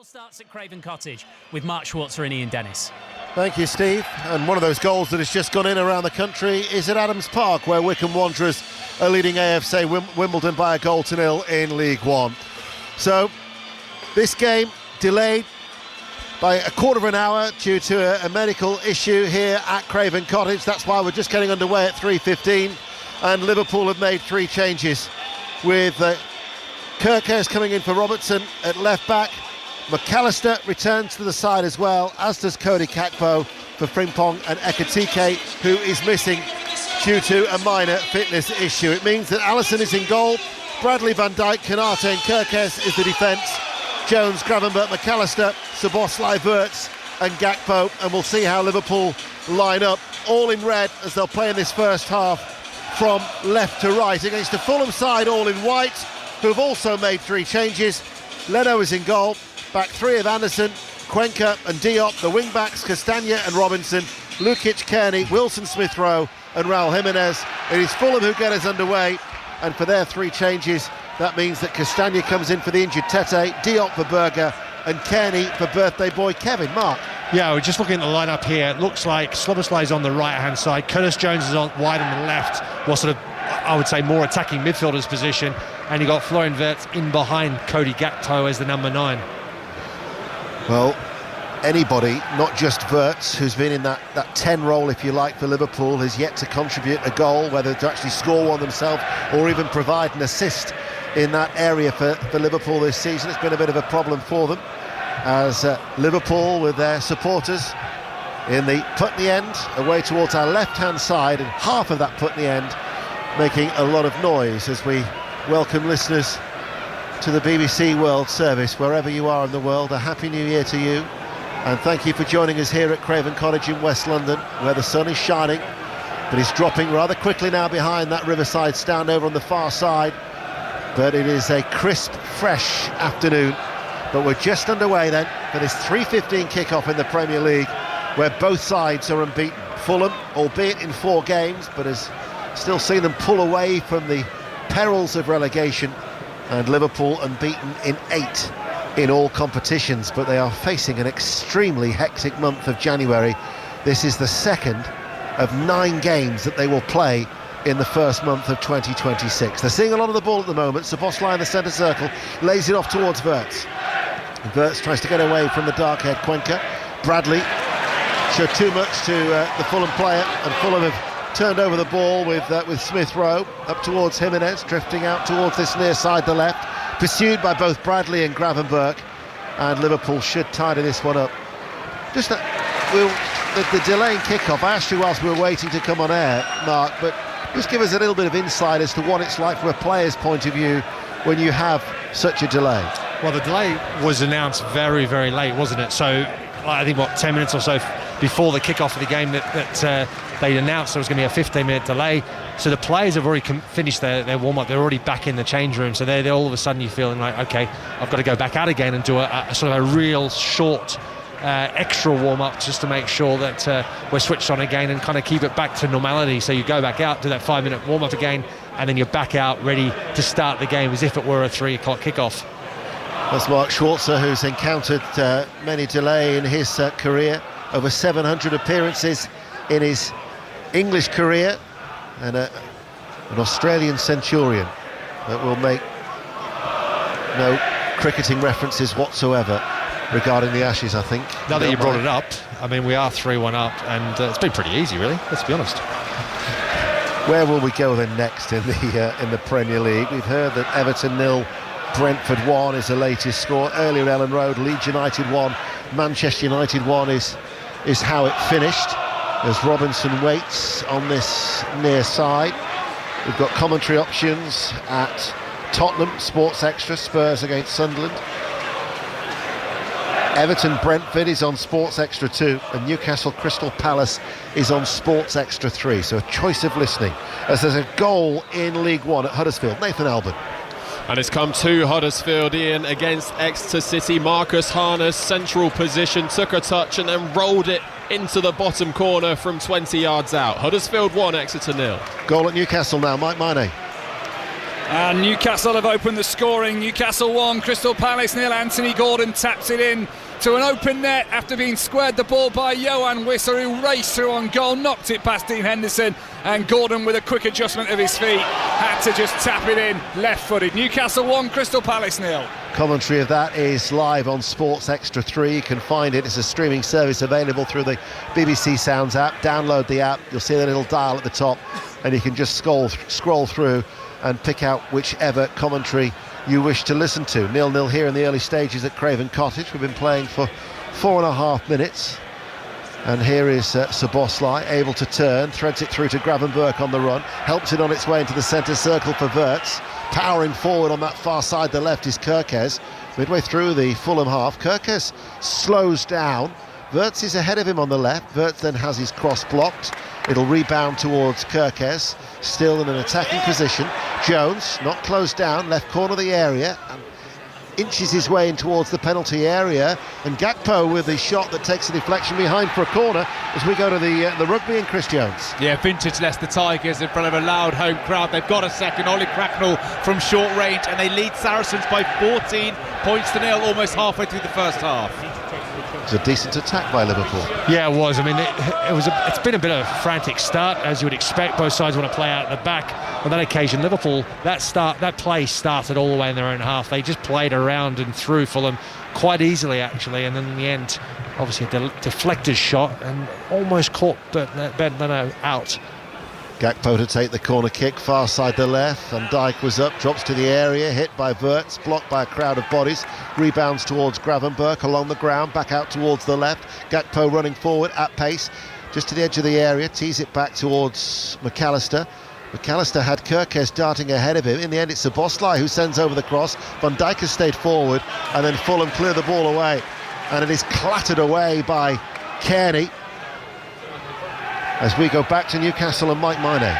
all starts at Craven Cottage with Mark Schwarzer and Ian Dennis. Thank you, Steve. And one of those goals that has just gone in around the country is at Adams Park, where Wycombe Wanderers are leading AFC Wimbledon by a 1-0 in League One. So this game delayed by a quarter of an hour due to a medical issue here at Craven Cottage. That's why we're just getting underway at 3:15, and Liverpool have made 3 changes, with Kirkers coming in for Robertson at left back. McAllister returns to the side as well, as does Cody Kakpo for Frimpong and Ekitike, who is missing due to a minor fitness issue. It means that Alisson is in goal, Bradley, Van Dijk, Konate and Kirkers is the defence. Jones, Gravenberch, McAllister, Szoboszlai, Wirtz and Gakpo, and we'll see how Liverpool line up, all in red as they'll play in this first half from left to right against the Fulham side, all in white, who have also made 3 changes. Leno is in goal, back 3 of Anderson, Cuenca and Diop, the wing-backs Castagna and Robinson, Lukic, Kearney, Wilson, Smith-Rowe and Raul Jimenez. It is Fulham who get us underway, and for their 3 changes, that means that Castagna comes in for the injured Tete, Diop for Berger and Kearney for birthday boy Kevin. Mark? Yeah, we're just looking at the lineup here. It looks like Szoboszlai's on the right-hand side, Curtis Jones is on wide on the left, what sort of, I would say, more attacking midfielder's position, and you got Florian Wirtz in behind Cody Gakpo as the number 9. Well, anybody, not just Wirtz, who's been in that 10 role, if you like, for Liverpool, has yet to contribute a goal, whether to actually score one themselves or even provide an assist in that area for Liverpool this season. It's been a bit of a problem for them, as Liverpool, with their supporters in the Putney end, away towards our left-hand side, and half of that Putney end making a lot of noise as we welcome listeners to the BBC World Service, wherever you are in the world. A happy new year to you, and thank you for joining us here at Craven Cottage in West London, where the sun is shining, but it's dropping rather quickly now behind that riverside stand over on the far side. But it is a crisp, fresh afternoon. But we're just underway then for this 3:15 kick-off in the Premier League, where both sides are unbeaten. Fulham, albeit in 4 games, but has still seen them pull away from the perils of relegation, and Liverpool unbeaten in 8 in all competitions, but they are facing an extremely hectic month of January. This is the second of 9 games that they will play in the first month of 2026. They're seeing a lot of the ball at the moment. Szoboszlai in the centre circle, lays it off towards Wirtz. Wirtz tries to get away from the dark-haired Cuenca. Bradley showed too much to the Fulham player, and Fulham have turned over the ball with Smith-Rowe up towards Jimenez, drifting out towards this near side, the left, pursued by both Bradley and Gravenberch, and Liverpool should tidy this one up. Just the delay in kick-off, I asked you whilst we were waiting to come on air, Mark, but just give us a little bit of insight as to what it's like from a player's point of view when you have such a delay. Well, the delay was announced very, very late, wasn't it? So I think, 10 minutes or so before the kick-off of the game that they announced there was going to be a 15-minute delay. So the players have already finished their warm-up. They're already back in the change room. So they're all of a sudden you're feeling like, OK, I've got to go back out again and do a sort of a real short extra warm-up, just to make sure that we're switched on again and kind of keep it back to normality. So you go back out, do that 5-minute warm-up again, and then you're back out ready to start the game as if it were a 3 o'clock kickoff. That's Mark Schwarzer, who's encountered many delay in his career, over 700 appearances in his English career, and an Australian centurion that will make no cricketing references whatsoever regarding the Ashes, I think. Now that you brought it up, I mean, we are 3-1 up, and it's been pretty easy, really, let's be honest. Where will we go then next in the Premier League? We've heard that Everton 0, Brentford 1 is the latest score. Earlier, Ellen Road, Leeds United 1, Manchester United 1 is how it finished, as Robinson waits on this near side. We've got commentary options at Tottenham, Sports Extra, Spurs against Sunderland. Everton Brentford is on Sports Extra 2, and Newcastle Crystal Palace is on Sports Extra 3. So a choice of listening, as there's a goal in League One at Huddersfield. Nathan Albon. And it's come to Huddersfield, Ian, against Exeter City. Marcus Harness, central position, took a touch and then rolled it into the bottom corner from 20 yards out. Huddersfield 1, Exeter 0. Goal at Newcastle now, Mike Maine. And Newcastle have opened the scoring. Newcastle 1, Crystal Palace 0. Anthony Gordon taps it in to an open net after being squared the ball by Johan Wisser, who raced through on goal, knocked it past Dean Henderson, and Gordon, with a quick adjustment of his feet, had to just tap it in left-footed. Newcastle 1, Crystal Palace 0. Commentary of that is live on Sports Extra 3. You can find it. It's a streaming service available through the BBC Sounds app. Download the app. You'll see the little dial at the top, and you can just scroll through and pick out whichever commentary you wish to listen to. 0-0 here in the early stages at Craven Cottage. We've been playing for 4.5 minutes. And here is Szoboszlai, able to turn, threads it through to Gravenberch on the run, helps it on its way into the centre circle for Wirtz. Powering forward on that far side, the left, is Kerkez. Midway through the Fulham half, Kerkez slows down. Wirtz is ahead of him on the left. Wirtz then has his cross blocked. It'll rebound towards Kerkez, still in an attacking position. Jones, not closed down, left corner of the area, and inches his way in towards the penalty area, and Gakpo with the shot that takes a deflection behind for a corner as we go to the rugby, and Chris Jones. Yeah, vintage Leicester Tigers in front of a loud home crowd. They've got a second, Ollie Cracknell from short range, and they lead Saracens by 14 points to 0 almost halfway through the first half. It's a decent attack by Liverpool. Yeah, it was. I mean, it's been a bit of a frantic start, as you would expect. Both sides want to play out at the back. On that occasion, Liverpool, that play started all the way in their own half. They just played around and through Fulham quite easily, actually, and then in the end, obviously a deflected shot and almost caught Bernardo out. Gakpo to take the corner kick, far side the left. Van Dijk was up, drops to the area, hit by Wirtz, blocked by a crowd of bodies, rebounds towards Gravenberch along the ground, back out towards the left. Gakpo running forward at pace, just to the edge of the area, tees it back towards McAllister. McAllister had Kerkez darting ahead of him. In the end, it's Szoboszlai who sends over the cross. Van Dijk has stayed forward, and then Fulham clear the ball away, and it is clattered away by Kearney. As we go back to Newcastle and Mike Maine.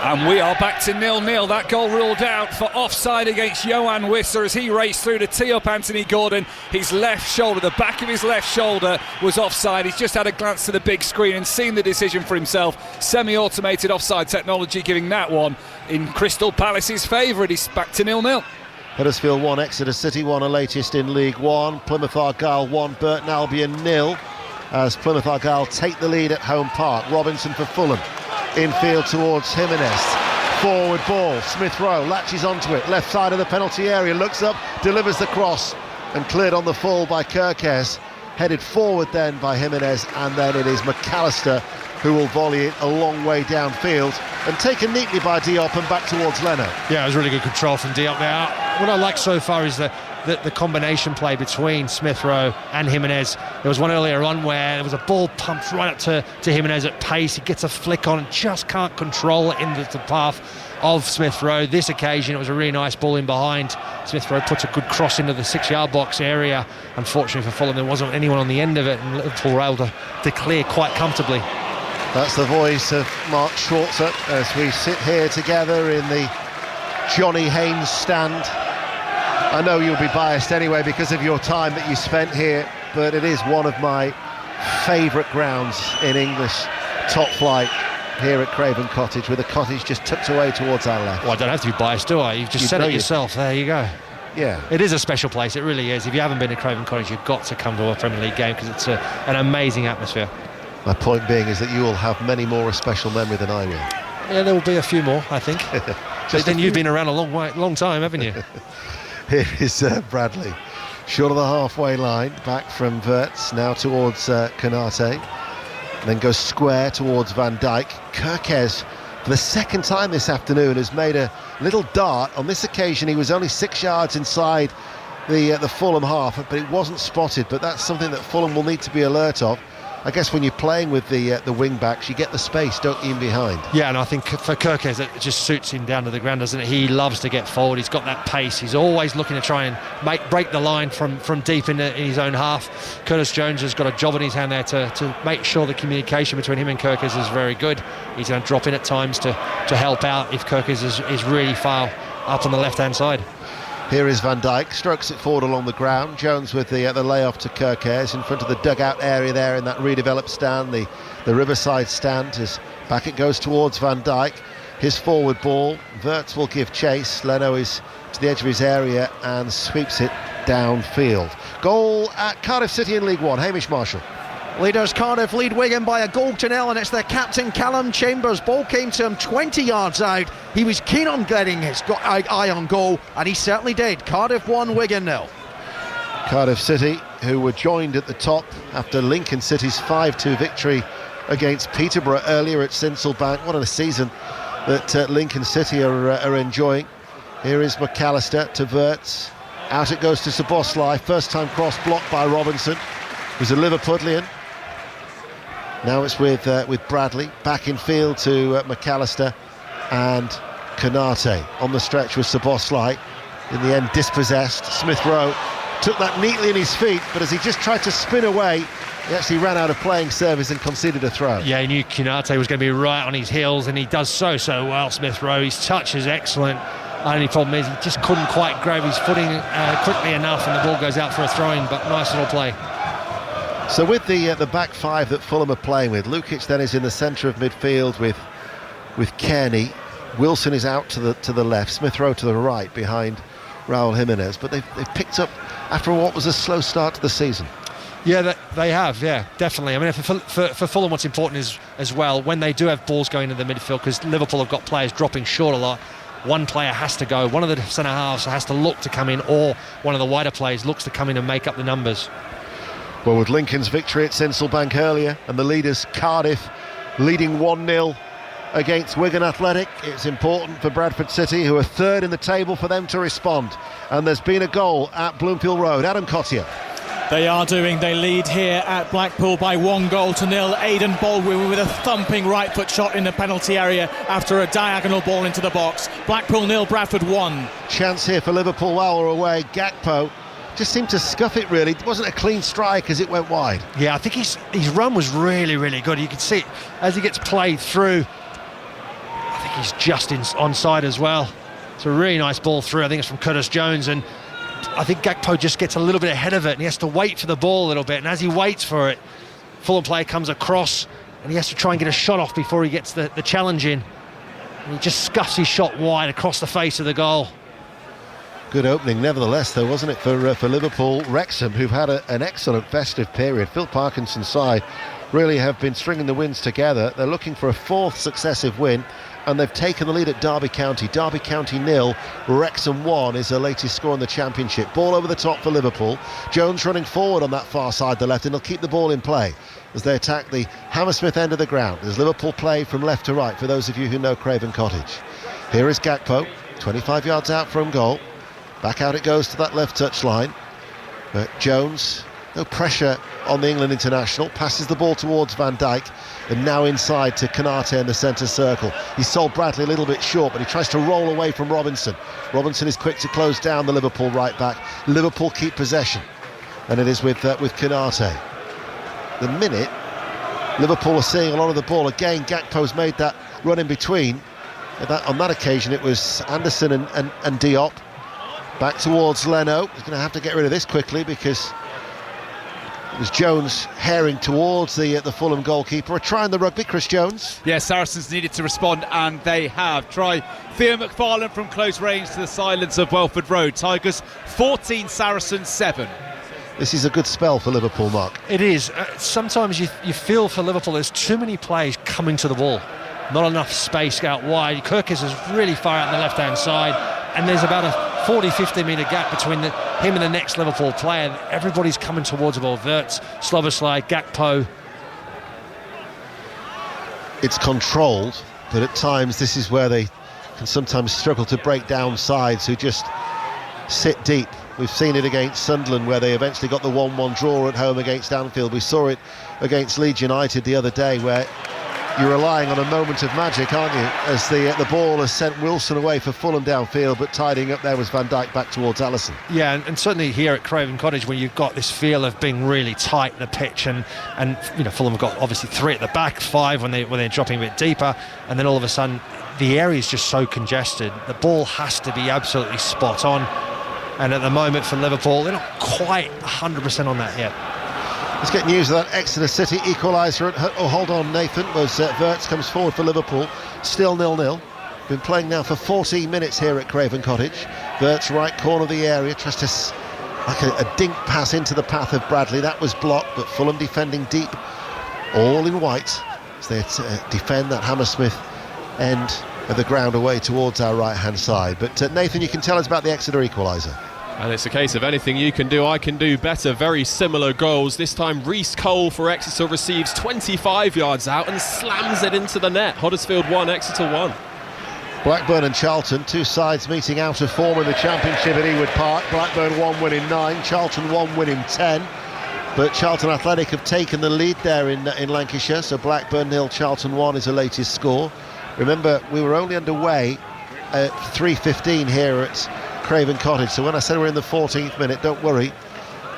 And we are back to 0-0. That goal ruled out for offside against Johan Wisser as he raced through to tee up Anthony Gordon. His left shoulder, the back of his left shoulder was offside. He's just had a glance to the big screen and seen the decision for himself. Semi-automated offside technology giving that one in Crystal Palace's favour. He's back to 0-0. Huddersfield 1, Exeter City 1 are latest in League One. Plymouth Argyle 1, Burton Albion 0. As Plymouth Argyle take the lead at home park. Robinson for Fulham. Infield towards Jimenez. Forward ball. Smith Rowe latches onto it. Left side of the penalty area. Looks up, delivers the cross, and cleared on the full by Kerkez. Headed forward then by Jimenez, and then it is McAllister who will volley it a long way downfield and taken neatly by Diop and back towards Leno. Yeah, it was really good control from Diop there. What I like so far is the combination play between Smith Rowe and Jimenez. There was one earlier on where there was a ball pumped right up to Jimenez at pace. He gets a flick on and just can't control it into the path of Smith Rowe. This occasion it was a really nice ball in behind. Smith Rowe puts a good cross into the 6-yard box area. Unfortunately for Fulham, there wasn't anyone on the end of it, and Liverpool were able to clear quite comfortably. That's the voice of Mark Schwarzer as we sit here together in the Johnny Haynes stand. I know you'll be biased anyway because of your time that you spent here, but it is one of my favourite grounds in English top flight here at Craven Cottage, with the cottage just tucked away towards our left. Well, I don't have to be biased, do I? You've just said it yourself. There you go. Yeah. It is a special place, it really is. If you haven't been to Craven Cottage, you've got to come to a Premier League game because it's an amazing atmosphere. My point being is that you will have many more a special memory than I will. Yeah, there will be a few more, I think. But then you've been around a long time, haven't you? Here is Bradley, short of the halfway line, back from Wirtz, now towards Konate, and then goes square towards Van Dijk. Kerkez, for the second time this afternoon, has made a little dart. On this occasion, he was only 6 yards inside the Fulham half, but it wasn't spotted. But that's something that Fulham will need to be alert of. I guess when you're playing with the wing backs, you get the space, don't you, in behind? Yeah, and I think for Kerkez, it just suits him down to the ground, doesn't it? He loves to get forward. He's got that pace. He's always looking to try and break the line from deep in his own half. Curtis Jones has got a job in his hand there to make sure the communication between him and Kerkez is very good. He's going to drop in at times to help out if Kerkez is really far up on the left-hand side. Here is Van Dijk, strokes it forward along the ground. Jones with the layoff to Kerkez in front of the dugout area there in that redeveloped stand, the Riverside stand. As back it goes towards Van Dijk. his forward ball. Wirtz will give chase. Leno is to the edge of his area and sweeps it downfield. Goal at Cardiff City in League One. Hamish Marshall. Leaders Cardiff lead Wigan by 1-0, and it's their captain Callum Chambers. Ball came to him 20 yards out. He was keen on getting his eye on goal, and he certainly did. Cardiff 1, Wigan 0. Cardiff City, who were joined at the top after Lincoln City's 5-2 victory against Peterborough earlier at Sincilbank. What a season that Lincoln City are enjoying. Here is McAllister to Wirtz. Out it goes to Szoboszlai. First time cross blocked by Robinson, who's a Liverpudlian. Now it's with Bradley. Back in field to McAllister and Konate. On the stretch with Szoboszlai. In the end dispossessed. Smith Rowe took that neatly in his feet, but as he just tried to spin away, he actually ran out of playing service and conceded a throw. Yeah, he knew Konate was going to be right on his heels, and he does so well, Smith Rowe. His touch is excellent. Only problem is he just couldn't quite grab his footing quickly enough, and the ball goes out for a throw-in, but nice little play. So with the back five that Fulham are playing with, Lukic then is in the centre of midfield with Kearney. Wilson is out to the left, Smith Rowe to the right behind Raul Jimenez, but they've picked up after what was a slow start to the season. Yeah, they have, yeah, definitely. I mean, for Fulham, what's important is, as well, when they do have balls going into the midfield, because Liverpool have got players dropping short a lot, one player has to go, one of the centre-halves has to look to come in, or one of the wider players looks to come in and make up the numbers. Well, with Lincoln's victory at Sincilbank earlier, and the leaders Cardiff leading 1-0 against Wigan Athletic, it's important for Bradford City, who are third in the table, for them to respond. And there's been a goal at Bloomfield Road. Adam Cottier. They are doing. They lead here at Blackpool by 1-0. Aidan Baldwin with a thumping right foot shot in the penalty area after a diagonal ball into the box. Blackpool 0, Bradford 1. Chance here for Liverpool while we're away. Gakpo just seemed to scuff it, really. It wasn't a clean strike as it went wide. Yeah, I think his run was really, really good. You can see it as he gets played through. I think he's just onside as well. It's a really nice ball through. I think it's from Curtis Jones, and I think Gakpo just gets a little bit ahead of it, and he has to wait for the ball a little bit, and as he waits for it, Fulham player comes across and he has to try and get a shot off before he gets the challenge in, and he just scuffs his shot wide across the face of the goal. Good opening nevertheless though, wasn't it, for Liverpool. Wrexham, who've had an excellent festive period. Phil Parkinson's side really have been stringing the wins together. They're looking for a fourth successive win, and they've taken the lead at Derby County. Derby County 0, Wrexham 1 is their latest score in the Championship. Ball over the top for Liverpool. Jones running forward on that far side, the left, and he'll keep the ball in play as they attack the Hammersmith end of the ground. As Liverpool play from left to right, for those of you who know Craven Cottage. Here is Gakpo, 25 yards out from goal. Back out it goes to that left touch line. But Jones, no pressure on the England international, passes the ball towards Van Dijk, and now inside to Konate in the centre circle. He sold Bradley a little bit short, but he tries to roll away from Robinson. Robinson is quick to close down the Liverpool right back. Liverpool keep possession, and it is with Konate. The minute Liverpool are seeing a lot of the ball, again Gakpo's made that run in between. On that occasion it was Anderson and Diop. Back towards Leno. He's going to have to get rid of this quickly because it was Jones herring towards the Fulham goalkeeper. A try on the rugby, Chris Jones. Yeah, Saracens needed to respond, and they have. Try Theo McFarlane from close range to the silence of Welford Road. Tigers 14, Saracens 7. This is a good spell for Liverpool, Mark. It is. Sometimes you feel for Liverpool there's too many players coming to the ball. Not enough space out wide. Kirkis is really far out on the left-hand side, and there's about a 40-50 metre gap between him and the next Liverpool player. Everybody's coming towards the ball. Wirtz, Szoboszlai, Gakpo. It's controlled, but at times this is where they can sometimes struggle to break down sides who just sit deep. We've seen it against Sunderland, where they eventually got the 1-1 draw at home against Anfield. We saw it against Leeds United the other day, where you're relying on a moment of magic, aren't you, as the ball has sent Wilson away for Fulham downfield, but tidying up there was Van Dijk back towards Alisson. Yeah, and certainly here at Craven Cottage, when you've got this feel of being really tight in the pitch, and you know, Fulham have got obviously 3 at the back, 5 when they're dropping a bit deeper, and then all of a sudden the area is just so congested. The ball has to be absolutely spot on, and at the moment for Liverpool, they're not quite 100% on that yet. Let's get news of that Exeter City equaliser. Oh, hold on, Nathan. Was Wirtz comes forward for Liverpool. Still 0-0. Been playing now for 14 minutes here at Craven Cottage. Vert's right corner of the area, tries to like a dink pass into the path of Bradley. That was blocked, but Fulham defending deep, all in white, as they defend that Hammersmith end of the ground away towards our right-hand side. But Nathan, you can tell us about the Exeter equaliser. And it's a case of anything you can do, I can do better. Very similar goals. This time Reece Cole for Exeter receives 25 yards out and slams it into the net. Huddersfield 1, Exeter 1. Blackburn and Charlton, two sides meeting out of form in the Championship at Ewood Park. Blackburn 1 winning 9, Charlton 1 winning 10. But Charlton Athletic have taken the lead there in Lancashire, so Blackburn 0, Charlton 1 is the latest score. Remember, we were only underway at 3:15 here at Craven Cottage, so when I said we're in the 14th minute, don't worry,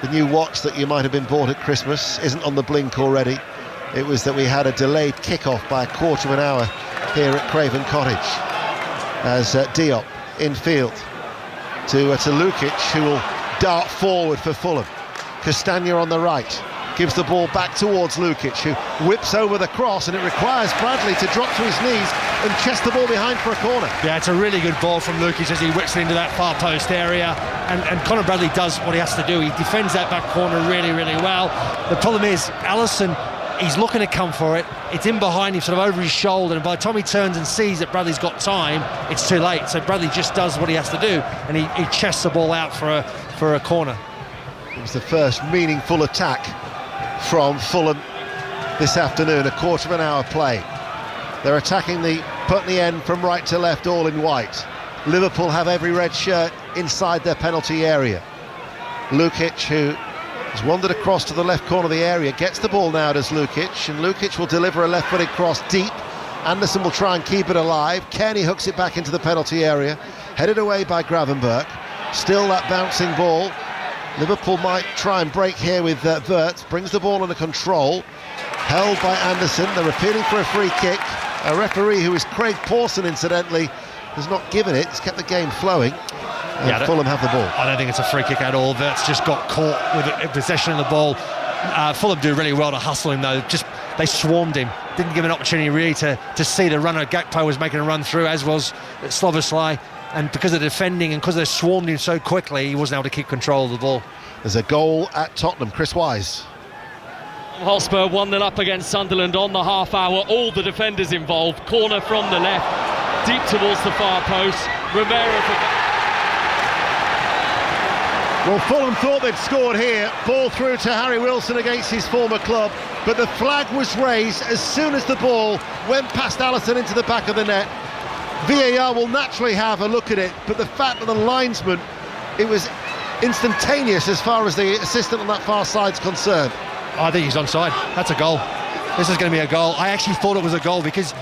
the new watch that you might have been bought at Christmas isn't on the blink already. It was that we had a delayed kick-off by a quarter of an hour here at Craven Cottage, as Diop in field to Lukic, who will dart forward for Fulham. Castagna on the right gives the ball back towards Lukic, who whips over the cross, and it requires Bradley to drop to his knees and chest the ball behind for a corner. Yeah, it's a really good ball from Lukic as he whips it into that far post area, and Conor Bradley does what he has to do. He defends that back corner really, really well. The problem is Alisson, he's looking to come for it. It's in behind him, sort of over his shoulder, and by the time he turns and sees that Bradley's got time, it's too late. So Bradley just does what he has to do, and he chests the ball out for a corner. It was the first meaningful attack from Fulham this afternoon, a quarter of an hour play. They're attacking the Putney end from right to left, all in white. Liverpool have every red shirt inside their penalty area. Lukic, who has wandered across to the left corner of the area, gets the ball now, does Lukic, and Lukic will deliver a left-footed cross deep. Anderson will try and keep it alive. Kearney hooks it back into the penalty area, headed away by Gravenberch. Still that bouncing ball. Liverpool might try and break here with Vert, brings the ball under control, held by Anderson. They're appealing for a free kick. A referee, who is Craig Pawson incidentally, has not given it. It's kept the game flowing. Fulham have the ball. I don't think it's a free kick at all. Vert's just got caught with possession of the ball. Fulham do really well to hustle him though. They swarmed him, didn't give him an opportunity really to see the runner. Gakpo was making a run through, as was Sloboslai. And because of defending and because they swarmed him so quickly, he wasn't able to keep control of the ball. There's a goal at Tottenham. Chris Wise. Hotspur 1-0 up against Sunderland on the half hour. All the defenders involved. Corner from the left, deep towards the far post. Romero. Well, Fulham thought they'd scored here. Ball through to Harry Wilson against his former club, but the flag was raised as soon as the ball went past Alisson into the back of the net. VAR will naturally have a look at it, but the fact that the linesman, it was instantaneous as far as the assistant on that far side's concerned. I think he's onside. That's a goal. This is going to be a goal. I actually thought it was a goal because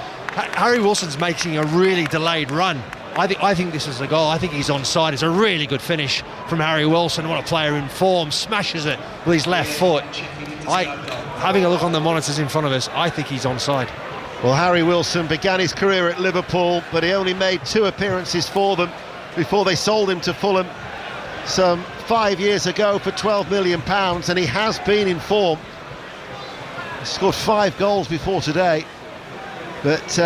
Harry Wilson's making a really delayed run. I think this is a goal. I think he's onside. It's a really good finish from Harry Wilson. What a player in form. Smashes it with his left foot. Having a look on the monitors in front of us, I think he's onside. Well, Harry Wilson began his career at Liverpool, but he only made 2 appearances for them before they sold him to Fulham some 5 years ago for £12 million, and he has been in form. He scored 5 goals before today, but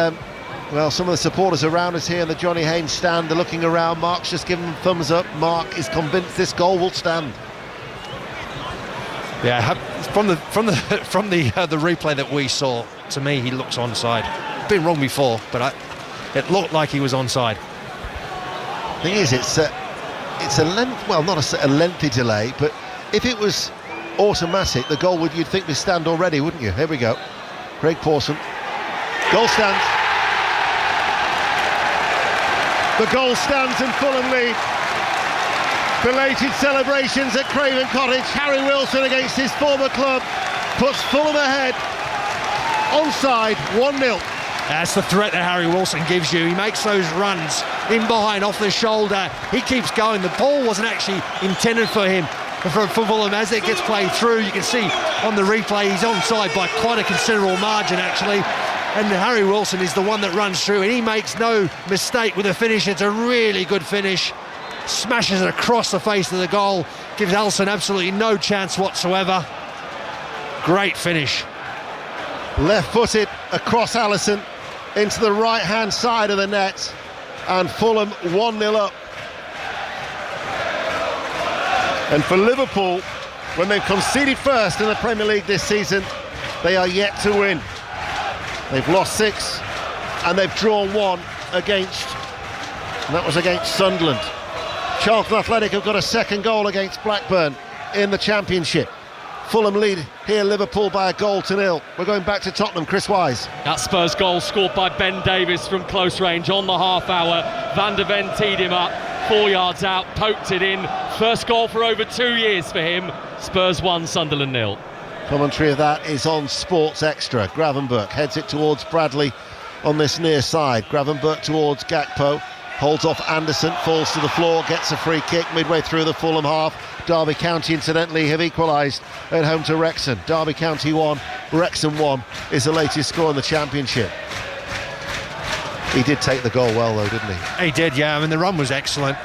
well, some of the supporters around us here in the Johnny Haynes stand are looking around. Mark's just given them thumbs up. Mark is convinced this goal will stand. Yeah, from the replay that we saw, to me he looks onside. Been wrong before, but it looked like he was onside. Thing is, it's a length, well, not a lengthy delay, but if it was automatic, the goal you'd think would stand already, wouldn't you? Here we go. Craig Pawson. Goal stands. The goal stands and Fulham lead. Belated celebrations at Craven Cottage. Harry Wilson against his former club puts Fulham ahead. Onside, 1-0. That's the threat that Harry Wilson gives you. He makes those runs in behind, off the shoulder. He keeps going. The ball wasn't actually intended for him. For Fulham, as it gets played through, you can see on the replay he's onside by quite a considerable margin actually. And Harry Wilson is the one that runs through, and he makes no mistake with the finish. It's a really good finish. Smashes it across the face of the goal. Gives Alisson absolutely no chance whatsoever. Great finish. Left-footed across Alisson into the right-hand side of the net. and Fulham 1-0 up. And for Liverpool, when they've conceded first in the Premier League this season, they are yet to win. They've lost 6 and they've drawn 1 against, and that was against Sunderland. Charlton Athletic have got a second goal against Blackburn in the Championship. Fulham lead here Liverpool by 1-0. We're going back to Tottenham, Chris Wise. That Spurs goal scored by Ben Davies from close range on the half hour. Van der Ven teed him up, 4 yards out, poked it in. First goal for over 2 years for him. Spurs 1, Sunderland 0. Commentary of that is on Sports Extra. Gravenberch heads it towards Bradley on this near side. Gravenberch towards Gakpo, holds off Anderson, falls to the floor, gets a free kick midway through the Fulham half. Derby County, incidentally, have equalised at home to Wrexham. Derby County 1, Wrexham 1 is the latest score in the Championship. He did take the goal well, though, didn't he? He did, yeah. I mean, the run was excellent.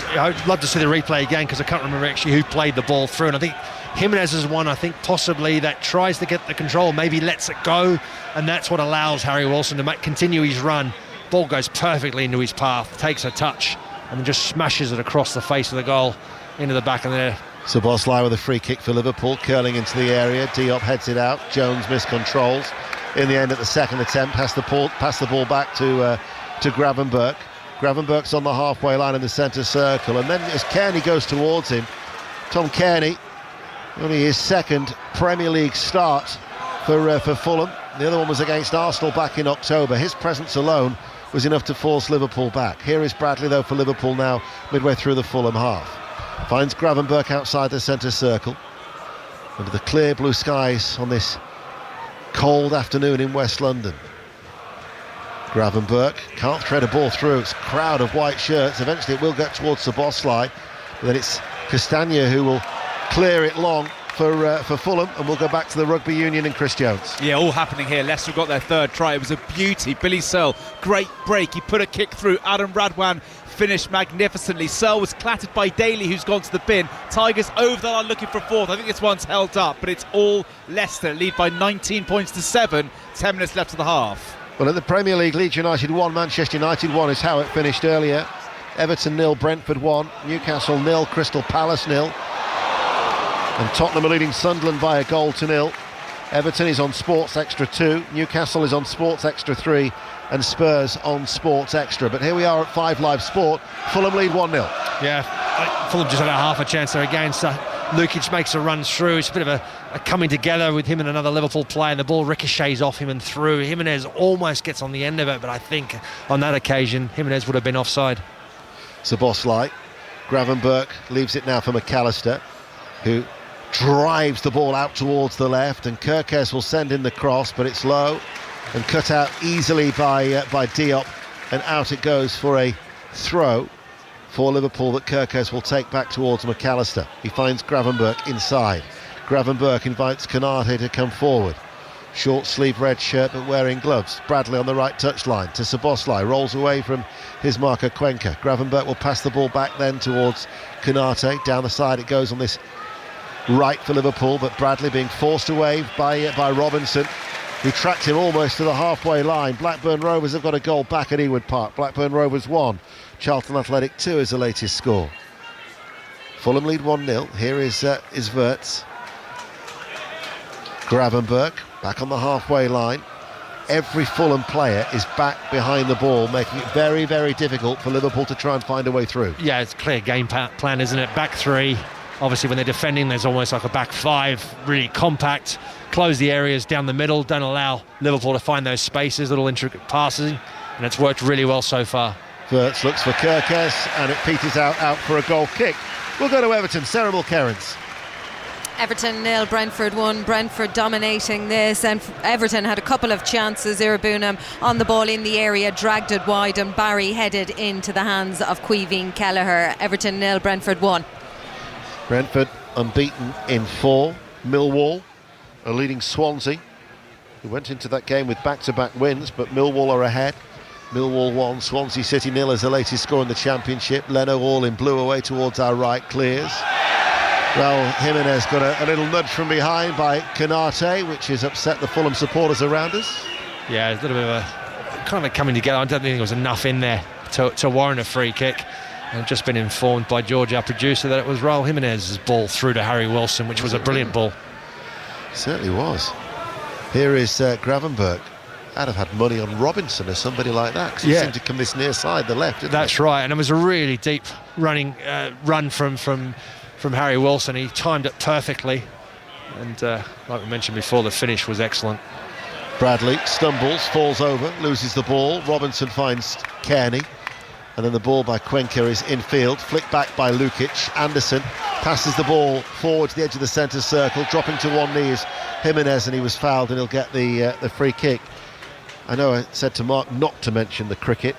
I'd love to see the replay again because I can't remember actually who played the ball through. And I think Jimenez is one, I think, possibly that tries to get the control, maybe lets it go. And that's what allows Harry Wilson to continue his run. Ball goes perfectly into his path, takes a touch, and then just smashes it across the face of the goal into the back of there. Szoboszlai with a free kick for Liverpool, curling into the area. Diop heads it out. Jones miscontrols. In the end, at the second attempt, pass the ball back to Gravenberch. Gravenberch's on the halfway line in the centre circle, and then as Kearney goes towards him, Tom Kearney, only his second Premier League start for Fulham. The other one was against Arsenal back in October. His presence alone was enough to force Liverpool back. Here is Bradley, though, for Liverpool now, midway through the Fulham half. Finds Gravenberch outside the centre circle. Under the clear blue skies on this cold afternoon in West London. Gravenberch can't thread a ball through. It's a crowd of white shirts. Eventually it will get towards Szoboszlai, but then it's Castagna who will clear it long for Fulham, and we'll go back to the Rugby Union and Chris Jones. Yeah, all happening here. Leicester got their third try. It was a beauty. Billy Searle, great break. He put a kick through. Adam Radwan finished magnificently. Searle was clattered by Daly, who's gone to the bin. Tigers over the line looking for fourth. I think this one's held up, but it's all Leicester. Lead by 19 points to 7. 10 minutes left of the half. Well, in the Premier League, Leeds United 1, Manchester United 1 is how it finished earlier. Everton 0, Brentford 1, Newcastle 0, Crystal Palace 0. And Tottenham are leading Sunderland by 1-0. Everton is on Sports Extra 2, Newcastle is on Sports Extra 3, and Spurs on Sports Extra. But here we are at 5 Live Sport. Fulham lead 1-0. Yeah, Fulham just had a half a chance there again. So Lukic makes a run through. It's a bit of a coming together with him and another Liverpool player, and the ball ricochets off him and through. Jimenez almost gets on the end of it, but I think on that occasion Jimenez would have been offside. Szoboszlai. Gravenberch leaves it now for McAllister, who drives the ball out towards the left, and Kerkez will send in the cross, but it's low and cut out easily by Diop, and out it goes for a throw for Liverpool that Kerkez will take back towards McAllister. He finds Gravenberch inside. Gravenberch invites Konate to come forward. Short sleeve red shirt but wearing gloves. Bradley on the right touchline to Szoboszlai, rolls away from his marker Cuenca. Gravenberch will pass the ball back then towards Konate. Down the side it goes on this right for Liverpool, but Bradley being forced away by Robinson, who tracked him almost to the halfway line. Blackburn Rovers have got a goal back at Ewood Park. Blackburn Rovers 1, Charlton Athletic 2 is the latest score. Fulham lead 1-0. Here is Wirtz. Gravenberch back on the halfway line. Every Fulham player is back behind the ball, making it very, very difficult for Liverpool to try and find a way through. Yeah, it's a clear game plan, isn't it? Back 3. Obviously, when they're defending, there's almost like a back 5, really compact, close the areas down the middle, don't allow Liverpool to find those spaces, little intricate passes, and it's worked really well so far. Wirtz looks for Kerkez, and it peters out for a goal kick. We'll go to Everton, Sarah Mulkerrins. Everton 0, Brentford 1. Brentford dominating this, and Everton had a couple of chances. Irabunam on the ball in the area, dragged it wide, and Barry headed into the hands of Caoimhín Kelleher. Everton 0, Brentford 1. Brentford unbeaten in 4. Millwall are leading Swansea, who went into that game with back-to-back wins, but Millwall are ahead. Millwall 1, Swansea City 0 is the latest score in the Championship. Leno all in blue away towards our right, clears. Well, Jimenez got a little nudge from behind by Konate, which has upset the Fulham supporters around us. Yeah, it's a little bit of a kind of coming together. I don't think there was enough in there to warrant a free kick. And I've just been informed by George, our producer, that it was Raul Jimenez's ball through to Harry Wilson, which was a brilliant ball. Certainly was. Here is Gravenberg. I'd have had money on Robinson or somebody like that, because he seemed to come this near side, the left, didn't That's he? right, and it was a really deep run from Harry Wilson. He timed it perfectly, and like we mentioned before, the finish was excellent. Bradley stumbles, falls over, loses the ball. Robinson finds Kearney, and then the ball by Cuenca is infield, flicked back by Lukic. Anderson passes the ball forward to the edge of the centre circle, dropping to one knee is Jimenez, and he was fouled, and he'll get the free kick. I know I said to Mark not to mention the cricket,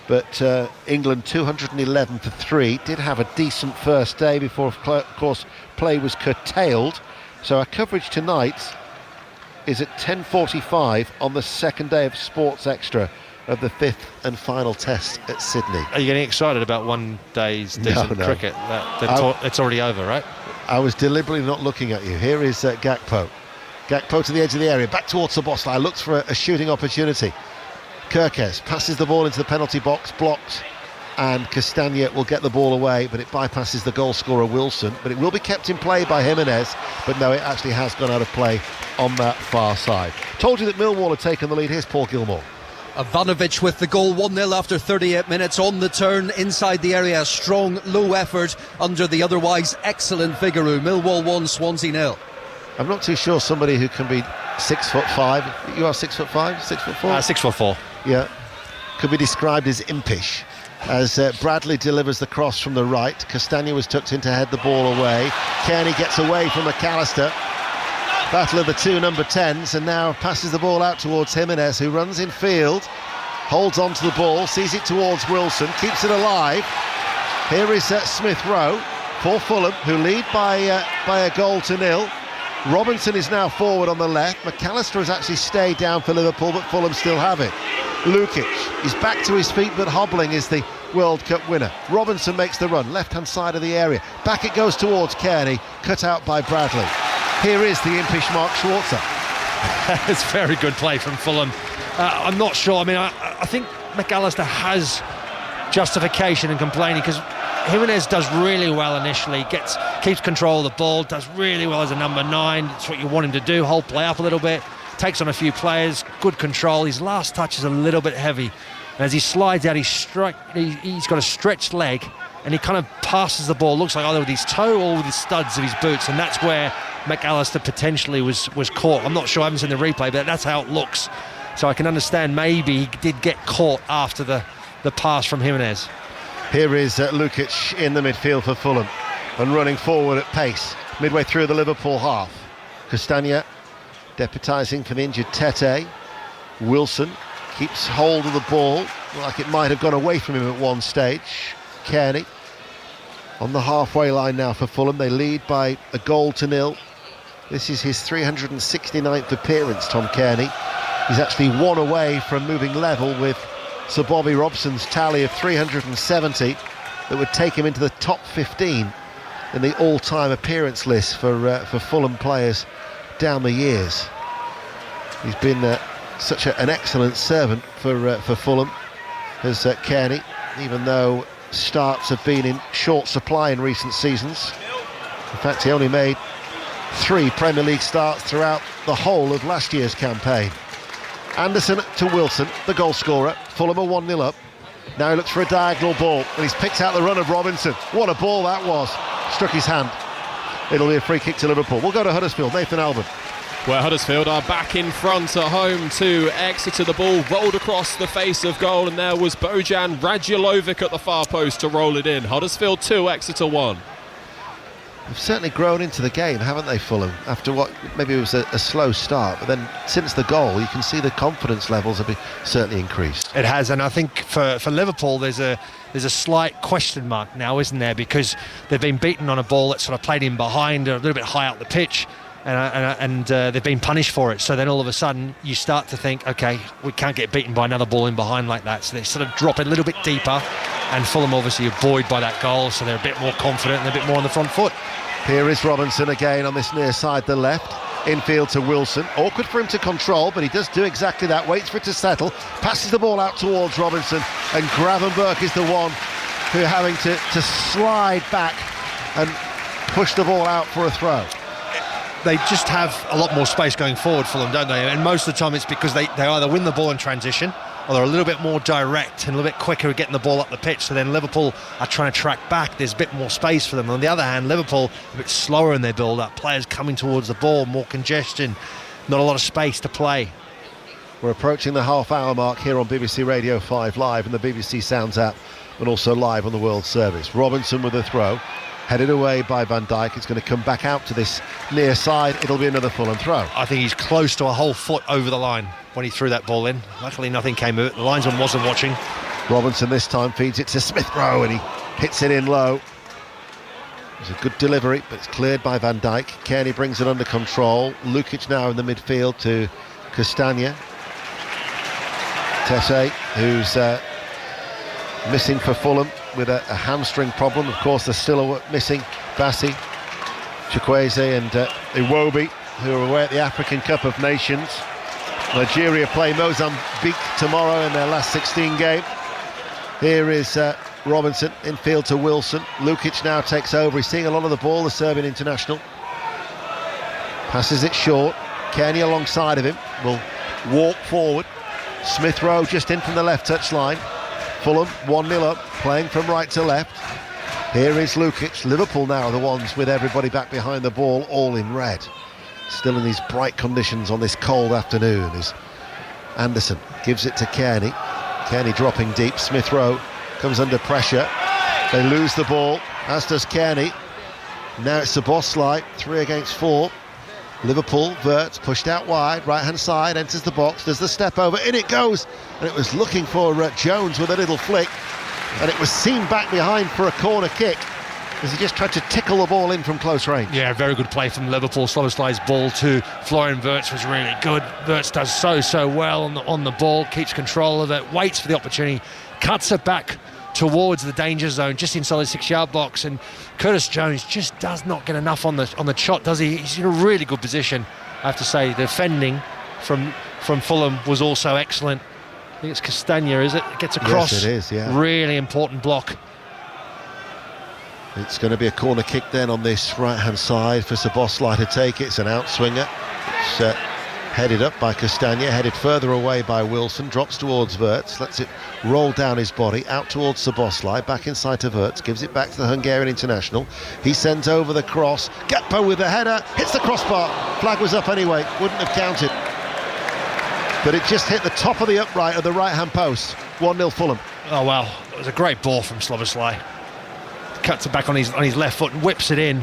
but England 211 for 3 did have a decent first day before, of course, play was curtailed. So our coverage tonight is at 10:45 on the second day of Sports Extra of the 5th and final test at Sydney. Are you getting excited about one day's decent cricket? It's already over, right? I was deliberately not looking at you. Here is Gakpo. Gakpo to the edge of the area, back towards Szoboszlai, looks for a shooting opportunity. Kirkes passes the ball into the penalty box, blocked, and Castagna will get the ball away, but it bypasses the goal scorer Wilson. But it will be kept in play by Jimenez, but no, it actually has gone out of play on that far side. Told you that Millwall had taken the lead. Here's Paul Gilmore. Ivanovic with the goal, 1-0 after 38 minutes on the turn inside the area. A strong, low effort under the otherwise excellent Figueroa. Millwall 1, Swansea 0. I'm not too sure somebody who can be 6'5". You are 6'5", 6'4". 6'4". Yeah, could be described as impish. As Bradley delivers the cross from the right, Castagna was tucked in to head the ball away. Kearney gets away from McAllister. Battle of the two number 10s, and now passes the ball out towards Jimenez, who runs in field, holds on to the ball, sees it towards Wilson, keeps it alive. Here is Smith Rowe for Fulham, who lead by a goal to nil. Robinson is now forward on the left. McAllister has actually stayed down for Liverpool, but Fulham still have it. Lukic is back to his feet, but hobbling is the World Cup winner. Robinson makes the run, left-hand side of the area. Back it goes towards Kearney, cut out by Bradley. Here is the impish Mark Schwarzer. It's very good play from Fulham. I'm not sure. I mean, I think McAllister has justification in complaining, because Jimenez does really well initially, keeps control of the ball, does really well as a number 9. That's what you want him to do, hold play up a little bit, takes on a few players, good control. His last touch is a little bit heavy, and as he slides out, he's got a stretched leg, and he kind of passes the ball, looks like either with his toe or with the studs of his boots, and that's where McAllister potentially was caught. I'm not sure, I haven't seen the replay, but that's how it looks. So I can understand maybe he did get caught after the pass from Jimenez. Here is Lukic in the midfield for Fulham, and running forward at pace midway through the Liverpool half. Castagna deputising for the injured Tete. Wilson keeps hold of the ball, like it might have gone away from him at one stage. Kearney on the halfway line now for Fulham. They lead by a goal to nil. This is his 369th appearance, Tom Kearney. He's actually one away from moving level with Sir Bobby Robson's tally of 370 that would take him into the top 15 in the all-time appearance list for Fulham players down the years. He's been such an excellent servant for Fulham as Kearney, even though starts have been in short supply in recent seasons. In fact, he only made 3 Premier League starts throughout the whole of last year's campaign. Anderson to Wilson, the goal scorer. Fulham are 1-0 up. Now he looks for a diagonal ball, and he's picked out the run of Robinson. What a ball that was. Struck his hand. It'll be a free kick to Liverpool. We'll go to Huddersfield. Nathan Albert. Well, Huddersfield are back in front at home to Exeter. The ball rolled across the face of goal, and there was Bojan Radjulovic at the far post to roll it in. Huddersfield 2, Exeter 1. They've certainly grown into the game, haven't they, Fulham? After what maybe was a slow start, but then since the goal, you can see the confidence levels have certainly increased. It has, and I think for Liverpool, there's a slight question mark now, isn't there? Because they've been beaten on a ball that's sort of played in behind, a little bit high up the pitch, and they've been punished for it. So then all of a sudden, you start to think, okay, we can't get beaten by another ball in behind like that. So they sort of drop it a little bit deeper, and Fulham obviously are buoyed by that goal, so they're a bit more confident and a bit more on the front foot. Here is Robinson again on this near side, the left. infield to Wilson. Awkward for him to control, but he does do exactly that. Waits for it to settle, passes the ball out towards Robinson, and Gravenberch is the one who having to slide back and push the ball out for a throw. They just have a lot more space going forward for them, don't they? And most of the time it's because they either win the ball in transition, or they're a little bit more direct and a little bit quicker at getting the ball up the pitch. So then Liverpool are trying to track back. There's a bit more space for them. On the other hand, Liverpool a bit slower in their build-up. Players coming towards the ball, more congestion, not a lot of space to play. We're approaching the half-hour mark here on BBC Radio 5 Live and the BBC Sounds app, and also live on the World Service. Robinson with a throw, headed away by Van Dijk. It's going to come back out to this near side. It'll be another Fulham throw. I think he's close to a whole foot over the line when he threw that ball in. Luckily nothing came of it. The linesman wasn't watching. Robinson this time feeds it to Smith Rowe, and he hits it in low. It's a good delivery, but it's cleared by Van Dijk. Kearney brings it under control. Lukic now in the midfield to Castagna. Tese, who's missing for Fulham with a hamstring problem. Of course, they're still missing Bassi, Chukwueze and Iwobi, who are away at the African Cup of Nations. Nigeria play Mozambique tomorrow in their last 16 game. Here is Robinson, infield to Wilson. Lukic now takes over. He's seeing a lot of the ball, the Serbian international. Passes it short. Kearney alongside of him will walk forward. Smith Rowe just in from the left touch line. Fulham 1-0 up, playing from right to left. Here is Lukic. Liverpool now are the ones with everybody back behind the ball, all in red. Still in these bright conditions on this cold afternoon as Anderson gives it to Kearney. Kearney dropping deep. Smith Rowe comes under pressure. They lose the ball, as does Kearney. Now it's Szoboszlai, 3 against 4. Liverpool, Wirtz pushed out wide, right-hand side, enters the box, does the step over, in it goes, and it was looking for Jones with a little flick, and it was seen back behind for a corner kick as he just tried to tickle the ball in from close range. Yeah, very good play from Liverpool. Szoboszlai's ball to Florian Wirtz was really good. Wirtz does so well on the ball, keeps control of it, waits for the opportunity, cuts it back towards the danger zone, just inside the 6-yard box, and Curtis Jones just does not get enough on the shot, does he? He's in a really good position, I have to say. The defending from Fulham was also excellent. I think it's Castagna, is it? It gets across. Yes, it is, yeah. Really important block. It's going to be a corner kick then on this right-hand side for Szoboszlai to take it. It's an outswinger. It's headed up by Castagna, headed further away by Wilson, drops towards Wirtz, lets it roll down his body, out towards Szoboszlai, back inside to Wirtz, gives it back to the Hungarian international. He sends over the cross, Gakpo with the header, hits the crossbar. Flag was up anyway, wouldn't have counted. But it just hit the top of the upright of the right-hand post. 1-0 Fulham. Oh well, it was a great ball from Szoboszlai. Cuts it back on his left foot and whips it in.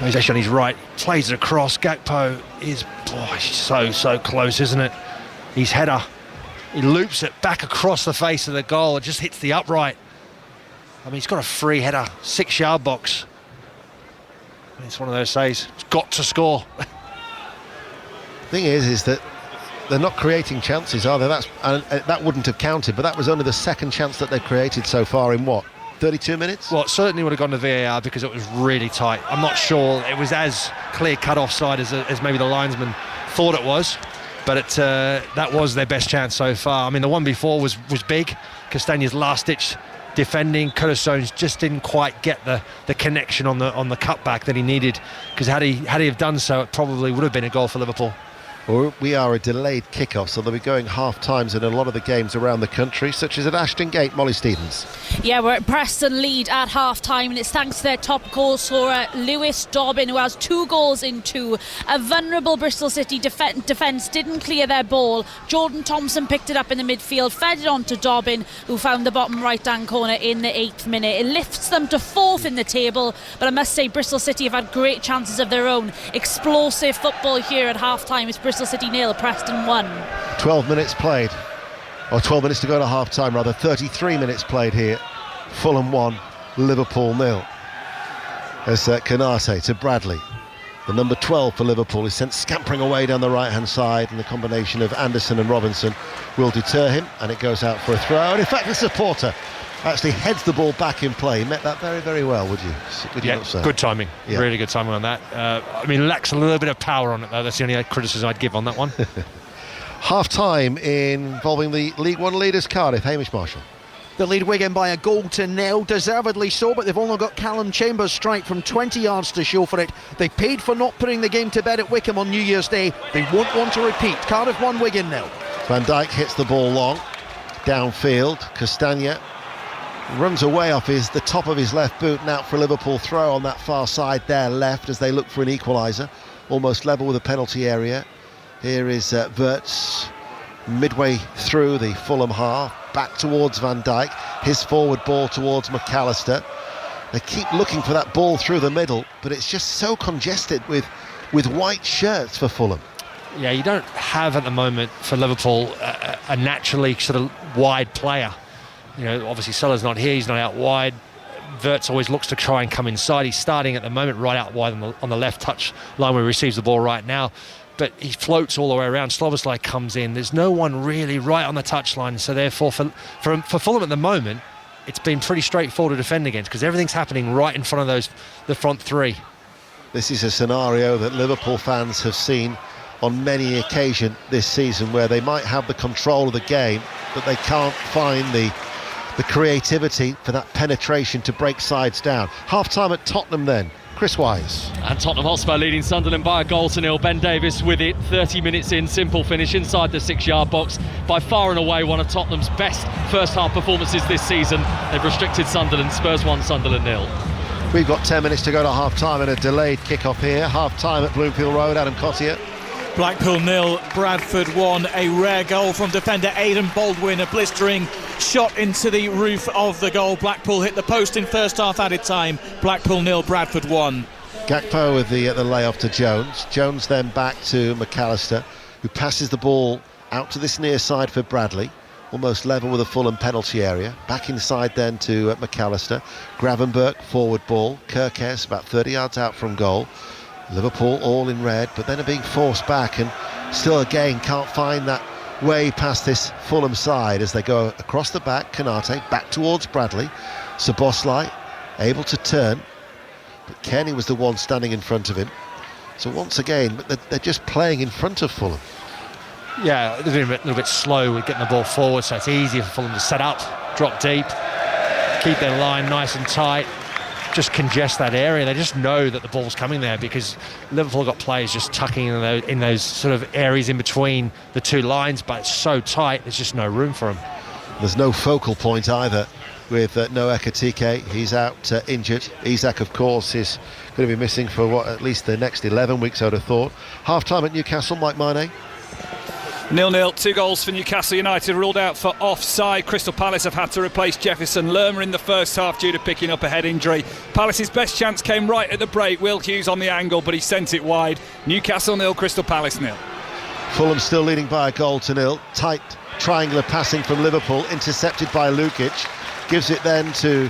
He's actually on his right, plays it across. Gakpo is, so close, isn't it? His header, he loops it back across the face of the goal. It just hits the upright. I mean, he's got a free header, 6-yard box. It's one of those saves. It's got to score. Thing is that they're not creating chances, are they? That wouldn't have counted, but that was only the second chance that they've created so far in what? 32 minutes? Well, it certainly would have gone to VAR because it was really tight. I'm not sure it was as clear-cut offside as maybe the linesman thought it was, but that was their best chance so far. I mean, the one before was big. Castagna's last-ditch defending. Curtis Jones just didn't quite get the connection on the cutback that he needed, because had he have done so, it probably would have been a goal for Liverpool. Well, we are a delayed kick-off, so they'll be going half-times in a lot of the games around the country, such as at Ashton Gate. Molly Stevens. Yeah, we're at Preston lead at half-time, and it's thanks to their top goal scorer, Lewis Dobbin, who has 2 goals in 2. A vulnerable Bristol City defence didn't clear their ball. Jordan Thompson picked it up in the midfield, fed it on to Dobbin, who found the bottom right-hand corner in the 8th minute. It lifts them to 4th in the table, but I must say Bristol City have had great chances of their own. Explosive football here at half-time. It's Bristol City 0, Preston 1. 12 minutes played, or 12 minutes to go to half-time rather. 33 minutes played here. Fulham 1, Liverpool 0. As Canate to Bradley, the number 12 for Liverpool, is sent scampering away down the right-hand side, and the combination of Anderson and Robinson will deter him, and it goes out for a throw. And in fact, the supporter actually heads the ball back in play. Met that very, very well, would you not say? Good timing. Yeah. Really good timing on that. I mean, lacks a little bit of power on it, though. That's the only criticism I'd give on that one. Half-time involving the League One leaders, Cardiff. Hamish Marshall. The lead Wigan by a goal to nil, deservedly so, but they've only got Callum Chambers' strike from 20 yards to show for it. They paid for not putting the game to bed at Wickham on New Year's Day. They won't want to repeat. Cardiff 1, Wigan 0. Van Dijk hits the ball long, downfield. Castagna runs away off the top of his left boot and out for a Liverpool throw on that far side there left as they look for an equaliser. Almost level with the penalty area. Here is Wirtz midway through the Fulham half, back towards Van Dijk, his forward ball towards McAllister. They keep looking for that ball through the middle, but it's just so congested with white shirts for Fulham. Yeah, you don't have at the moment for Liverpool a naturally sort of wide player. You know, obviously Sellers not here, he's not out wide. Wirtz always looks to try and come inside. He's starting at the moment right out wide on the left touch line where he receives the ball right now. But he floats all the way around. Szoboszlai comes in. There's no one really right on the touchline. So therefore, for Fulham at the moment, it's been pretty straightforward to defend against because everything's happening right in front of the front three. This is a scenario that Liverpool fans have seen on many occasions this season, where they might have the control of the game, but they can't find the creativity for that penetration to break sides down. Half-time at Tottenham then. Chris Wise. And Tottenham Hotspur leading Sunderland by a goal to nil. Ben Davies with it, 30 minutes in, simple finish inside the 6-yard box. By far and away one of Tottenham's best first half performances this season. They've restricted Sunderland. Spurs 1, Sunderland 0. We've got 10 minutes to go to half-time and a delayed kick-off here. Half-time at Bloomfield Road. Adam Cottier. Blackpool 0, Bradford 1. A rare goal from defender Aidan Baldwin, a blistering shot into the roof of the goal. Blackpool hit the post in first half added time. Blackpool 0, Bradford 1. Gakpo with the layoff to Jones. Jones then back to McAllister, who passes the ball out to this near side for Bradley, almost level with the Fulham penalty area. Back inside then to McAllister. Gravenberch, forward ball. Kirkes about 30 yards out from goal. Liverpool all in red, but then are being forced back and still again can't find that way past this Fulham side as they go across the back. Konate back towards Bradley. Szoboszlai able to turn, but Kenny was the one standing in front of him. So once again, they're just playing in front of Fulham. Yeah, they've been a little bit slow with getting the ball forward, so it's easier for Fulham to set up, drop deep, keep their line nice and tight, just congest that area. They just know that the ball's coming there because Liverpool got players just tucking in those sort of areas in between the two lines, but it's so tight there's just no room for them. There's no focal point either with Noah Ekitike. He's out injured. Isak, of course, is going to be missing for at least the next 11 weeks, I would have thought. Half-time at Newcastle, Mike Maine. 0-0, 2 goals for Newcastle United ruled out for offside. Crystal Palace have had to replace Jefferson Lerma in the first half due to picking up a head injury. Palace's best chance came right at the break. Will Hughes on the angle, but he sent it wide. Newcastle 0, Crystal Palace 0. Fulham still leading by a goal to nil. Tight triangular passing from Liverpool, intercepted by Lukic. Gives it then to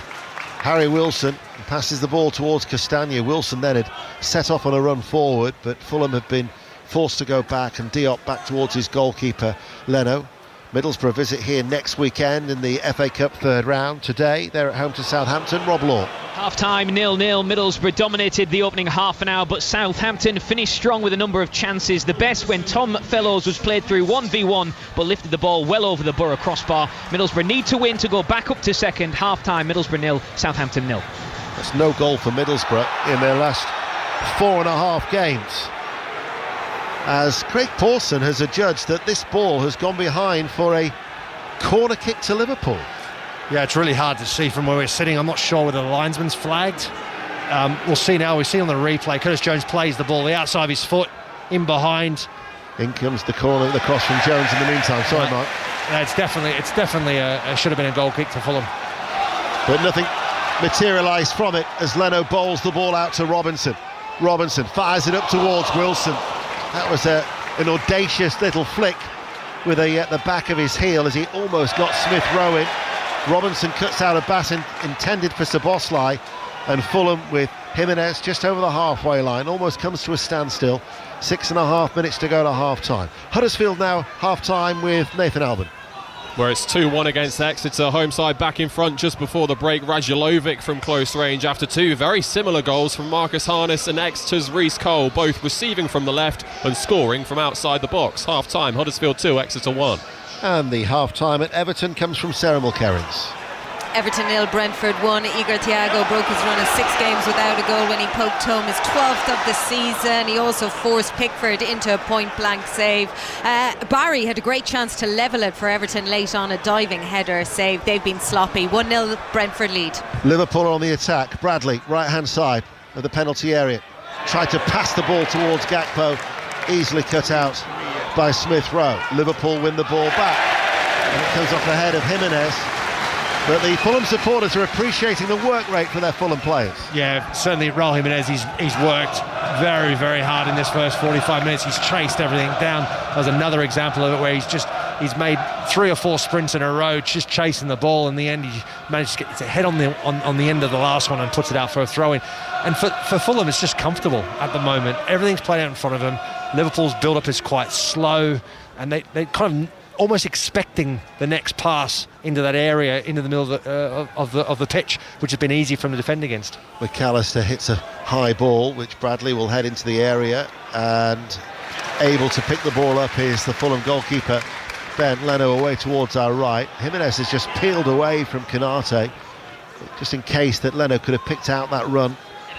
Harry Wilson. Passes the ball towards Castagna. Wilson then had set off on a run forward, but Fulham have been forced to go back, and Diop back towards his goalkeeper Leno. Middlesbrough visit here next weekend in the FA Cup third round. Today they're at home to Southampton. Rob Law. Half-time 0-0. Middlesbrough dominated the opening half an hour, but Southampton finished strong with a number of chances. The best when Tom Fellows was played through 1v1 but lifted the ball well over the Borough crossbar. Middlesbrough need to win to go back up to second. Half-time Middlesbrough 0, Southampton 0. That's no goal for Middlesbrough in their last 4.5 games, as Craig Pawson has adjudged that this ball has gone behind for a corner kick to Liverpool. Yeah, it's really hard to see from where we're sitting. I'm not sure whether the linesman's flagged. We'll see now. We see on the replay, Curtis Jones plays the ball the outside of his foot, in behind. In comes the corner, the cross from Jones in the meantime. Sorry, Mark. Yeah, it's definitely should have been a goal kick for Fulham. But nothing materialised from it as Leno bowls the ball out to Robinson. Robinson fires it up towards Wilson. That was an audacious little flick with the back of his heel as he almost got Smith Rowe in. Robinson cuts out a pass intended for Szoboszlai, and Fulham with Jimenez just over the halfway line almost comes to a standstill. 6.5 minutes to go to half-time. Huddersfield now half-time with Nathan Alban. Where it's 2-1 against Exeter. Home side back in front just before the break. Radulovic from close range after two very similar goals from Marcus Harness and Exeter's Reece Cole, both receiving from the left and scoring from outside the box. Half-time, Huddersfield 2, Exeter 1. And the half-time at Everton comes from Sarah Mulkerrins. Everton 0, Brentford 1. Igor Thiago broke his run of 6 games without a goal when he poked home his 12th of the season. He also forced Pickford into a point-blank save. Barry had a great chance to level it for Everton late on, a diving header save. They've been sloppy. 1-0 Brentford lead. Liverpool are on the attack. Bradley, right-hand side of the penalty area. Tried to pass the ball towards Gakpo. Easily cut out by Smith Rowe. Liverpool win the ball back. And it comes off the head of Jimenez. But the Fulham supporters are appreciating the work rate for their Fulham players. Yeah, certainly Raul Jimenez, he's worked very, very hard in this first 45 minutes. He's chased everything down. There's another example of it where he's made 3 or 4 sprints in a row, just chasing the ball. In the end, he managed to get his head on the end of the last one and puts it out for a throw-in. And for Fulham, it's just comfortable at the moment. Everything's played out in front of them. Liverpool's build-up is quite slow, and they kind of almost expecting the next pass into that area, into the middle of the pitch, which has been easy from the defend against. McAllister hits a high ball, which Bradley will head into the area, and able to pick the ball up is the Fulham goalkeeper, Ben Leno, away towards our right. Jimenez has just peeled away from Canate, just in case that Leno could have picked out that run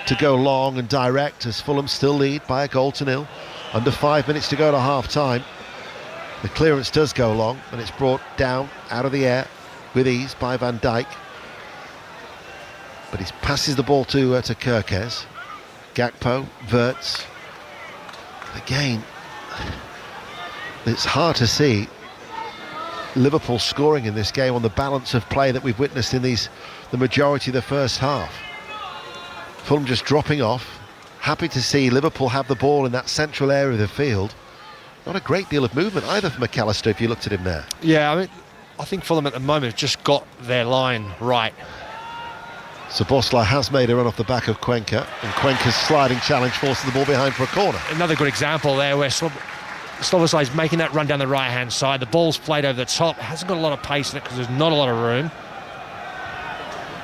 to go long and direct, as Fulham still lead by a 1-0. Under 5 minutes to go to half-time. The clearance does go long, and it's brought down out of the air with ease by Van Dijk. But he passes the ball to Kerkez. Gakpo, Wirtz. Again, it's hard to see Liverpool scoring in this game on the balance of play that we've witnessed in the majority of the first half. Fulham just dropping off. Happy to see Liverpool have the ball in that central area of the field. Not a great deal of movement either for McAllister if you looked at him there. Yeah, I think Fulham at the moment have just got their line right. Szoboszlai has made a run off the back of Cuenca, and Cuenca's sliding challenge forces the ball behind for a corner. Another good example there where Szoboszlai is making that run down the right-hand side. The ball's played over the top. It hasn't got a lot of pace in it because there's not a lot of room.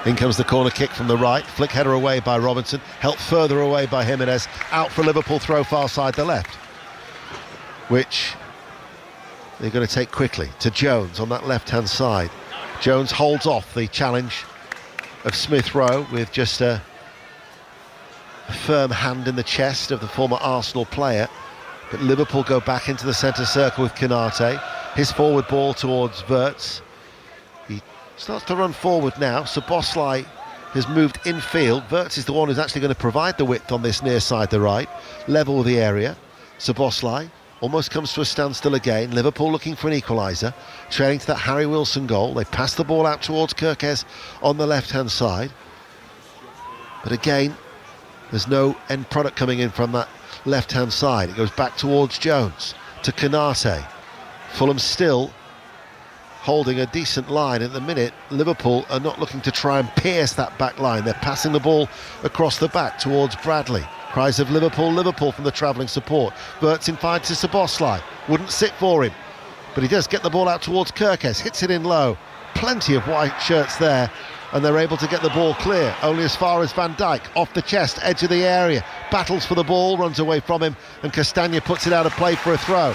In comes the corner kick from the right. Flick header away by Robinson. Helped further away by Jimenez. Out for Liverpool, throw far side the left, which they're going to take quickly to Jones on that left-hand side. Jones holds off the challenge of Smith Rowe with just a firm hand in the chest of the former Arsenal player. But Liverpool go back into the centre circle with Canate. His forward ball towards Wirtz. He starts to run forward now. Szoboszlai has moved infield. Wirtz is the one who's actually going to provide the width on this near side, the right. Level with the area. Szoboszlai almost comes to a standstill again. Liverpool looking for an equaliser, trailing to that Harry Wilson goal. They pass the ball out towards Kerkez on the left-hand side. But again, there's no end product coming in from that left-hand side. It goes back towards Jones, to Canate. Fulham still holding a decent line. At the minute, Liverpool are not looking to try and pierce that back line. They're passing the ball across the back towards Bradley. Cries of Liverpool, Liverpool from the travelling support. Wirtz in find to Szoboszlai. Wouldn't sit for him, but he does get the ball out towards Kerkez. Hits it in low. Plenty of white shirts there, and they're able to get the ball clear. Only as far as Van Dijk, off the chest, edge of the area. Battles for the ball, runs away from him, and Castagna puts it out of play for a throw.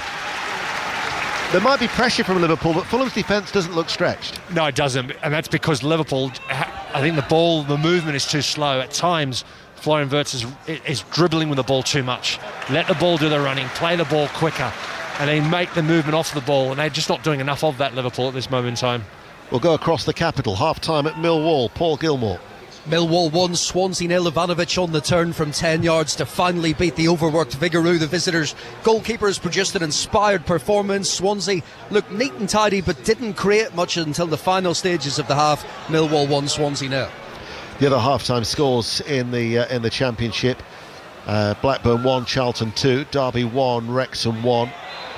There might be pressure from Liverpool, but Fulham's defence doesn't look stretched. No, it doesn't, and that's because Liverpool, I think the movement is too slow. At times, Florian Wirtz is dribbling with the ball too much. Let the ball do the running, play the ball quicker, and they make the movement off the ball, and they're just not doing enough of that, Liverpool, at this moment in time. We'll go across the capital. Half-time at Millwall. Paul Gilmore. Millwall 1, Swansea 0. Ivanovic on the turn from 10 yards to finally beat the overworked Vigouroux. The visitors' goalkeepers produced an inspired performance. Swansea looked neat and tidy but didn't create much until the final stages of the half. Millwall 1, Swansea 0. The other half-time scores in the Championship: Blackburn 1, Charlton 2, Derby 1, Wrexham 1,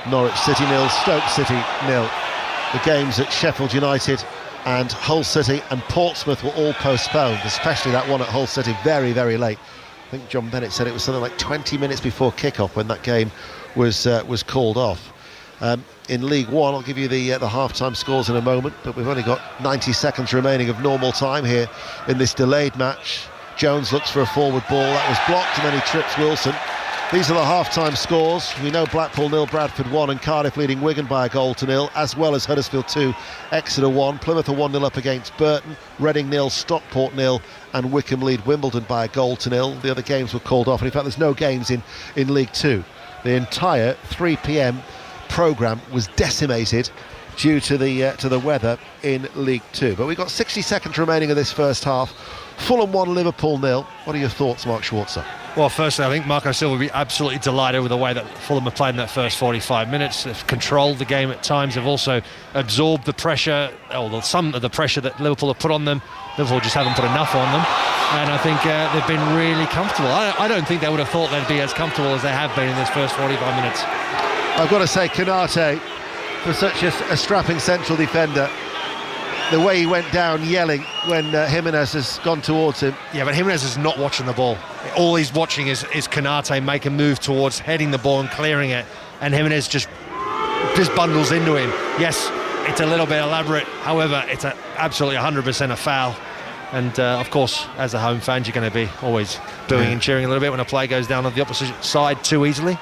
Norwich City 0, Stoke City 0. The games at Sheffield United and Hull City and Portsmouth were all postponed, especially that one at Hull City, very, very late. I think John Bennett said it was something like 20 minutes before kick-off when that game was called off. in League One. I'll give you the half-time scores in a moment, but we've only got 90 seconds remaining of normal time here in this delayed match. Jones looks for a forward ball, that was blocked, and then he trips Wilson. These are the half-time scores. We know Blackpool 0, Bradford 1, and Cardiff leading Wigan by 1-0, as well as Huddersfield 2, Exeter 1. Plymouth are 1-0 up against Burton, Reading 0, Stockport 0, and Wickham lead Wimbledon by 1-0. The other games were called off, and in fact there's no games in League 2. The entire 3 p.m. programme was decimated due to the weather in League 2. But we've got 60 seconds remaining of this first half. Fulham 1, Liverpool 0. What are your thoughts, Mark Schwarzer? Well, firstly, I think Marco Silva will be absolutely delighted with the way that Fulham have played in that first 45 minutes. They've controlled the game at times. They've also absorbed the pressure, or some of the pressure that Liverpool have put on them. Liverpool just haven't put enough on them. And I think they've been really comfortable. I don't think they would have thought they'd be as comfortable as they have been in this first 45 minutes. I've got to say, Konate, for such a strapping central defender, the way he went down yelling when Jimenez has gone towards him. Yeah, but Jimenez is not watching the ball. All he's watching is Konate make a move towards heading the ball and clearing it, and Jimenez just bundles into him. Yes, it's a little bit elaborate, however, it's absolutely 100% a foul. And of course, as a home fan, you're going to be always booing and cheering a little bit when a play goes down on the opposite side too easily.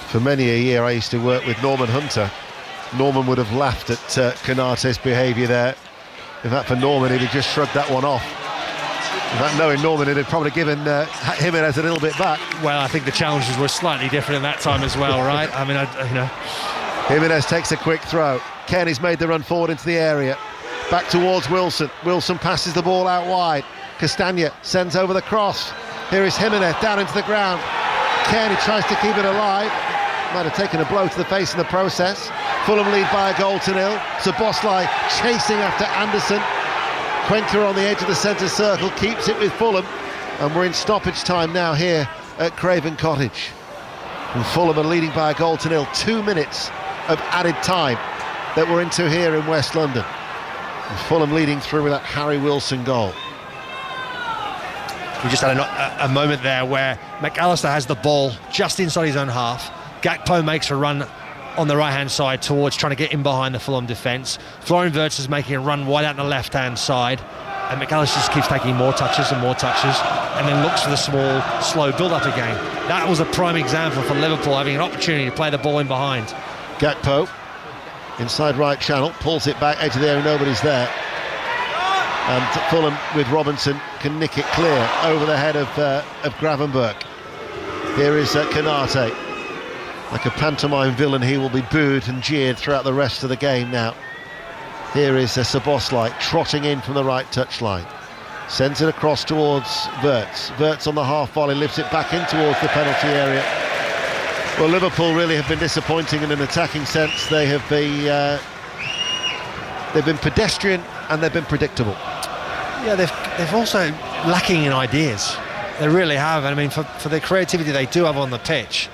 For many a year, I used to work with Norman Hunter. Norman would have laughed at Konate's behaviour there. In fact, for Norman, he'd have just shrugged that one off. In fact, knowing Norman, he'd have probably given Jimenez a little bit back. Well, I think the challenges were slightly different in that time as well, right? I mean, Jimenez takes a quick throw. Kenny's made the run forward into the area. Back towards Wilson. Wilson passes the ball out wide. Castagna sends over the cross. Here is Jimenez down into the ground. Kenny tries to keep it alive. Might have taken a blow to the face in the process. Fulham lead by 1-0. Szoboszlai chasing after Anderson. Cuenca on the edge of the centre circle, keeps it with Fulham. And we're in stoppage time now here at Craven Cottage. And Fulham are leading by 1-0. 2 minutes of added time that we're into here in West London. And Fulham leading through with that Harry Wilson goal. We just had a moment there where McAllister has the ball just inside his own half. Gakpo makes a run on the right-hand side towards trying to get in behind the Fulham defence. Florian Wirtz is making a run wide out on the left-hand side, and McAllister just keeps taking more touches and then looks for the small, slow build-up again. That was a prime example for Liverpool having an opportunity to play the ball in behind. Gakpo, inside right channel, pulls it back, edge of the area, nobody's there. And Fulham with Robinson can nick it clear over the head of Gravenberch. Here is Konate. Like a pantomime villain, he will be booed and jeered throughout the rest of the game now. Here is Szoboszlai trotting in from the right touchline. Sends it across towards Wirtz. Wirtz on the half volley lifts it back in towards the penalty area. Well, Liverpool really have been disappointing in an attacking sense. They've been pedestrian and they've been predictable. Yeah, they've also lacking in ideas. They really have. I mean, for the creativity they do have on the pitch,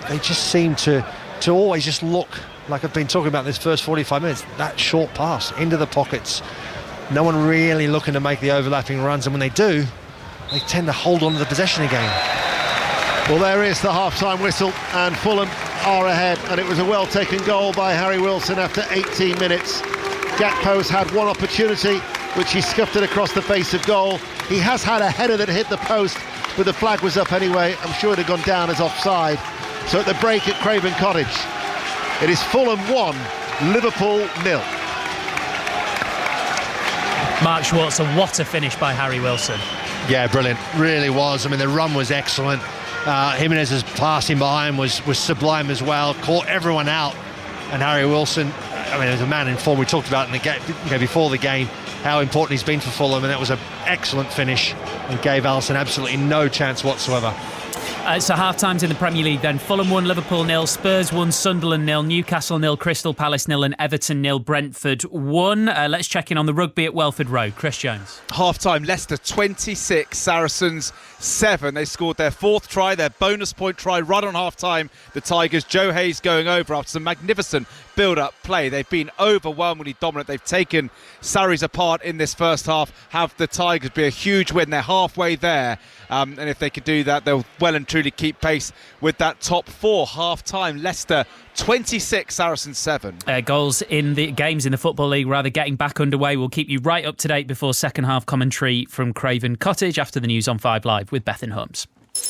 they just seem to always just look like I've been talking about this first 45 minutes, that short pass into the pockets. No one really looking to make the overlapping runs, and when they do, they tend to hold on to the possession again. Well, there is the half-time whistle, and Fulham are ahead, and it was a well-taken goal by Harry Wilson after 18 minutes. Gakpo's had one opportunity, which he scuffed it across the face of goal. He has had a header that hit the post, but the flag was up anyway. I'm sure it had gone down as offside. So at the break at Craven Cottage, it is Fulham 1, Liverpool 0. Mark Schwarzer, what a finish by Harry Wilson. Yeah, brilliant, really was. I mean, the run was excellent. Jimenez's passing behind was sublime as well, caught everyone out. And Harry Wilson, I mean, as a man in form, we talked about in the game, before the game, how important he's been for Fulham, and that was an excellent finish and gave Alisson absolutely no chance whatsoever. So half-times in the Premier League then. Fulham 1, Liverpool 0, Spurs 1, Sunderland 0, Newcastle 0, Crystal Palace 0 and Everton 0, Brentford 1. Let's check in on the rugby at Welford Road. Chris Jones. Half-time, Leicester 26, Saracens 7. They scored their fourth try, their bonus point try right on half-time. The Tigers, Joe Hayes going over after some magnificent build-up play. They've been overwhelmingly dominant. They've taken Sarries apart in this first half. Have the Tigers be a huge win. They're halfway there. And if they could do that, they'll well and truly keep pace with that top four. Half-time, Leicester 26, Saracens 7. Goals in the games in the Football League, rather, getting back underway. We'll keep you right up to date before second half commentary from Craven Cottage after the news on 5 Live with Bethan Holmes.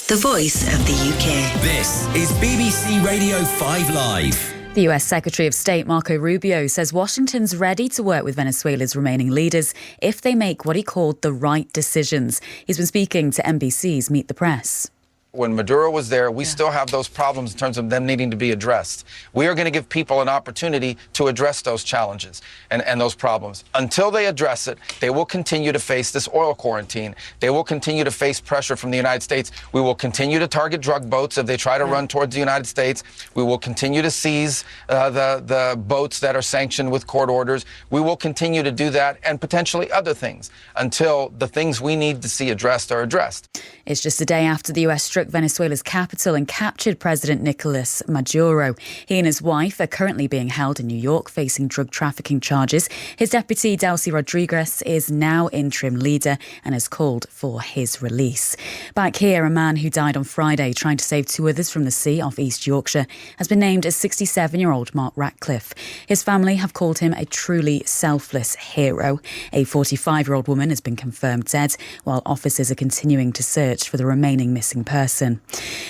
The voice of the UK. This is BBC Radio 5 Live. The US Secretary of State Marco Rubio says Washington's ready to work with Venezuela's remaining leaders if they make what he called the right decisions. He's been speaking to NBC's Meet the Press. When Maduro was there, we still have those problems in terms of them needing to be addressed. We are going to give people an opportunity to address those challenges and those problems. Until they address it, they will continue to face this oil quarantine. They will continue to face pressure from the United States. We will continue to target drug boats if they try to run towards the United States. We will continue to seize the boats that are sanctioned with court orders. We will continue to do that and potentially other things until the things we need to see addressed are addressed. It's just a day after the US struck Venezuela's capital and captured President Nicolas Maduro. He and his wife are currently being held in New York facing drug trafficking charges. His deputy, Delcy Rodriguez, is now interim leader and has called for his release. Back here, a man who died on Friday trying to save 2 others from the sea off East Yorkshire has been named as 67-year-old Mark Ratcliffe. His family have called him a truly selfless hero. A 45-year-old woman has been confirmed dead, while officers are continuing to search for the remaining missing person.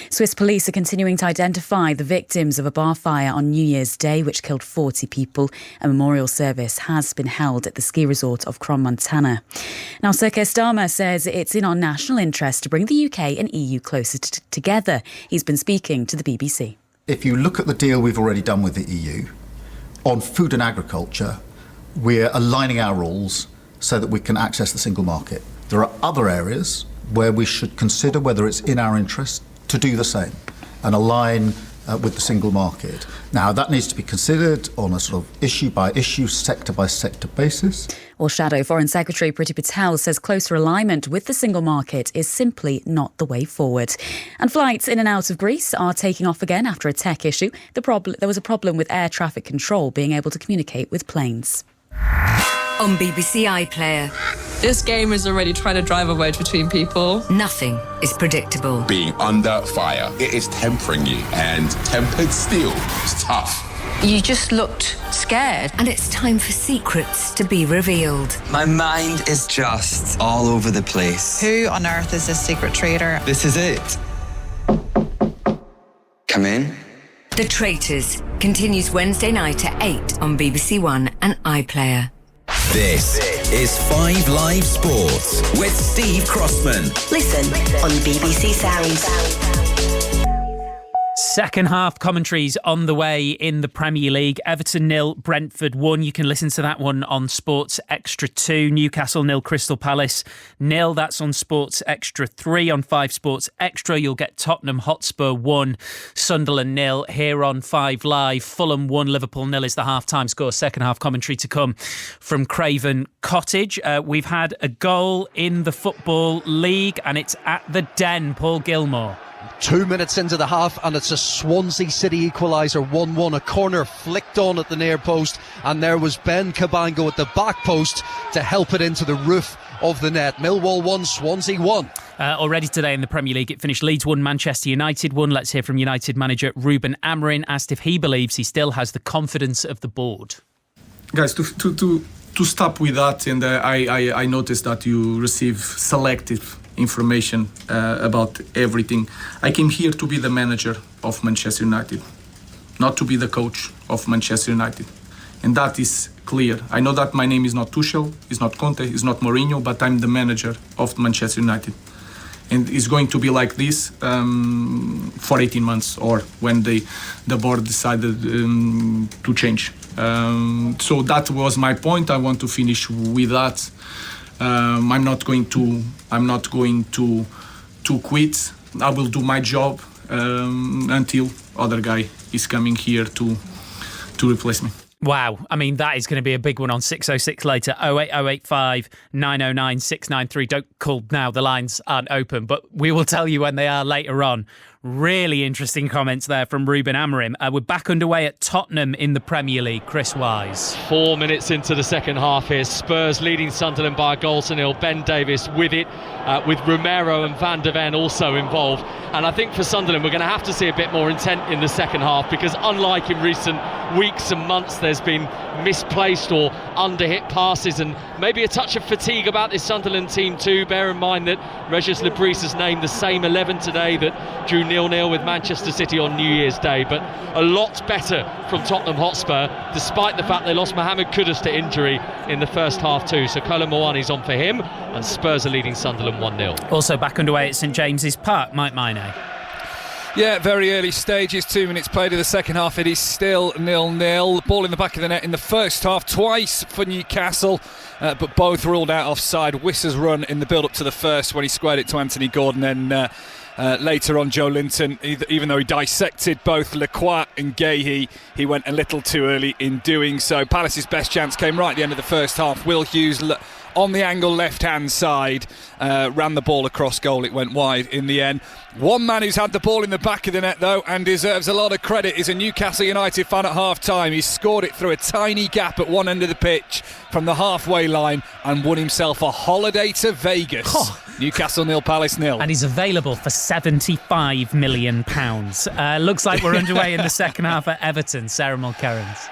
Swiss police are continuing to identify the victims of a bar fire on New Year's Day, which killed 40 people. A memorial service has been held at the ski resort of Crans-Montana. Now, Sir Keir Starmer says it's in our national interest to bring the UK and EU closer together. He's been speaking to the BBC. If you look at the deal we've already done with the EU, on food and agriculture, we're aligning our rules so that we can access the single market. There are other areas where we should consider whether it's in our interest to do the same and align with the single market. Now, that needs to be considered on a sort of issue-by-issue, sector-by-sector basis. Well, Shadow Foreign Secretary Priti Patel says closer alignment with the single market is simply not the way forward. And flights in and out of Greece are taking off again after a tech issue. There was a problem with air traffic control being able to communicate with planes. On BBC iPlayer. This game is already trying to drive a wedge between people. Nothing is predictable. Being under fire, it is tempering you, and tempered steel is tough. You just looked scared. And it's time for secrets to be revealed. My mind is just all over the place. Who on earth is this secret traitor? This is it. Come in. The Traitors continues Wednesday night at 8 on BBC One and iPlayer. This is 5 Live Sports with Steve Crossman. Listen on BBC Sounds. Second half commentaries on the way in the Premier League. Everton 0, Brentford 1. You can listen to that one on Sports Extra 2. Newcastle 0, Crystal Palace 0. That's on Sports Extra 3. On 5 Sports Extra, you'll get Tottenham Hotspur 1, Sunderland 0. Here on 5 Live, Fulham 1, Liverpool 0 is the half-time score. Second half commentary to come from Craven Cottage. We've had a goal in the Football League and it's at the Den. Paul Gilmore. 2 minutes into the half and it's a Swansea City equaliser, 1-1. A corner flicked on at the near post and there was Ben Cabango at the back post to help it into the roof of the net. Millwall 1, Swansea 1. Already today in the Premier League, it finished Leeds 1, Manchester United 1. Let's hear from United manager Ruben Amorim, asked if he believes he still has the confidence of the board. Guys, to stop with that, and I noticed that you receive selective information about everything. I came here to be the manager of Manchester United, not to be the coach of Manchester United. And that is clear. I know that my name is not Tuchel, it's not Conte, it's not Mourinho, but I'm the manager of Manchester United. And it's going to be like this for 18 months or when the board decided to change. So that was my point. I want to finish with that. I'm not going to quit. I will do my job until other guy is coming here to replace me. Wow, I mean, that is going to be a big one on 606 later. 08085 909 693. Don't call now, the lines aren't open, but we will tell you when they are later on. Really interesting comments there from Ruben Amorim. We're back underway at Tottenham in the Premier League. Chris Wise. 4 minutes into the second half here. Spurs leading Sunderland by a goal to nil. Ben Davies with it, with Romero and Van der Ven also involved. And I think for Sunderland, we're going to have to see a bit more intent in the second half, because unlike in recent weeks and months, there's been misplaced or under-hit passes and maybe a touch of fatigue about this Sunderland team too. Bear in mind that Regis Lebris has named the same 11 today that drew 0-0 with Manchester City on New Year's Day, but a lot better from Tottenham Hotspur, despite the fact they lost Mohamed Kudus to injury in the first half too. So Kolo Muani's on for him, and Spurs are leading Sunderland 1-0. Also back underway at St James's Park, Mike Maine. Yeah, very early stages, 2 minutes played in the second half. It is still 0-0. Ball in the back of the net in the first half, twice for Newcastle, but both ruled out offside. Wisser's run in the build-up to the first when he squared it to Anthony Gordon, then later on Joe Linton, even though he dissected both Lacroix and Gahey, he went a little too early in doing so. Palace's best chance came right at the end of the first half. Will Hughes on the angle left-hand side, ran the ball across goal. It went wide in the end. One man who's had the ball in the back of the net, though, and deserves a lot of credit, is a Newcastle United fan at half-time. He scored it through a tiny gap at one end of the pitch from the halfway line and won himself a holiday to Vegas. Oh. Newcastle 0, Palace 0. And he's available for £75 million. Looks like we're underway in the second half at Everton. Sarah Mulkerrans.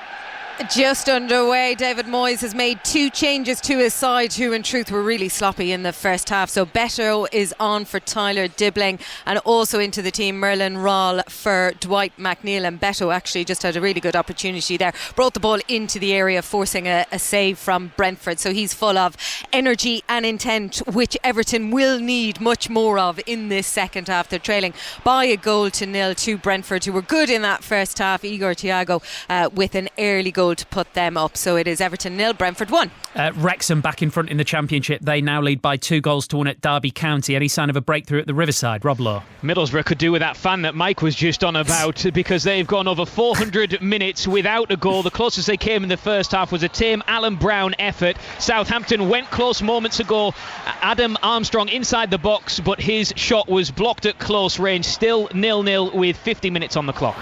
Just underway. David Moyes has made 2 changes to his side, who in truth were really sloppy in the first half. So Beto is on for Tyler Dibbling, and also into the team Merlin Rall for Dwight McNeil. And Beto actually just had a really good opportunity there, brought the ball into the area, forcing a save from Brentford. So he's full of energy and intent, which Everton will need much more of in this second half. They're trailing by a goal to nil to Brentford, who were good in that first half. Igor Thiago with an early goal to put them up. So it is Everton 0, Brentford 1. Wrexham back in front in the Championship. They now lead by 2-1 at Derby County. Any sign of a breakthrough at the Riverside? Rob Law. Middlesbrough could do with that fan that Mike was just on about, because they've gone over 400 minutes without a goal. The closest they came in the first half was a tame Alan Brown effort. Southampton went close moments ago. Adam Armstrong inside the box, but his shot was blocked at close range. Still 0-0 with 50 minutes on the clock.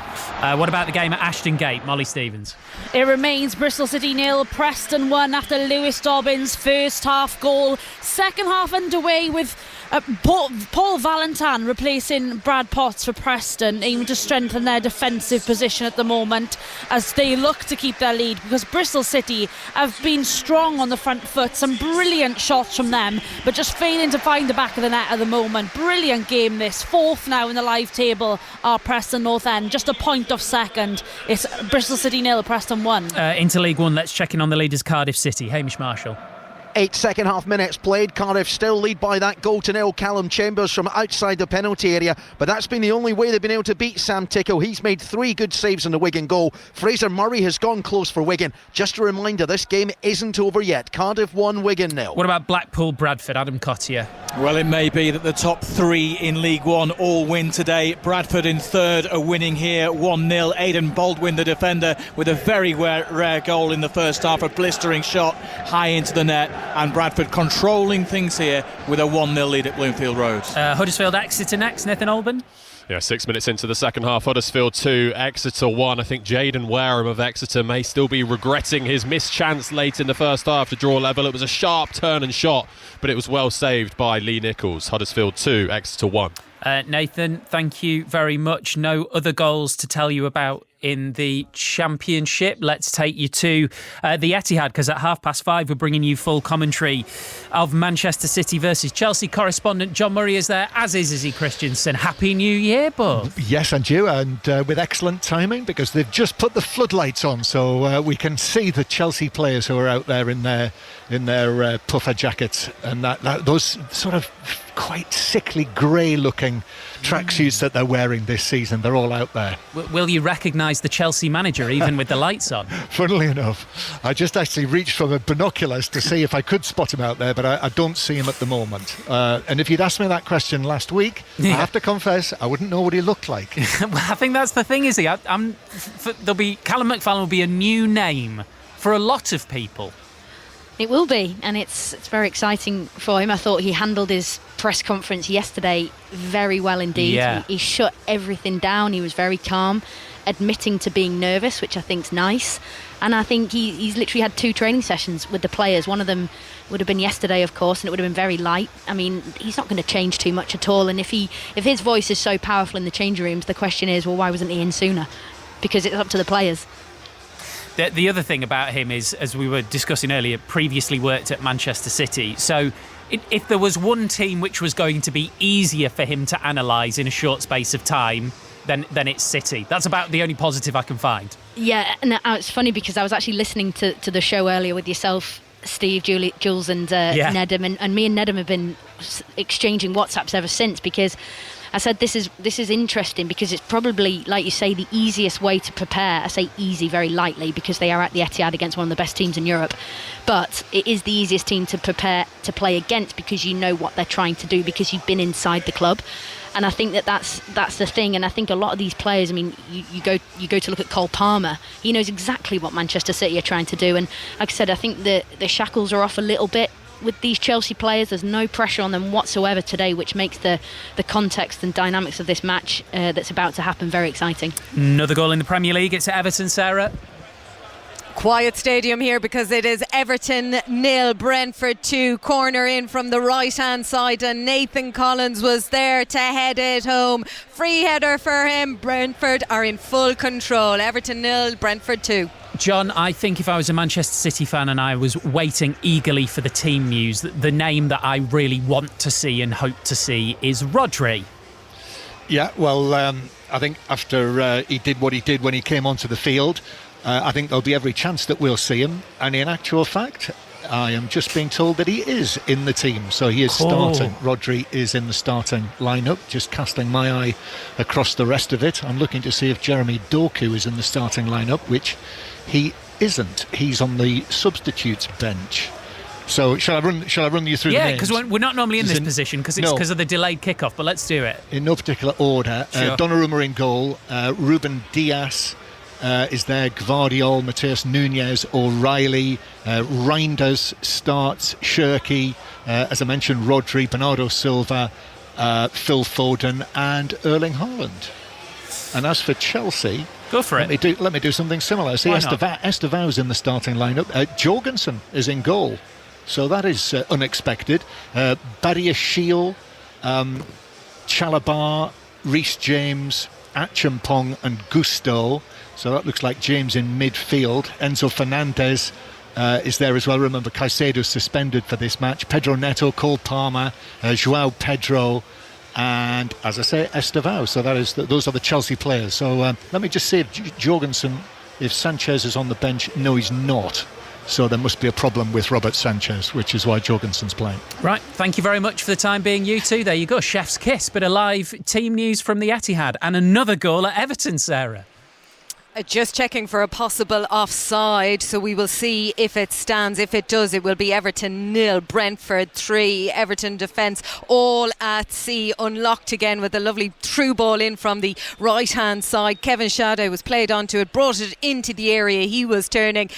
What about the game at Ashton Gate? Molly Stevens. It remains Bristol City 0, Preston 1 after Lewis Dobbins' first half goal. Second half underway with Paul Valentin replacing Brad Potts for Preston, aiming to strengthen their defensive position at the moment as they look to keep their lead, because Bristol City have been strong on the front foot. Some brilliant shots from them, but just failing to find the back of the net at the moment. Brilliant game this. 4th now in the live table are Preston North End, just a point off second. It's Bristol City 0, Preston 1. Into League One, let's check in on the leaders, Cardiff City. Hamish Marshall. 8 second half minutes played. Cardiff still lead by that goal to nil. Callum Chambers from outside the penalty area, but that's been the only way they've been able to beat Sam Tickle. He's made 3 good saves in the Wigan goal. Fraser Murray has gone close for Wigan. Just a reminder, this game isn't over yet. Cardiff 1, Wigan 0. What about Blackpool Bradford? Adam Cottier. Well, it may be that the top 3 in League One all win today. Bradford in third are winning here 1-0. Aidan Baldwin, the defender, with a very rare goal in the first half, a blistering shot high into the net, and Bradford controlling things here with a 1-0 lead at Bloomfield Road. Huddersfield Exeter next, Nathan Alban. Yeah, 6 minutes into the second half, Huddersfield 2, Exeter 1. I think Jaden Wareham of Exeter may still be regretting his missed chance late in the first half to draw level. It was a sharp turn and shot, but it was well saved by Lee Nichols. Huddersfield 2, Exeter 1. Nathan, thank you very much. No other goals to tell you about in the Championship. Let's take you to the Etihad, because at 5:30 we're bringing you full commentary of Manchester City versus Chelsea. Correspondent John Murray is there, as is Izzy Christensen. Happy New Year, bud. Yes, and you, and with excellent timing, because they've just put the floodlights on, so we can see the Chelsea players who are out there in their puffer jackets, and that those sort of quite sickly grey looking tracksuits that they're wearing this season. They're all out there. Will you recognise the Chelsea manager even with the lights on? Funnily enough, I just actually reached for the binoculars to see if I could spot him out there, but I don't see him at the moment. And if you'd asked me that question last week, I have to confess, I wouldn't know what he looked like. Well, I think that's the thing, is he? Callum McFarlane will be a new name for a lot of people. It will be, and it's very exciting for him. I thought he handled his press conference yesterday very well indeed. Yeah. He shut everything down. He was very calm, admitting to being nervous, which I think's nice. And I think he's literally had 2 training sessions with the players. One of them would have been yesterday, of course, and it would have been very light. I mean, he's not going to change too much at all. And if his voice is so powerful in the changing rooms, the question is, well, why wasn't he in sooner? Because it's up to the players. The other thing about him is, as we were discussing earlier, previously worked at Manchester City. So if there was one team which was going to be easier for him to analyse in a short space of time, then it's City. That's about the only positive I can find. Yeah, and it's funny because I was actually listening to the show earlier with yourself, Steve, Jules and Nedum, and me and Nedum have been exchanging WhatsApps ever since, because I said this is interesting because it's probably, like you say, the easiest way to prepare. I say easy very lightly because they are at the Etihad against one of the best teams in Europe, but it is the easiest team to prepare to play against because you know what they're trying to do, because you've been inside the club. And I think that's the thing. And I think a lot of these players, I mean, you go to look at Cole Palmer, he knows exactly what Manchester City are trying to do. And like I said, I think the shackles are off a little bit with these Chelsea players. There's no pressure on them whatsoever today, which makes the context and dynamics of this match that's about to happen very exciting. Another goal in the Premier League. It's Everton, Sarah. Quiet stadium here because it is Everton 0, Brentford 2. Corner in from the right hand side, and Nathan Collins was there to head it home. Free header for him. Brentford are in full control. Everton 0, Brentford 2. John, I think if I was a Manchester City fan and I was waiting eagerly for the team news, the name that I really want to see and hope to see is Rodri. Yeah, well, I think after he did what he did when he came onto the field, I think there'll be every chance that we'll see him. And in actual fact, I am just being told that he is in the team. So he is starting. Rodri is in the starting lineup. Just casting my eye across the rest of it, I'm looking to see if Jeremy Doku is in the starting lineup, which he isn't. He's on the substitutes bench. So shall I run you through the names? Yeah, because we're not normally in this position because it's because of the delayed kickoff, but let's do it. In no particular order. Sure. Donnarumma in goal. Ruben Dias is there. Gvardiol, Mateus Nunes, O'Reilly. Reinders starts. Shirky. As I mentioned, Rodri, Bernardo Silva, Phil Foden and Erling Haaland. And as for Chelsea, go for it. Let me do something similar. See, Estevau's in the starting lineup. Jorgensen is in goal. So that is unexpected. Badiashile, Chalabar, Reece James, Achampong and Gusto. So that looks like James in midfield. Enzo Fernandez is there as well. Remember, Caicedo's suspended for this match. Pedro Neto, Cole Palmer, João Pedro, and, as I say, Estevao. So those are the Chelsea players. So let me just see if Jorgensen, if Sanchez is on the bench. No, he's not. So there must be a problem with Robert Sanchez, which is why Jorgensen's playing. Right, thank you very much for the time being, you two. There you go, chef's kiss, bit of live team news from the Etihad. And another goal at Everton, Sarah. Just checking for a possible offside, so we will see if it stands. If it does, it will be Everton 0, Brentford 3. Everton defence all at sea, unlocked again with a lovely through ball in from the right hand side. Kevin Shade was played onto it, brought it into the area. He was turning.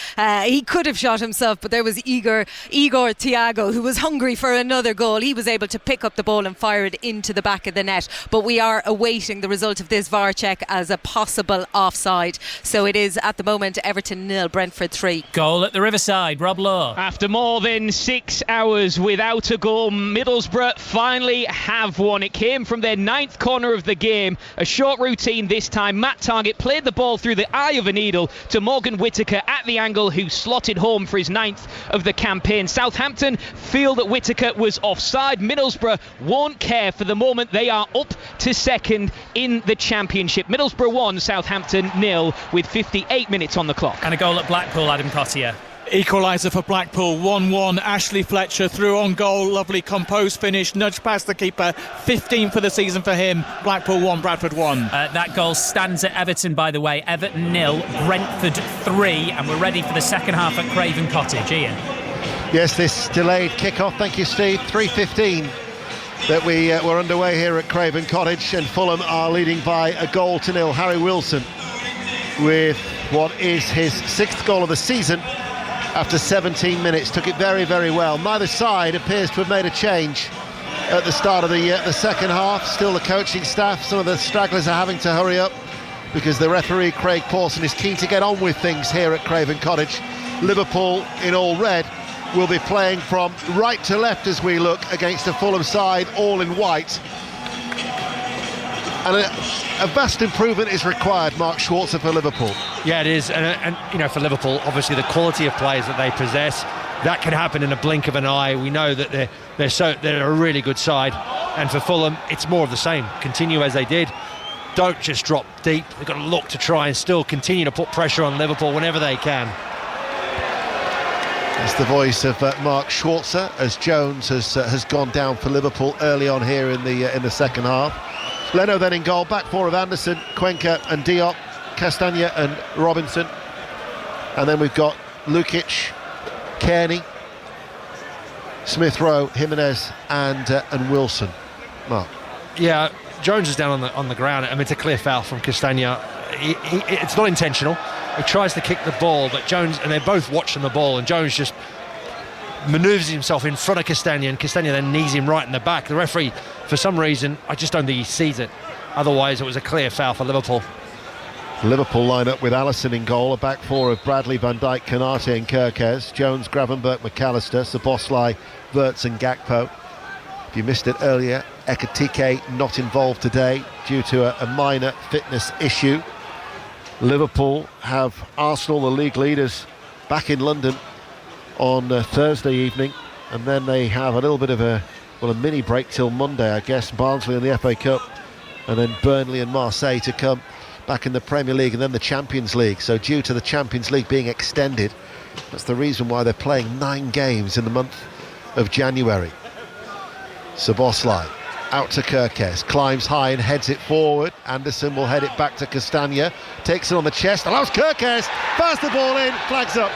He could have shot himself, but there was Igor Thiago, who was hungry for another goal. He was able to pick up the ball and fire it into the back of the net. But we are awaiting the result of this VAR check as a possible offside. So it is at the moment Everton 0, Brentford 3. Goal at the Riverside, Rob Law. After more than 6 hours without a goal, Middlesbrough finally have one. It came from their 9th corner of the game. A short routine this time. Matt Targett played the ball through the eye of a needle to Morgan Whittaker at the angle, who slotted home for his 9th of the campaign. Southampton feel that Whittaker was offside. Middlesbrough won't care for the moment. They are up to second in the Championship. Middlesbrough 1, Southampton 0, with 58 minutes on the clock. And a goal at Blackpool, Adam Cottier. Equaliser for Blackpool, 1-1. Ashley Fletcher through on goal, lovely composed finish, nudged past the keeper. 15 for the season for him. Blackpool 1, Bradford 1. That goal stands at Everton, by the way. Everton 0, Brentford 3, and we're ready for the second half at Craven Cottage. Ian. Yes, this delayed kick-off, thank you Steve, 3:15 that we're underway here at Craven Cottage, and Fulham are leading by 1-0. Harry Wilson with what is his 6th goal of the season after 17 minutes. Took it very, very well. Neither side appears to have made a change at the start of the second half. Still the coaching staff, some of the stragglers are having to hurry up because the referee Craig Pawson is keen to get on with things here at Craven Cottage. Liverpool in all red will be playing from right to left as we look against a Fulham side all in white. And a vast improvement is required, Mark Schwarzer, for Liverpool. Yeah, it is. And you know, for Liverpool, obviously the quality of players that they possess, that can happen in a blink of an eye. We know that they're a really good side. And for Fulham, it's more of the same. Continue as they did. Don't just drop deep. They've got to look to try and still continue to put pressure on Liverpool whenever they can. That's the voice of Mark Schwarzer as Jones has gone down for Liverpool early on here in the second half. Leno then in goal, back four of Anderson, Cuenca and Diop, Castagna and Robinson. And then we've got Lukic, Kearney, Smith-Rowe, Jimenez and Wilson. Mark. Yeah, Jones is down on the ground. I mean, it's a clear foul from Castagna. It's not intentional. He tries to kick the ball, but Jones, and they're both watching the ball, and Jones just manoeuvres himself in front of Castagna, and Castagna then knees him right in the back. The referee, for some reason, I just don't think he sees it. Otherwise, it was a clear foul for Liverpool. Liverpool line up with Alisson in goal, a back four of Bradley, Van Dijk, Konate and Kirkes, Jones, Gravenberch, McAllister, Szoboszlai, Wirtz and Gakpo. If you missed it earlier, Ekitike not involved today due to a minor fitness issue. Liverpool have Arsenal, the league leaders, back in London on Thursday evening, and then they have a little bit of a mini break till Monday, I guess. Barnsley in the FA Cup, and then Burnley and Marseille to come back in the Premier League, and then the Champions League. So due to the Champions League being extended, that's the reason why they're playing 9 games in the month of January. Szoboszlai out to Kirkes, climbs high and heads it forward. Anderson will head it back to Castagna, takes it on the chest, allows Kirkes, fires the ball in, flags up.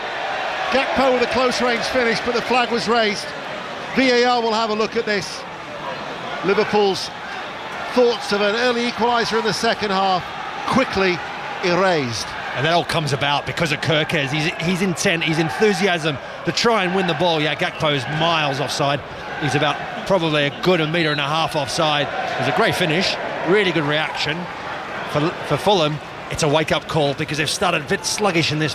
Gakpo with a close range finish, but the flag was raised. VAR will have a look at this. Liverpool's thoughts of an early equaliser in the second half quickly erased. And that all comes about because of Kirkes. His intent, his enthusiasm to try and win the ball. Yeah, Gakpo's miles offside. He's about probably a good 1.5 meters offside. It was a great finish, really good reaction. For Fulham, it's a wake-up call because they've started a bit sluggish in this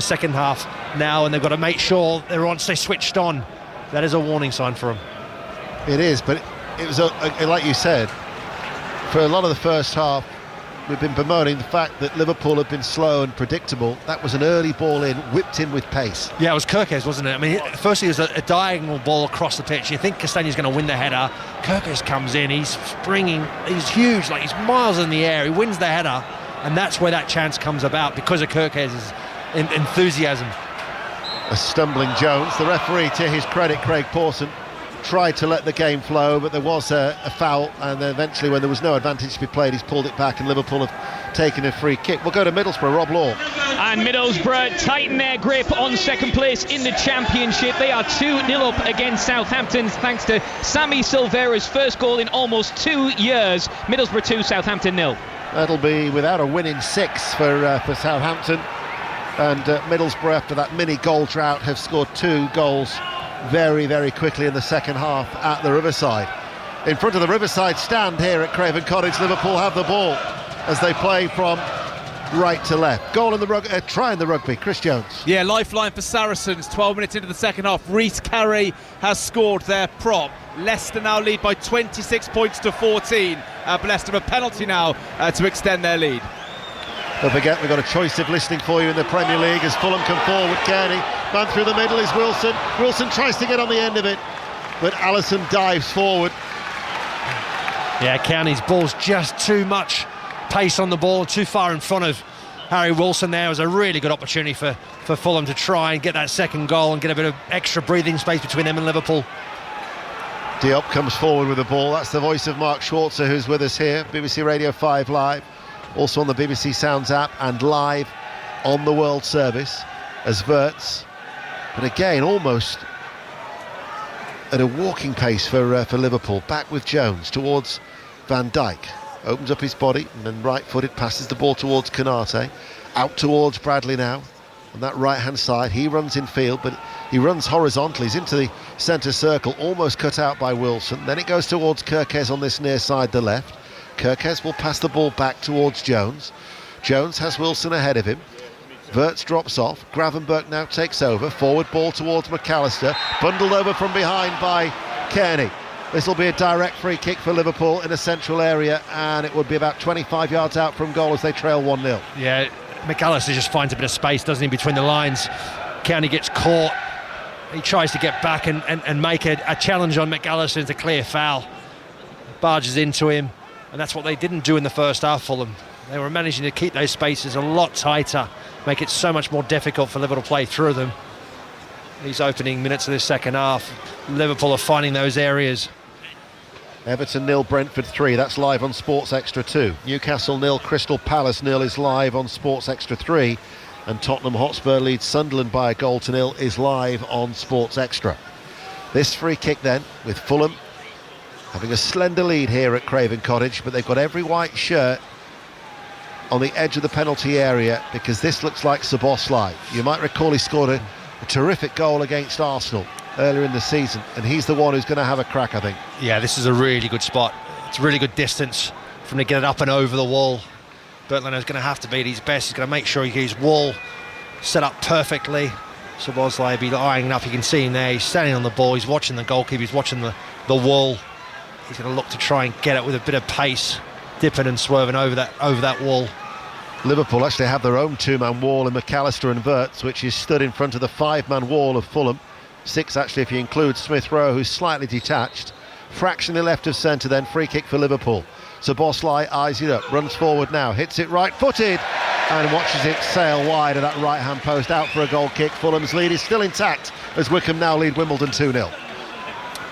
second half now, and they've got to make sure they're switched on. That is a warning sign for them. It is, but it was, like you said, for a lot of the first half, we've been bemoaning the fact that Liverpool have been slow and predictable. That was an early ball in, whipped in with pace. Yeah, it was Kirkes, wasn't it? I mean, firstly, it was a diagonal ball across the pitch. You think Castagna's going to win the header. Kirkes comes in, he's springing, he's huge, like he's miles in the air. He wins the header, and that's where that chance comes about because of Kirkes' enthusiasm. A stumbling Jones. The referee, to his credit, Craig Pawson, tried to let the game flow, but there was a foul, and then eventually when there was no advantage to be played, he's pulled it back and Liverpool have taken a free kick. We'll go to Middlesbrough, Rob Law. And Middlesbrough tighten their grip on second place in the Championship. They are 2-0 up against Southampton thanks to Sammy Silvera's first goal in almost 2 years. Middlesbrough 2, Southampton 0. That'll be without a winning 6 for Southampton, and Middlesbrough, after that mini goal drought, have scored 2 goals very, very quickly in the second half at the Riverside. In front of the Riverside stand here at Craven Cottage, Liverpool have the ball as they play from right to left. Goal in the try in the rugby, Chris Jones. Yeah, lifeline for Saracens, 12 minutes into the second half. Reece Carey has scored their prop. Leicester now lead by 26 points to 14. But Leicester have a penalty now to extend their lead. Don't forget, we've got a choice of listening for you in the Premier League as Fulham come forward. Kearney, man through the middle is Wilson. Wilson tries to get on the end of it, but Alisson dives forward. Yeah, Kearney's ball's just too much pace on the ball, too far in front of Harry Wilson there was a really good opportunity for Fulham to try and get that second goal and get a bit of extra breathing space between them and Liverpool. Diop comes forward with the ball. That's the voice of Mark Schwarzer, who's with us here, BBC Radio 5 Live, also on the BBC Sounds app and live on the World Service as Wirtz. But again, almost at a walking pace for Liverpool. Back with Jones towards Van Dijk. Opens up his body and then right-footed passes the ball towards Konate. Out towards Bradley now on that right-hand side. He runs in field, but he runs horizontally. He's into the centre circle, almost cut out by Wilson. Then it goes towards Kerkez on this near side, the left. Kerkez will pass the ball back towards Jones. Jones has Wilson ahead of him. Wirtz drops off. Gravenberch now takes over. Forward ball towards McAllister. Bundled over from behind by Kearney. This will be a direct free kick for Liverpool in a central area, and it would be about 25 yards out from goal as they trail 1-0. Yeah, McAllister just finds a bit of space, doesn't he, between the lines. Kearney gets caught. He tries to get back and make a challenge on McAllister. It's a clear foul. Barges into him, and that's what they didn't do in the first half, Fulham. They were managing to keep those spaces a lot tighter, make it so much more difficult for Liverpool to play through them. These opening minutes of this second half, Liverpool are finding those areas. Everton 0, Brentford 3. That's live on Sports Extra 2. Newcastle 0, Crystal Palace 0 is live on Sports Extra 3. And Tottenham Hotspur leads Sunderland by a 1-0 is live on Sports Extra. This free kick then, with Fulham having a slender lead here at Craven Cottage, but they've got every white shirt on the edge of the penalty area because this looks like Szoboszlai. You might recall he scored a terrific goal against Arsenal earlier in the season, and he's the one who's going to have a crack, I think. Yeah, this is a really good spot. It's a really good distance from to get it up and over the wall. Bernd Leno's going to have to be at his best. He's going to make sure his wall set up perfectly. Szoboszlai be eyeing up. You can see him there. He's standing on the ball. He's watching the goalkeeper. He's watching the wall. He's going to look to try and get it with a bit of pace, dipping and swerving over that wall. Liverpool actually have their own two-man wall in McAllister and Wirtz, which is stood in front of the five-man wall of Fulham. 6 actually if you include Smith Rowe, who's slightly detached. Fractionally left of centre then, free kick for Liverpool. Szoboszlai eyes it up, runs forward now, hits it right-footed and watches it sail wide of that right-hand post, out for a goal kick. Fulham's lead is still intact as Wickham now lead Wimbledon 2-0.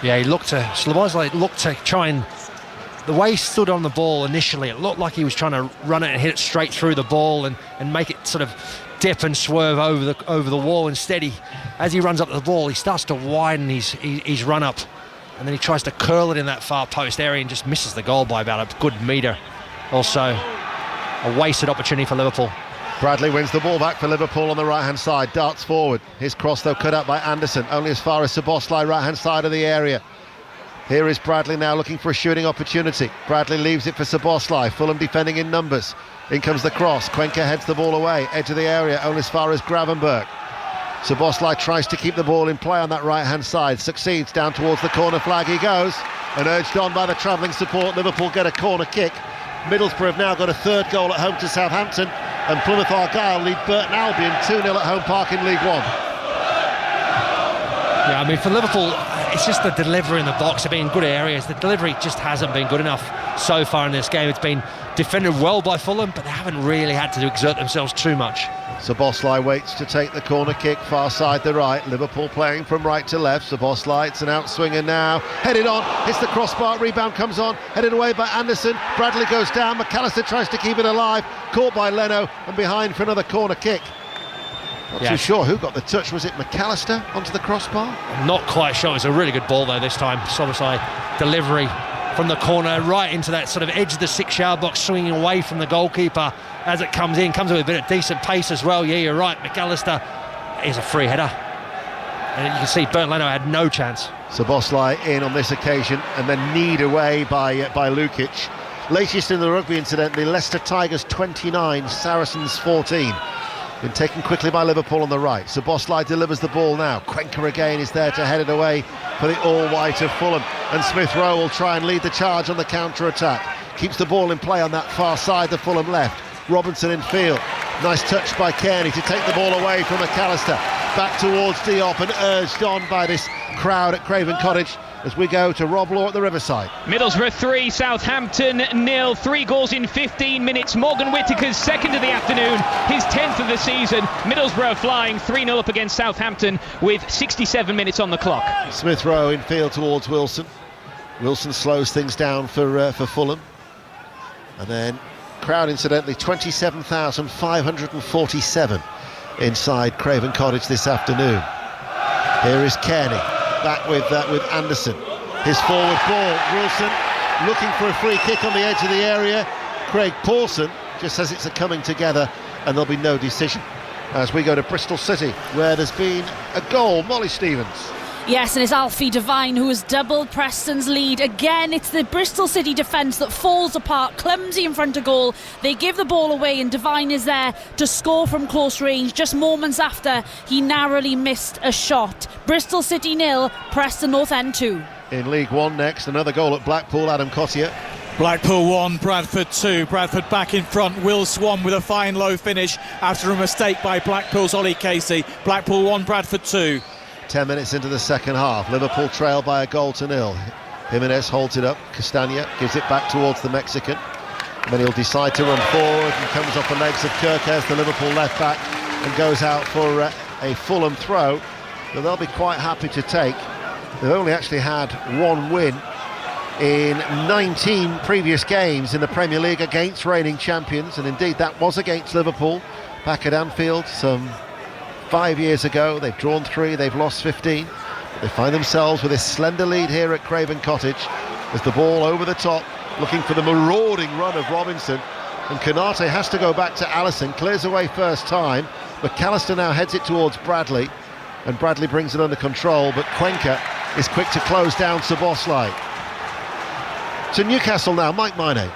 Yeah, Szoboszlai looked to try and, the way he stood on the ball initially, it looked like he was trying to run it and hit it straight through the ball and make it sort of dip and swerve over the wall. Instead, as he runs up to the ball, he starts to widen his run up, and then he tries to curl it in that far post area and just misses the goal by about a good metre. Also, a wasted opportunity for Liverpool. Bradley wins the ball back for Liverpool on the right-hand side, darts forward. His cross, though, cut out by Anderson, only as far as Szoboszlai, right-hand side of the area. Here is Bradley now looking for a shooting opportunity. Bradley leaves it for Szoboszlai. Fulham defending in numbers. In comes the cross. Cuenca heads the ball away. Edge of the area, only as far as Gravenberch. Szoboszlai tries to keep the ball in play on that right-hand side. Succeeds, down towards the corner flag he goes. And urged on by the travelling support, Liverpool get a corner kick. Middlesbrough have now got a third goal at home to Southampton. And Plymouth Argyle lead Burton Albion 2-0 at Home Park in League One. Yeah, I mean, for Liverpool, it's just the delivery in the box. They've been in good areas. The delivery just hasn't been good enough so far in this game. It's been defended well by Fulham, but they haven't really had to exert themselves too much. Szoboszlai waits to take the corner kick, far side the right. Liverpool playing from right to left. Szoboszlai, it's an outswinger now. Headed on, hits the crossbar, rebound comes on, headed away by Anderson. Bradley goes down, McAllister tries to keep it alive. Caught by Leno and behind for another corner kick. Not too sure who got the touch. Was it McAllister onto the crossbar? I'm not quite sure. It's a really good ball though this time. Szoboszlai delivery from the corner right into that sort of edge of the 6-yard box, swinging away from the goalkeeper as it comes in. Comes with a bit of decent pace as well. Yeah, you're right. McAllister is a free header. And you can see Bernd Leno had no chance. Szoboszlai in on this occasion and then kneed away by Lukic. Latest in the rugby, incidentally, Leicester Tigers 29, Saracens 14. Been taken quickly by Liverpool on the right. Szoboszlai delivers the ball now. Cuenca again is there to head it away for the all-white of Fulham. And Smith Rowe will try and lead the charge on the counter-attack. Keeps the ball in play on that far side, the Fulham left. Robinson in field. Nice touch by Kearney to take the ball away from McAllister. Back towards Diop and urged on by this crowd at Craven Cottage. as we go to Rob Law at the Riverside. Middlesbrough 3, Southampton 0. 3 goals in 15 minutes. Morgan Whittaker's second of the afternoon, his 10th of the season. Middlesbrough flying 3-0 up against Southampton with 67 minutes on the clock. Smith Rowe in field towards Wilson. Wilson slows things down for Fulham. And then crowd, incidentally, 27,547 inside Craven Cottage this afternoon. Here is Kearney, back with Anderson. His forward ball, Wilson looking for a free kick on the edge of the area. Craig Pawson just says it's a coming together and there'll be no decision. As we go to Bristol City, where there's been a goal. Molly Stevens. Yes, and it's Alfie Devine who has doubled Preston's lead. Again, it's the Bristol City defence that falls apart, clumsy in front of goal. They give the ball away and Devine is there to score from close range just moments after he narrowly missed a shot. Bristol City 0, Preston North End 2. In League One next, another goal at Blackpool, Adam Cottier. Blackpool 1, Bradford 2. Bradford back in front. Will Swan with a fine low finish after a mistake by Blackpool's Ollie Casey. Blackpool 1, Bradford 2. 10 minutes into the second half, Liverpool trail by a goal to nil. Jimenez holds it up, Castagna gives it back towards the Mexican, and then he'll decide to run forward and comes off the legs of Kirkes, the Liverpool left back, and goes out for a Fulham throw that they'll be quite happy to take. They've only actually had one win in 19 previous games in the Premier League against reigning champions, and indeed that was against Liverpool back at Anfield some 5 years ago. They've drawn 3, they've lost 15. They find themselves with this slender lead here at Craven Cottage as the ball over the top, looking for the marauding run of Robinson, and Konate has to go back to Allison, clears away first time. McAllister now heads it towards Bradley, and Bradley brings it under control, but Cuenca is quick to close down Szoboszlai. To Newcastle now, Mike Maine.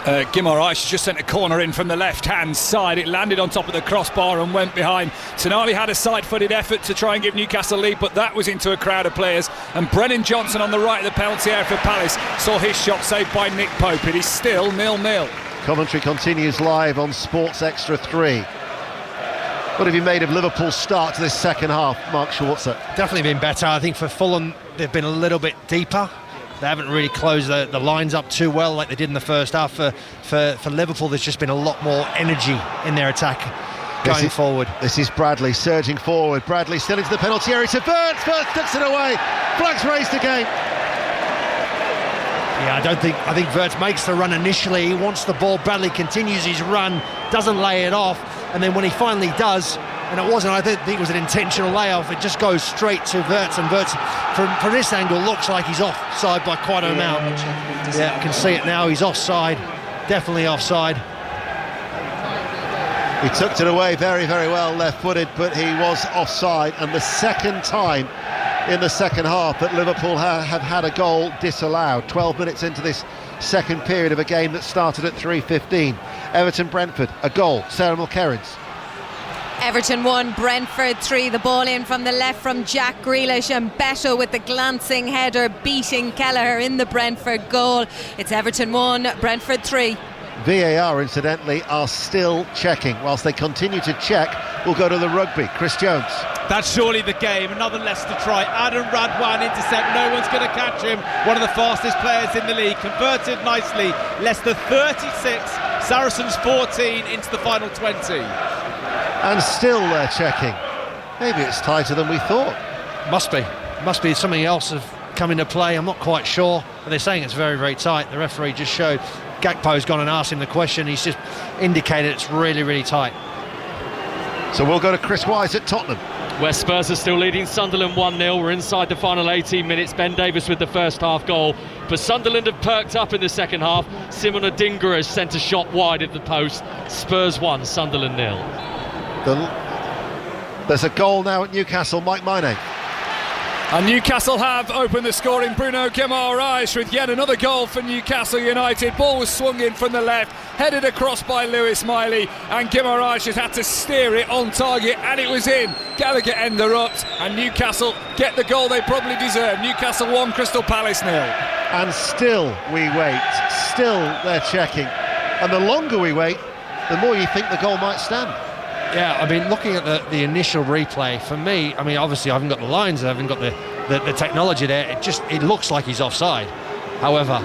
Guimaraes just sent a corner in from the left-hand side. It landed on top of the crossbar and went behind. Tonali had a side-footed effort to try and give Newcastle a lead, but that was into a crowd of players. And Brennan Johnson on the right of the penalty area for Palace saw his shot saved by Nick Pope. It is still 0-0. Commentary continues live on Sports Extra 3. What have you made of Liverpool's start to this second half, Mark Schwarzer? Definitely been better. I think for Fulham, they've been a little bit deeper. They haven't really closed the lines up too well like they did in the first half. For Liverpool, there's just been a lot more energy in their attack going forward. This is Bradley surging forward. Bradley still into the penalty area to Wirtz. Wirtz tucks it away. Flags raised again. Yeah, I think Wirtz makes the run initially. He wants the ball. Bradley continues his run, doesn't lay it off, and then when he finally does, and it wasn't, I think it was an intentional layoff, it just goes straight to Wirtz, and Wirtz from this angle looks like he's offside by quite an amount. Yeah, I can see it now, he's offside, definitely offside. He tucked it away very, very well, left-footed, but he was offside, and the second time in the second half that Liverpool have had a goal disallowed. 12 minutes into this second period of a game that started at 3:15. Everton-Brentford, a goal, Sarah Mulkerrins. Everton 1, Brentford 3. The ball in from the left from Jack Grealish, and Beto with the glancing header beating Kelleher in the Brentford goal. It's Everton 1, Brentford 3. VAR, incidentally, are still checking. Whilst they continue to check, we'll go to the rugby. Chris Jones. That's surely the game. Another Leicester try. Adam Radwan intercept. No one's going to catch him. One of the fastest players in the league. Converted nicely. Leicester 36, Saracens 14 into the final 20. And still they're checking. Maybe it's tighter than we thought. Must be something else have come into play. I'm not quite sure, but they're saying it's very, very tight. The referee just showed. Gakpo's gone and asked him the question. He's just indicated it's really, really tight. So we'll go to Chris Wise at Tottenham, where Spurs are still leading Sunderland 1-0. We're inside the final 18 minutes. Ben Davies with the first half goal, but Sunderland have perked up in the second half. Simon Adingra has sent a shot wide of the post. Spurs 1, Sunderland 0. There's a goal now at Newcastle. Mike Maine. And Newcastle have opened the scoring. Bruno Guimaraes with yet another goal for Newcastle United. Ball was swung in from the left, headed across by Lewis Miley, and Guimaraes just had to steer it on target, and it was in. Gallagher interrupts, and Newcastle get the goal they probably deserve. Newcastle 1, Crystal Palace 0. And still we wait. Still they're checking. And the longer we wait, the more you think the goal might stand. Yeah, I mean, looking at the initial replay, for me, I mean, obviously I haven't got the lines, I haven't got the the technology there, it looks like he's offside. However,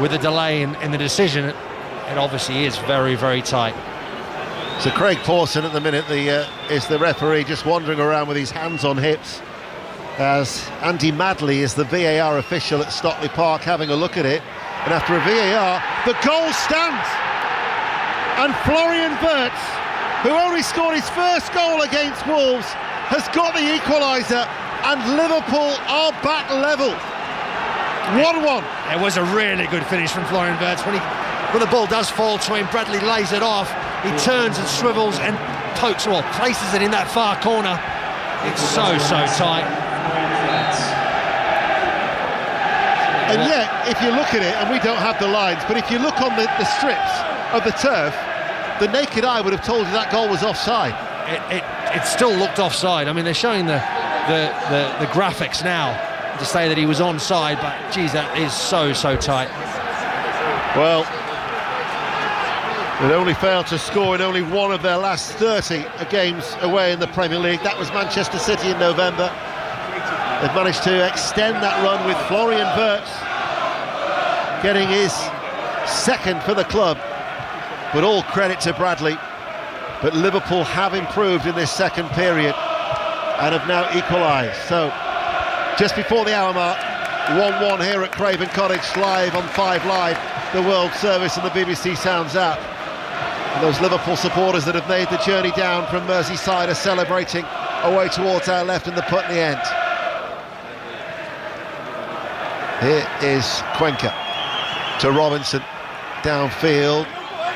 with the delay in the decision, it obviously is very, very tight. So Craig Pawson at the minute is the referee, just wandering around with his hands on hips, as Andy Madley is the VAR official at Stockley Park having a look at it. And after a VAR, the goal stands, and Florian Wirtz, who only scored his first goal against Wolves, has got the equaliser, and Liverpool are back level. 1-1. It was a really good finish from Florian Wirtz. When the ball does fall to him, Bradley lays it off. He turns and swivels and places it in that far corner. It's so tight. And yet, if you look at it, and we don't have the lines, but if you look on the strips of the turf, the naked eye would have told you that goal was offside. It still looked offside. I mean, they're showing the graphics now to say that he was onside, but geez, that is so tight. Well, they'd only failed to score in only one of their last 30 games away in the Premier League. That was Manchester City in November. They've managed to extend that run with Florian Wirtz getting his second for the club, but all credit to Bradley. But Liverpool have improved in this second period and have now equalised. So just before the hour mark, 1-1 here at Craven Cottage, live on 5 Live, the World Service and the BBC Sounds app. And those Liverpool supporters that have made the journey down from Merseyside are celebrating away towards our left in the put in the end. Here is Cuenca to Robinson, downfield.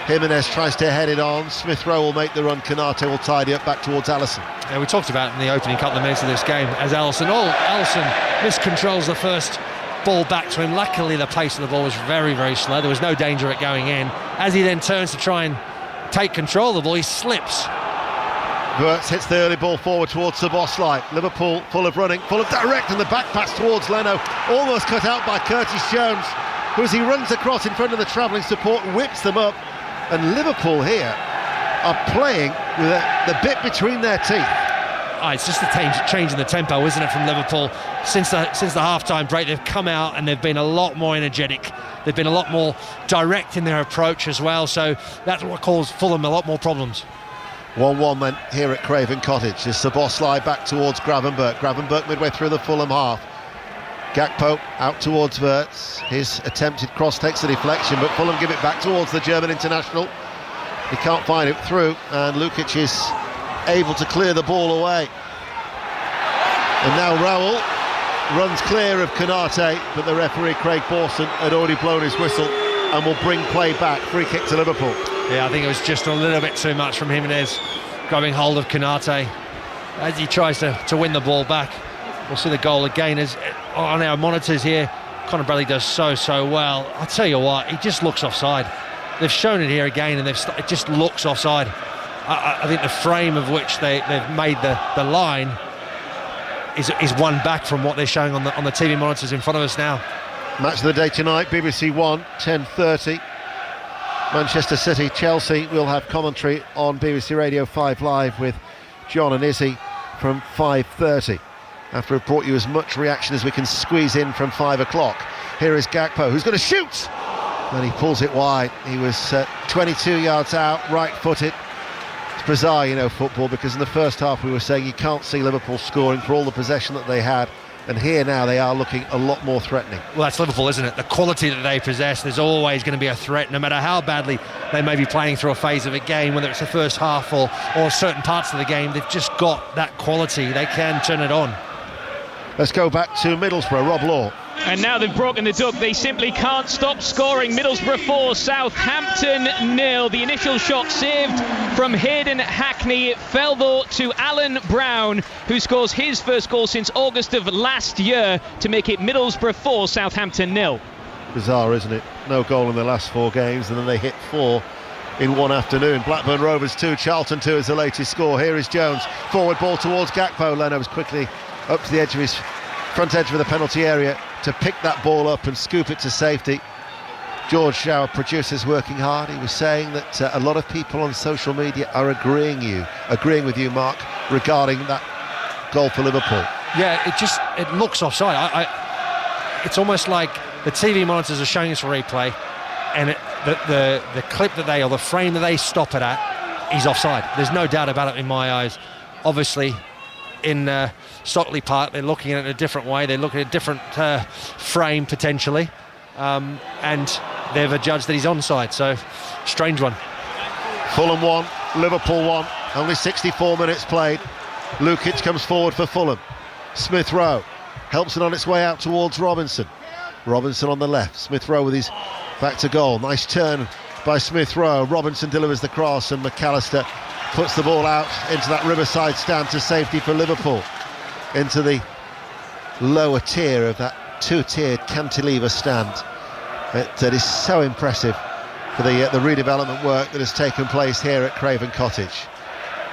Jimenez tries to head it on. Smith Rowe will make the run. Konate will tidy up back towards Alisson. Yeah, we talked about in the opening couple of minutes of this game as Alisson miscontrols the first ball back to him. Luckily, the pace of the ball was very, very slow. There was no danger of it going in. As he then turns to try and take control of the ball, he slips. Wirtz hits the early ball forward towards Szoboszlai. Liverpool full of running, full of direct, and the back pass towards Leno, almost cut out by Curtis Jones, who, as he runs across in front of the travelling support, whips them up. And Liverpool here are playing with the bit between their teeth. It's just a change in the tempo, isn't it, from Liverpool? Since the half-time break, they've come out and they've been a lot more energetic. They've been a lot more direct in their approach as well, so that's what caused Fulham a lot more problems. 1-1 then here at Craven Cottage. As Szoboszlai back towards Gravenberch. Gravenberch midway through the Fulham half. Gakpo out towards Wirtz. His attempted cross takes a deflection, but Fulham give it back towards the German international. He can't find it through, and Lukic is able to clear the ball away. And now Raul runs clear of Konate, but the referee Craig Pawson had already blown his whistle and will bring play back. Free kick to Liverpool. Yeah, I think it was just a little bit too much from Jimenez grabbing hold of Konate as he tries to win the ball back. We'll see the goal again as on our monitors here. Conor Bradley does so well. I'll tell you what, he just looks offside. They've shown it here again, and it just looks offside. I think the frame of which they've made the line is one back from what they're showing on the TV monitors in front of us now. Match of the day tonight, BBC One, 10:30. Manchester City, Chelsea. We'll have commentary on BBC Radio 5 Live with John and Izzy from 5:30. After we've brought you as much reaction as we can squeeze in from 5 o'clock. Here is Gakpo, who's going to shoot! And he pulls it wide. He was 22 yards out, right-footed. It's bizarre, football, because in the first half we were saying you can't see Liverpool scoring for all the possession that they had. And here now they are looking a lot more threatening. Well, that's Liverpool, isn't it? The quality that they possess, there's always going to be a threat, no matter how badly they may be playing through a phase of a game, whether it's the first half or certain parts of the game. They've just got that quality. They can turn it on. Let's go back to Middlesbrough. Rob Law. And now they've broken the duck. They simply can't stop scoring. Middlesbrough 4, Southampton 0. The initial shot saved from Hayden Hackney. It fell though to Alan Brown, who scores his first goal since August of last year to make it Middlesbrough 4, Southampton 0. Bizarre, isn't it? No goal in the last 4 games, and then they hit 4 in one afternoon. Blackburn Rovers 2, Charlton 2 is the latest score. Here is Jones. Forward ball towards Gakpo. Leno's quickly up to the edge of his front edge of the penalty area to pick that ball up and scoop it to safety. George, our producer's working hard. He was saying that a lot of people on social media are agreeing with you, Mark, regarding that goal for Liverpool. it looks offside. It's almost like the TV monitors are showing us a replay, and the clip or the frame that they stop it at is offside. There's no doubt about it in my eyes. Obviously, in Stockley Park, they're looking at it in a different way. They're looking at a different frame potentially, and they've adjudged that he's onside. So, strange one. Fulham 1, Liverpool 1. Only 64 minutes played. Lukic comes forward for Fulham. Smith Rowe helps it on its way out towards Robinson. Robinson on the left. Smith Rowe with his back to goal. Nice turn by Smith Rowe. Robinson delivers the cross, and McAllister puts the ball out into that Riverside stand to safety for Liverpool, into the lower tier of that two-tiered cantilever stand. That is so impressive for the redevelopment work that has taken place here at Craven Cottage.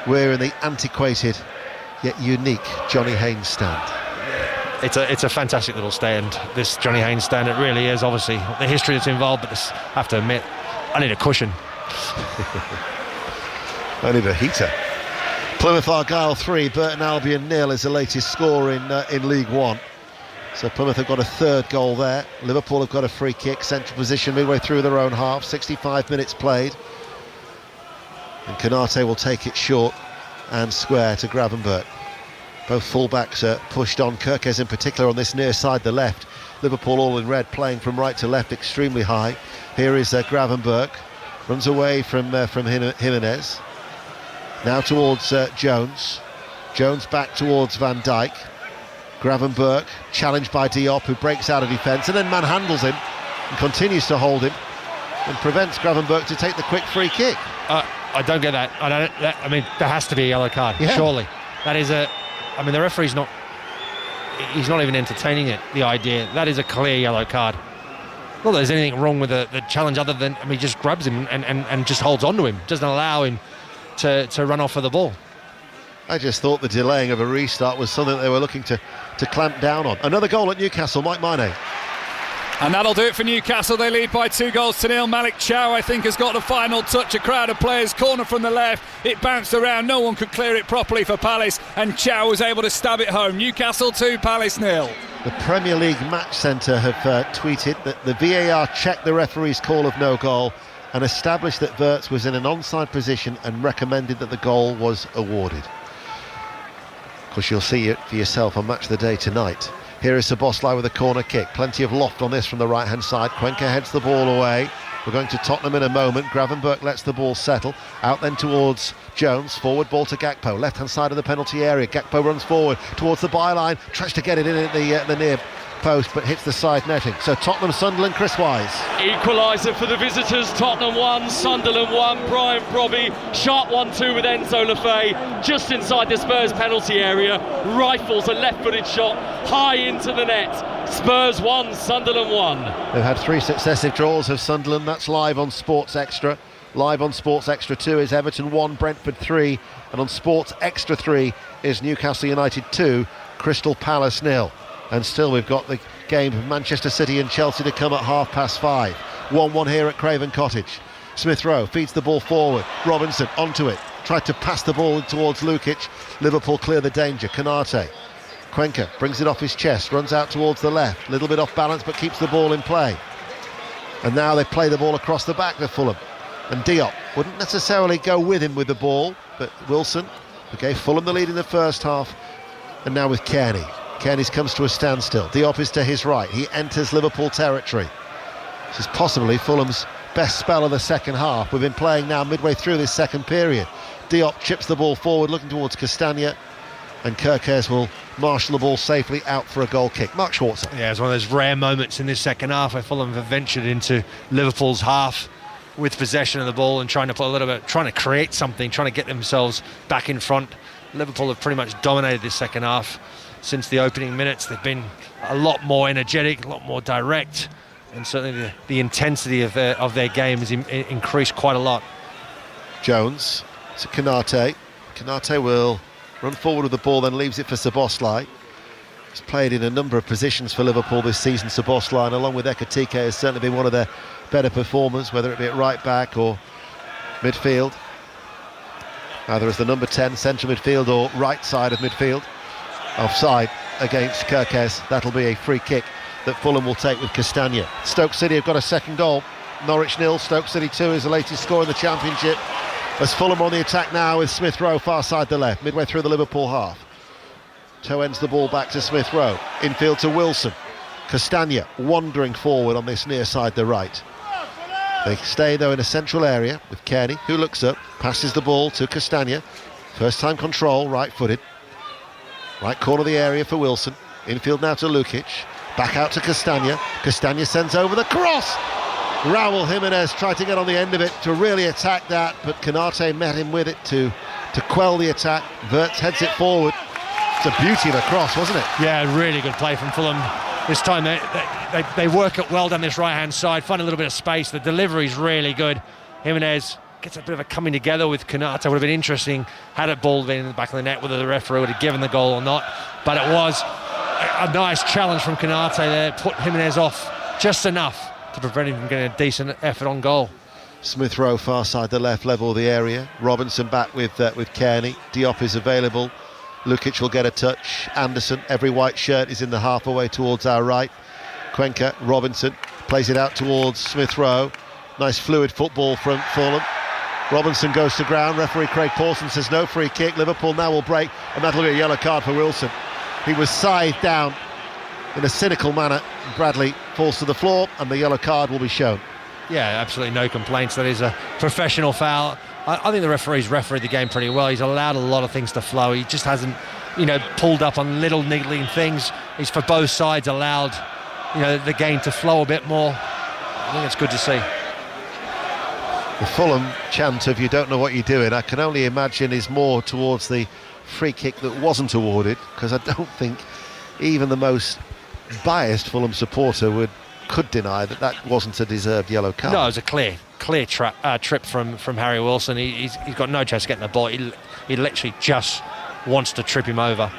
We're in the antiquated yet unique Johnny Haynes stand. It's a fantastic little stand, this Johnny Haynes stand. It really is. Obviously the history that's involved, but I have to admit, I need a cushion. I need a heater. Plymouth Argyle 3, Burton Albion 0 is the latest score in League One. So Plymouth have got a third goal there. Liverpool have got a free kick, central position midway through their own half. 65 minutes played, and Konate will take it short and square to Gravenberch. Both full-backs are pushed on, Kirkes in particular on this near side, the left. Liverpool all in red, playing from right to left extremely high. Here is Gravenberch, runs away from Jimenez. Now towards Jones. Jones back towards Van Dijk. Gravenberch challenged by Diop, who breaks out of defence and then manhandles him and continues to hold him and prevents Gravenberch to take the quick free kick. I don't get that. I mean, there has to be a yellow card, surely. That is I mean, the referee's he's not even entertaining it, the idea. That is a clear yellow card. Not that there's anything wrong with the challenge other than, he just grabs him and just holds on to him, doesn't allow him to run off with the ball. I just thought the delaying of a restart was something they were looking to clamp down on. Another goal at Newcastle, Mike Maine. And that'll do it for Newcastle. They lead by 2-0. Malik Chow, I think, has got the final touch. A crowd of players, corner from the left. It bounced around. No one could clear it properly for Palace, and Chow was able to stab it home. Newcastle 2, Palace 0. The Premier League Match Centre have tweeted that the VAR checked the referee's call of no goal and established that Wirtz was in an onside position and recommended that the goal was awarded. Of course, you'll see it for yourself on Match of the Day tonight. Here is Szoboszlai with a corner kick. Plenty of loft on this from the right-hand side. Cuenca heads the ball away. We're going to Tottenham in a moment. Gravenberch lets the ball settle. Out then towards Jones. Forward ball to Gakpo. Left-hand side of the penalty area. Gakpo runs forward towards the byline. Tries to get it in at the near post, but hits the side netting. So Tottenham, Sunderland, Chris Wise. Equaliser for the visitors. Tottenham 1, Sunderland 1. Brian Brobby, sharp 1-2 with Enzo Lefebvre, just inside the Spurs penalty area. Rifles a left-footed shot high into the net. Spurs 1, Sunderland 1. They've had 3 successive draws of Sunderland. That's live on Sports Extra. Live on Sports Extra 2 is Everton 1, Brentford 3, and on Sports Extra 3 is Newcastle United 2, Crystal Palace 0. And still we've got the game of Manchester City and Chelsea to come at 5:30. 1-1 here at Craven Cottage. Smith Rowe feeds the ball forward. Robinson onto it. Tried to pass the ball towards Lukic. Liverpool clear the danger. Konate. Cuenca brings it off his chest. Runs out towards the left. A little bit off balance but keeps the ball in play. And now they play the ball across the back to Fulham. And Diop wouldn't necessarily go with him with the ball, but Wilson, who gave Fulham the lead in the first half, and now with Kearney. Kearney's comes to a standstill. Diop is to his right. He enters Liverpool territory. This is possibly Fulham's best spell of the second half. We've been playing now midway through this second period. Diop chips the ball forward, looking towards Castagna, and Kirkes will marshal the ball safely out for a goal kick. Mark Schwarzer. Yeah, it's one of those rare moments in this second half where Fulham have ventured into Liverpool's half with possession of the ball and trying to create something, trying to get themselves back in front. Liverpool have pretty much dominated this second half. Since the opening minutes, they've been a lot more energetic, a lot more direct, and certainly the intensity of their game has increased quite a lot. Jones to Konate. Konate will run forward with the ball, then leaves it for Szoboszlai. He's played in a number of positions for Liverpool this season, Szoboszlai, and along with Ekitike has certainly been one of their better performers, whether it be at right back or midfield, either as the number 10 central midfield or right side of midfield. Offside against Kirkes. That'll be a free kick that Fulham will take with Castagna. Stoke City have got a second goal. Norwich 0, Stoke City 2 is the latest score in the Championship. As Fulham on the attack now with Smith Rowe far side the left, midway through the Liverpool half. Toe ends the ball back to Smith Rowe. Infield to Wilson. Castagna wandering forward on this near side the right. They stay though in a central area with Kearney, who looks up, passes the ball to Castagna. First time control, right footed. Right corner of the area for Wilson. Infield now to Lukic. Back out to Castagna. Castagna sends over the cross. Raul Jimenez tried to get on the end of it to really attack that, but Canate met him with it to quell the attack. Wirtz heads it forward. It's a beauty of a cross, wasn't it? Yeah, really good play from Fulham. This time they work it well down this right-hand side, find a little bit of space. The delivery's really good. Jimenez gets a bit of a coming together with Canate. Would have been interesting had it ball been in the back of the net, whether the referee would have given the goal or not. But it was a nice challenge from Canate there, put Jimenez off just enough to prevent him from getting a decent effort on goal. Smith Rowe far side the left, level of the area. Robinson back with Kearney. Diop is available. Lukic will get a touch. Anderson, every white shirt, is in the half away towards our right. Cuenca, Robinson plays it out towards Smith Rowe. Nice fluid football from Fulham. Robinson goes to ground. Referee Craig Pawson says no, free kick. Liverpool now will break, and that'll be a yellow card for Wilson. He was scythed down in a cynical manner. Bradley falls to the floor, and the yellow card will be shown. Yeah, absolutely no complaints. That is a professional foul. I think the referee's refereed the game pretty well. He's allowed a lot of things to flow. He just hasn't, pulled up on little niggling things. He's for both sides allowed, the game to flow a bit more. I think it's good to see. The Fulham chant of "you don't know what you're doing," I can only imagine is more towards the free kick that wasn't awarded, because I don't think even the most biased Fulham supporter could deny that wasn't a deserved yellow card. No, it was a clear trip from Harry Wilson. He's got no chance of getting the ball. He literally just wants to trip him over.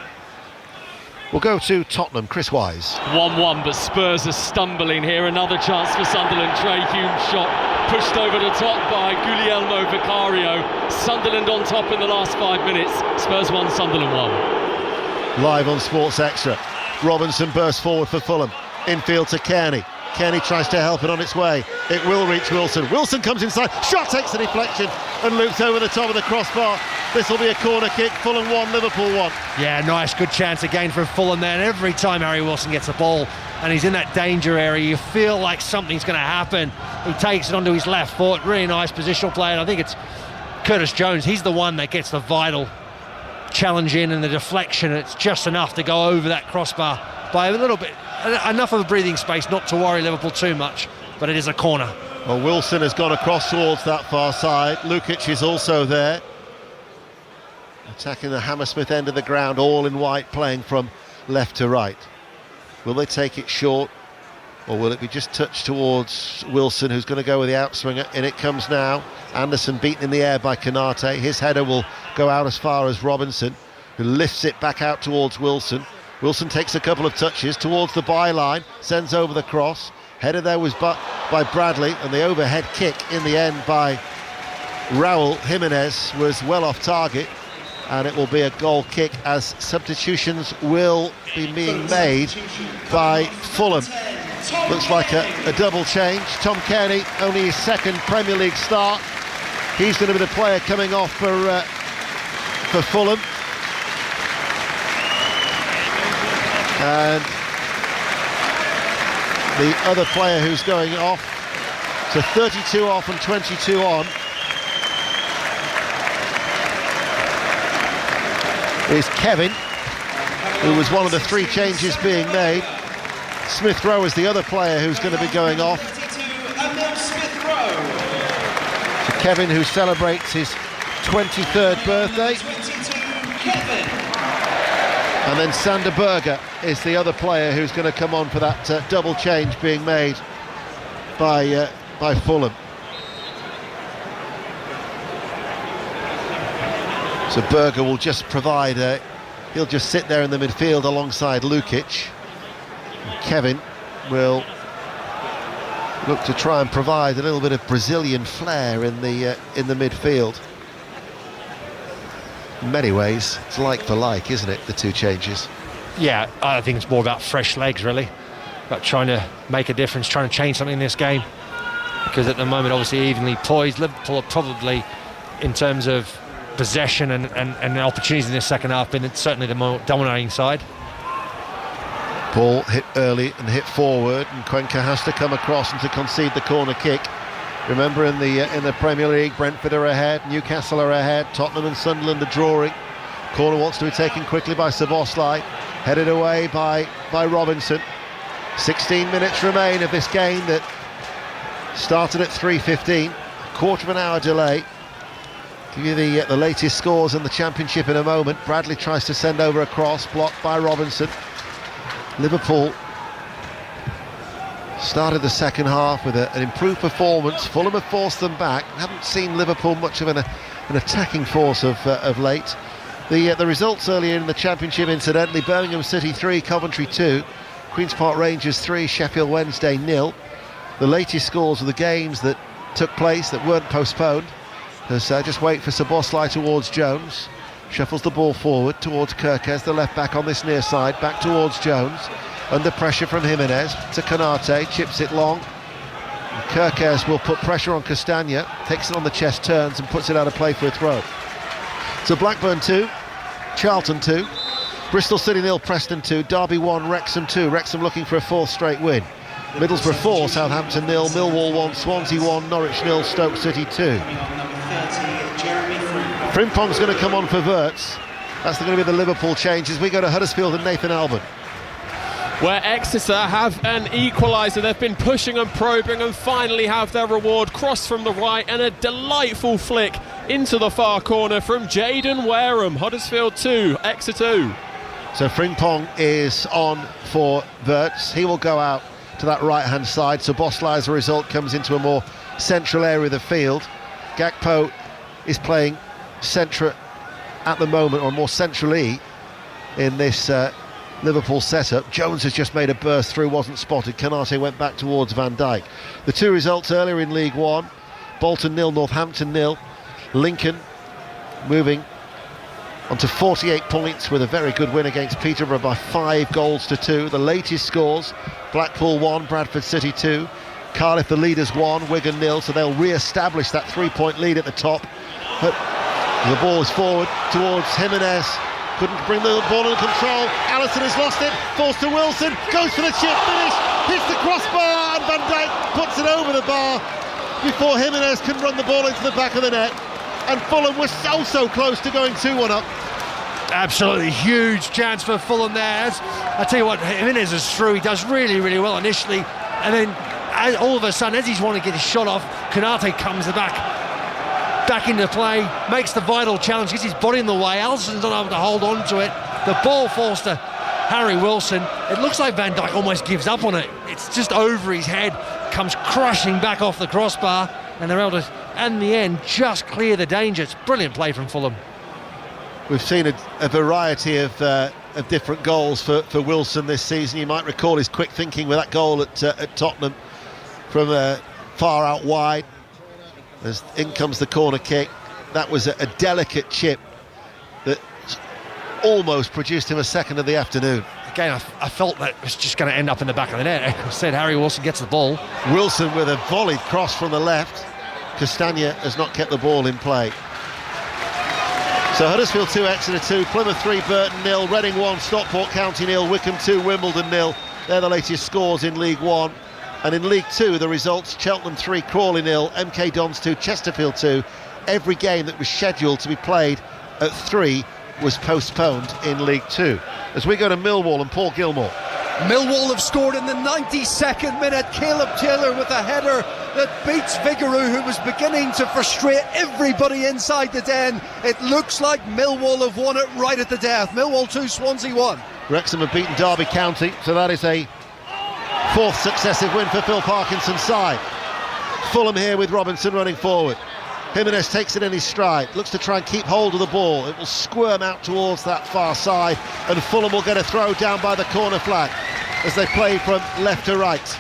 We'll go to Tottenham. Chris Wise. 1-1, but Spurs are stumbling here. Another chance for Sunderland. Trey Hume's shot pushed over the top by Guglielmo Vicario. Sunderland on top in the last 5 minutes. Spurs 1, Sunderland 1. Live on Sports Extra. Robinson bursts forward for Fulham. Infield to Kearney. Kearney tries to help it on its way. It will reach Wilson. Wilson comes inside. Shot takes the deflection and loops over the top of the crossbar. This will be a corner kick. Fulham 1, Liverpool 1. Yeah, nice, good chance again for Fulham there. And every time Harry Wilson gets the ball and he's in that danger area, you feel like something's going to happen. He takes it onto his left foot. Really nice positional play. And I think it's Curtis Jones. He's the one that gets the vital challenge in, and the deflection. It's just enough to go over that crossbar by a little bit. Enough of a breathing space not to worry Liverpool too much, but it is a corner. Well, Wilson has gone across towards that far side. Lukic is also there, attacking the Hammersmith end of the ground, all in white, playing from left to right. Will they take it short, or will it be just touched towards Wilson, who's going to go with the outswinger? In it comes now. Anderson beaten in the air by Canate. His header will go out as far as Robinson, who lifts it back out towards Wilson. Wilson takes a couple of touches towards the byline, sends over the cross. Header there was by Bradley, and the overhead kick in the end by Raul Jimenez was well off target, and it will be a goal kick as substitutions will be being made by Fulham. Looks like a double change. Tom Kearney, only his second Premier League start. He's going to be the player coming off for Fulham. And the other player who's going off, so 32 off and 22 on, is Kevin, who was one of the 3 changes being made. Smith Rowe is the other player who's going to be going off. So Kevin, who celebrates his 23rd birthday. And then Sander Berger is the other player who's going to come on for that double change being made by Fulham. So Berger will just provide, he'll just sit there in the midfield alongside Lukic. And Kevin will look to try and provide a little bit of Brazilian flair in the midfield. In many ways, it's like for like, isn't it, the 2 changes? Yeah, I think it's more about fresh legs, really. About trying to make a difference, trying to change something in this game. Because at the moment, obviously, evenly poised. Liverpool are probably, in terms of possession and opportunities in this second half, been certainly the more dominating side. Ball hit early and hit forward, and Cuenca has to come across and to concede the corner kick. Remember, in the Premier League, Brentford are ahead, Newcastle are ahead, Tottenham and Sunderland are drawing. Corner wants to be taken quickly by Szoboszlai, headed away by Robinson. 16 minutes remain of this game that started at 3:15, quarter of an hour delay. Give you the latest scores in the Championship in a moment. Bradley tries to send over a cross, blocked by Robinson. Liverpool started the second half with an improved performance. Fulham have forced them back. Haven't seen Liverpool much of an attacking force of late. The results earlier in the Championship, incidentally: Birmingham City 3, Coventry 2, Queen's Park Rangers 3, Sheffield Wednesday 0. The latest scores of the games that took place that weren't postponed. Just wait for Szoboszlai towards Jones. Shuffles the ball forward towards Kerkez, the left back on this near side, back towards Jones. Under pressure from Jimenez to Konate, chips it long. Kerkez will put pressure on Castagna, takes it on the chest, turns and puts it out of play for a throw. So Blackburn 2, Charlton 2, Bristol City 0, Preston 2, Derby 1, Wrexham 2. Wrexham looking for a fourth straight win. Middlesbrough 4, Southampton 0, Millwall 1, Swansea 1, Norwich 0, Stoke City 2. Frimpong's going to come on for Wirtz. That's going to be the Liverpool changes. We go to Huddersfield and Nathan Albon, where Exeter have an equaliser. They've been pushing and probing and finally have their reward. Cross from the right and a delightful flick into the far corner from Jaden Wareham. Huddersfield 2, Exeter 2. So Frimpong is on for Wirtz. He will go out to that right-hand side. So Szoboszlai, as a result, comes into a more central area of the field. Gakpo is playing centre at the moment, or more centrally in this Liverpool setup. Jones has just made a burst through, wasn't spotted. Konate went back towards Van Dijk. The two results earlier in League One: Bolton 0, Northampton 0. Lincoln moving onto 48 points with a very good win against Peterborough by 5-2. The latest scores: Blackpool 1, Bradford City 2. Cardiff, the leaders, 1, Wigan 0, so they'll re-establish that 3-point lead at the top. But the ball is forward towards Jimenez. Couldn't bring the ball under control. Alisson has lost it. Falls to Wilson. Goes for the chip finish. Hits the crossbar, and Van Dijk puts it over the bar before Jimenez can run the ball into the back of the net. And Fulham was so close to going 2-1 up. Absolutely huge chance for Fulham there. I tell you what, Jimenez is through. He does really well initially, and then all of a sudden, as he's wanting to get his shot off, Konate comes back into play, makes the vital challenge, gets his body in the way. Alisson's not able to hold on to it. The ball falls to Harry Wilson. It looks like Van Dijk almost gives up on it. It's just over his head, comes crashing back off the crossbar, and they're able to, in the end, just clear the danger. It's brilliant play from Fulham. We've seen a variety of different goals for Wilson this season. You might recall his quick thinking with that goal at Tottenham from far out wide. As in comes the corner kick. That was a delicate chip that almost produced him a second of the afternoon. Again, I felt that it was just going to end up in the back of the net. I said Harry Wilson gets the ball. Wilson with a volleyed cross from the left. Castagna has not kept the ball in play. So Huddersfield 2, Exeter 2, Plymouth 3, Burton 0, Reading 1, Stockport County 0, Wycombe 2, Wimbledon 0. They're the latest scores in League 1. And in League 2, the results: Cheltenham 3, Crawley 0, MK Dons 2, Chesterfield 2. Every game that was scheduled to be played at 3 was postponed in League 2. As we go to Millwall and Paul Gilmore. Millwall have scored in the 92nd minute. Caleb Taylor with a header that beats Vigouroux, who was beginning to frustrate everybody inside the den. It looks like Millwall have won it right at the death. Millwall 2, Swansea 1. Wrexham have beaten Derby County, so that is a fourth successive win for Phil Parkinson's side. Fulham here with Robinson running forward. Jimenez takes it in his stride, looks to try and keep hold of the ball. It will squirm out towards that far side, and Fulham will get a throw down by the corner flag as they play from left to right.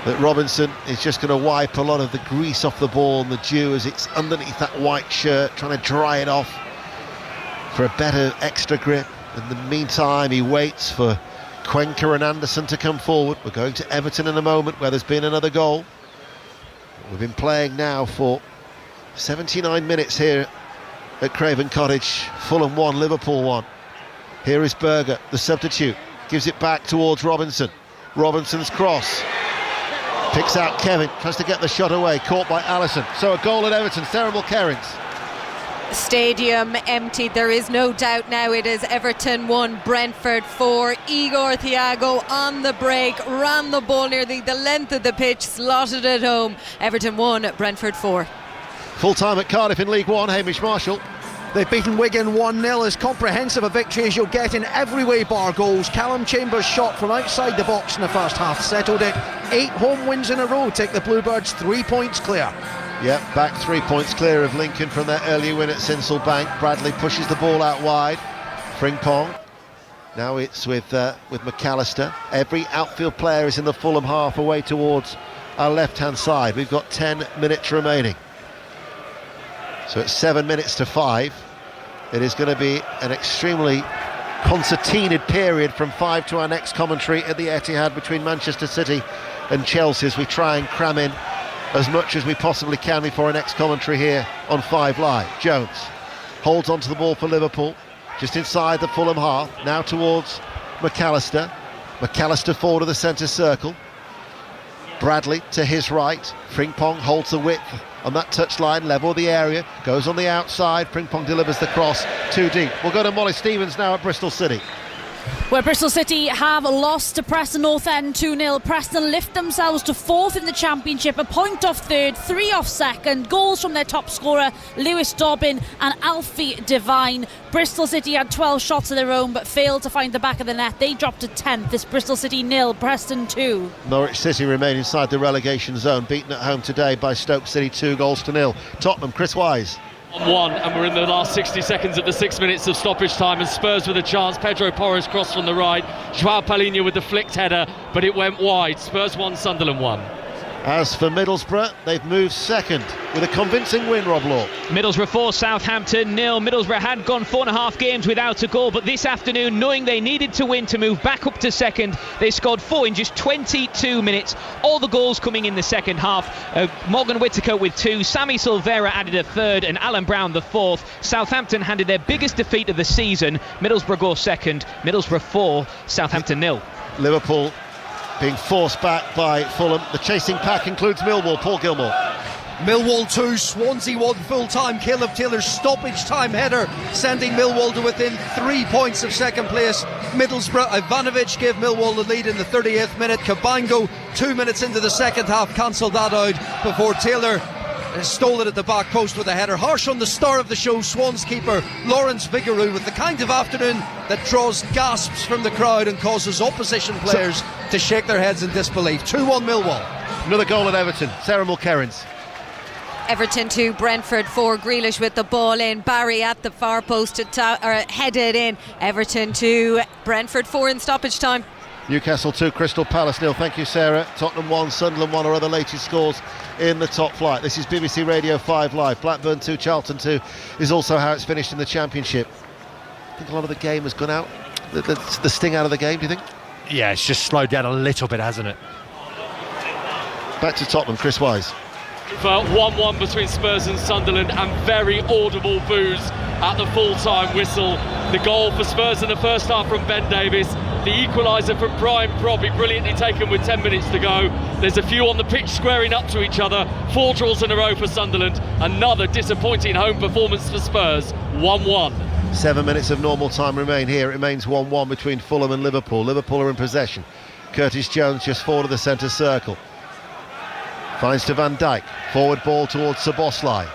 But Robinson is just going to wipe a lot of the grease off the ball and the dew as it's underneath that white shirt, trying to dry it off for a better extra grip. In the meantime, he waits for Cuenca and Anderson to come forward. We're going to Everton in a moment, where there's been another goal. We've been playing now for 79 minutes here at Craven Cottage. Fulham 1, Liverpool 1. Here is Berger, the substitute. Gives it back towards Robinson. Robinson's cross. Picks out Kevin, tries to get the shot away, caught by Alisson. So a goal at Everton, Sarah Mulkerrins. Stadium empty, there is no doubt now. It is Everton 1, Brentford 4. Igor Thiago on the break, ran the ball nearly the length of the pitch, slotted it home. Everton 1, Brentford 4. Full time at Cardiff in League One, Hamish Marshall. They've beaten Wigan 1-0, as comprehensive a victory as you'll get in every way bar goals. Callum Chambers' shot from outside the box in the first half settled it. 8 home wins in a row take the Bluebirds 3 points clear. Yep, back 3 points clear of Lincoln from their earlier win at Sinsel Bank. Bradley pushes the ball out wide. Frimpong. Now it's with McAllister. Every outfield player is in the Fulham half away towards our left-hand side. We've got 10 minutes remaining. So it's 7 minutes to 5. It is going to be an extremely concertinaed period from 5 to our next commentary at the Etihad between Manchester City and Chelsea, as we try and cram in as much as we possibly can before our next commentary here on 5 Live. Jones holds onto the ball for Liverpool, just inside the Fulham half, now towards McAllister. McAllister forward of the centre circle. Bradley to his right. Frimpong holds the width on that touchline, level of the area, goes on the outside. Frimpong delivers the cross too deep. We'll go to Molly Stevens now at Bristol City, where Bristol City have lost to Preston North End 2-0. Preston lift themselves to 4th in the Championship, a point off 3rd, 3 off 2nd. Goals from their top scorer Lewis Dobbin and Alfie Devine. Bristol City had 12 shots of their own but failed to find the back of the net. They dropped to 10th. It's Bristol City 0, Preston 2. Norwich City remain inside the relegation zone, beaten at home today by Stoke City 2-0. Tottenham, Chris Wise. 1, and we're in the last 60 seconds of the 6 minutes of stoppage time, and Spurs with a chance. Pedro Porres crossed from the right, Joao Palhinha with the flicked header, but it went wide. Spurs 1, Sunderland 1. As for Middlesbrough, they've moved second with a convincing win, Rob Law. Middlesbrough 4, Southampton 0. Middlesbrough had gone 4.5 games without a goal, but this afternoon, knowing they needed to win to move back up to second, they scored 4 in just 22 minutes. All the goals coming in the second half. Morgan Whittaker with 2, Sammy Silvera added a 3rd, and Alan Brown the 4th. Southampton handed their biggest defeat of the season. Middlesbrough go second, Middlesbrough 4, Southampton 0. Liverpool being forced back by Fulham. The chasing pack includes Millwall. Paul Gilmore. Millwall 2, Swansea 1 full-time. Caleb Taylor's stoppage time header sending Millwall to within 3 points of second place. Middlesbrough, Ivanovic gave Millwall the lead in the 38th minute. Cabango 2 minutes into the second half cancelled that out before Taylor stole it at the back post with a header. Harsh on the star of the show, Swans keeper Lawrence Vigouroux, with the kind of afternoon that draws gasps from the crowd and causes opposition players to shake their heads in disbelief. 2-1 Millwall. Another goal at Everton. Sarah Mulkerrins. Everton 2, Brentford 4. Grealish with the ball in. Barry at the far post headed in. Everton 2, Brentford 4 in stoppage time. Newcastle 2, Crystal Palace 0. Thank you, Sarah. Tottenham 1, Sunderland 1 are other latest scores in the top flight. This is BBC Radio 5 Live. Blackburn 2, Charlton 2 is also how it's finished in the Championship. I think a lot of the game has gone out. The sting out of the game, do you think? Yeah, it's just slowed down a little bit, hasn't it? Back to Tottenham, Chris Wise. For 1-1 between Spurs and Sunderland, and very audible boos at the full-time whistle. The goal for Spurs in the first half from Ben Davies. The equaliser from Brian Brobby, brilliantly taken with 10 minutes to go. There's a few on the pitch squaring up to each other. 4 draws in a row for Sunderland. Another disappointing home performance for Spurs. 1-1. 7 minutes of normal time remain here. It remains 1-1 between Fulham and Liverpool. Liverpool are in possession. Curtis Jones just forward of the centre circle. Finds to Van Dijk. Forward ball towards Szoboszlai.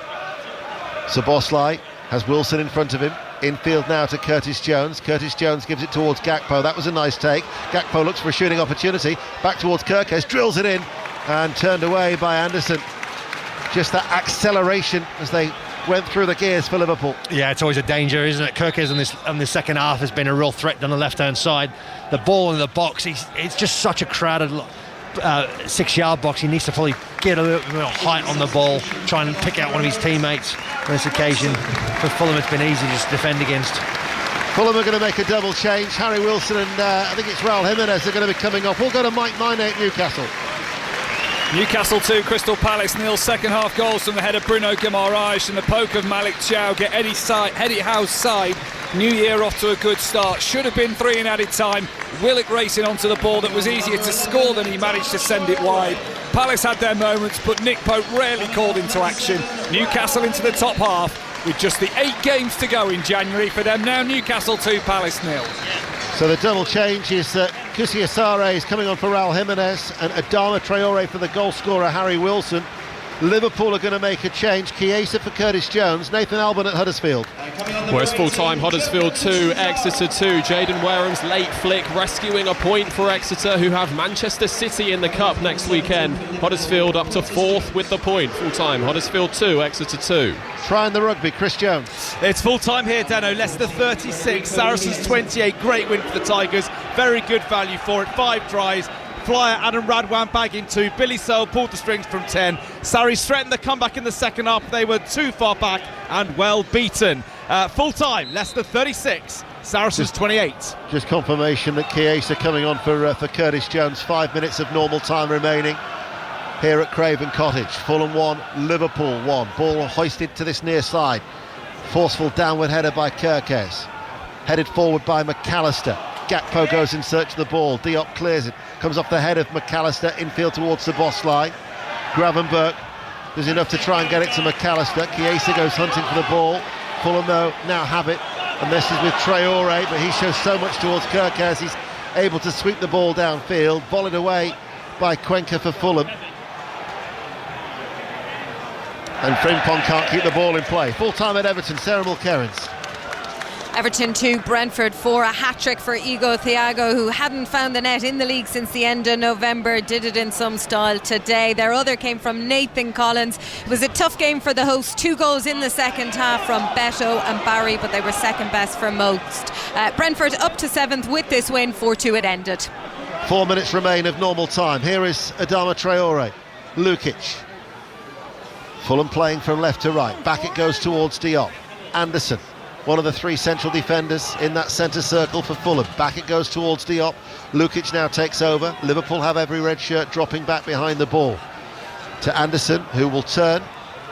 Szoboszlai has Wilson in front of him. Infield now to Curtis Jones. Curtis Jones gives it towards Gakpo. That was a nice take. Gakpo looks for a shooting opportunity. Back towards Kirkes. Drills it in and turned away by Anderson. Just that acceleration as they went through the gears for Liverpool. Yeah, it's always a danger, isn't it? Kirkes in the second half has been a real threat on the left-hand side. The ball in the box, it's just such a crowded 6-yard box. He needs to probably get a little bit more height on the ball, try and pick out one of his teammates on this occasion. For Fulham, it's been easy to just defend against. Fulham are going to make a double change. Harry Wilson and I think it's Raul Jimenez are going to be coming off. We'll go to Mike Minay at Newcastle. Newcastle 2, Crystal Palace 0. Second half goals from the head of Bruno Guimaraes and the poke of Malik Chow get Eddie Howe's side. New Year off to a good start. Should have been 3 in added time. Willock racing onto the ball that was easier to score than he managed to send it wide. Palace had their moments, but Nick Pope rarely called into action. Newcastle into the top half with just the 8 games to go in January for them. Now Newcastle 2, Palace 0. So the double change is Kusi Asare is coming on for Raul Jimenez and Adama Traore for the goal scorer Harry Wilson. Liverpool are going to make a change. Chiesa for Curtis Jones. Nathan Albon at Huddersfield. Well, it's full-time. Huddersfield 2, Exeter 2. Jayden Wareham's late flick rescuing a point for Exeter, who have Manchester City in the Cup next weekend. Huddersfield up to 4th with the point. Full-time. Huddersfield 2, Exeter 2. Trying the rugby, Chris Jones. It's full-time here, Dano. Leicester 36, Saracens 28. Great win for the Tigers. Very good value for it. 5 tries. Flyer Adam Radwan bagging 2. Billy Searle pulled the strings from 10. Sarries threatened the comeback in the second half. They were too far back and well beaten. Full-time, Leicester 36, Saracens 28. Just confirmation that Chiesa coming on for Curtis Jones. 5 minutes of normal time remaining here at Craven Cottage. Fulham 1, Liverpool 1. Ball hoisted to this near side. Forceful downward header by Kirkes. Headed forward by McAllister. Gakpo goes in search of the ball. Diop clears it. Comes off the head of McAllister, infield towards the boss line. Gravenberch does enough to try and get it to McAllister. Chiesa goes hunting for the ball. Fulham though now have it, and this is with Traore, but he shows so much towards Kirkes. He's able to sweep the ball downfield, volleyed away by Cuenca for Fulham. And Frimpong can't keep the ball in play. Full time at Everton, Sarah Mulkerins. Everton 2, Brentford 4, a hat-trick for Igo Thiago, who hadn't found the net in the league since the end of November, did it in some style today. Their other came from Nathan Collins. It was a tough game for the hosts. 2 goals in the second half from Beto and Barry, but they were second best for most. Brentford up to 7th with this win, 4-2 it ended. 4 minutes remain of normal time. Here is Adama Traore. Lukic. Fulham playing from left to right. Back it goes towards Diop. Anderson, one of the 3 central defenders in that centre circle for Fulham. Back it goes towards Diop. Lukic now takes over. Liverpool have every red shirt dropping back behind the ball. To Anderson, who will turn,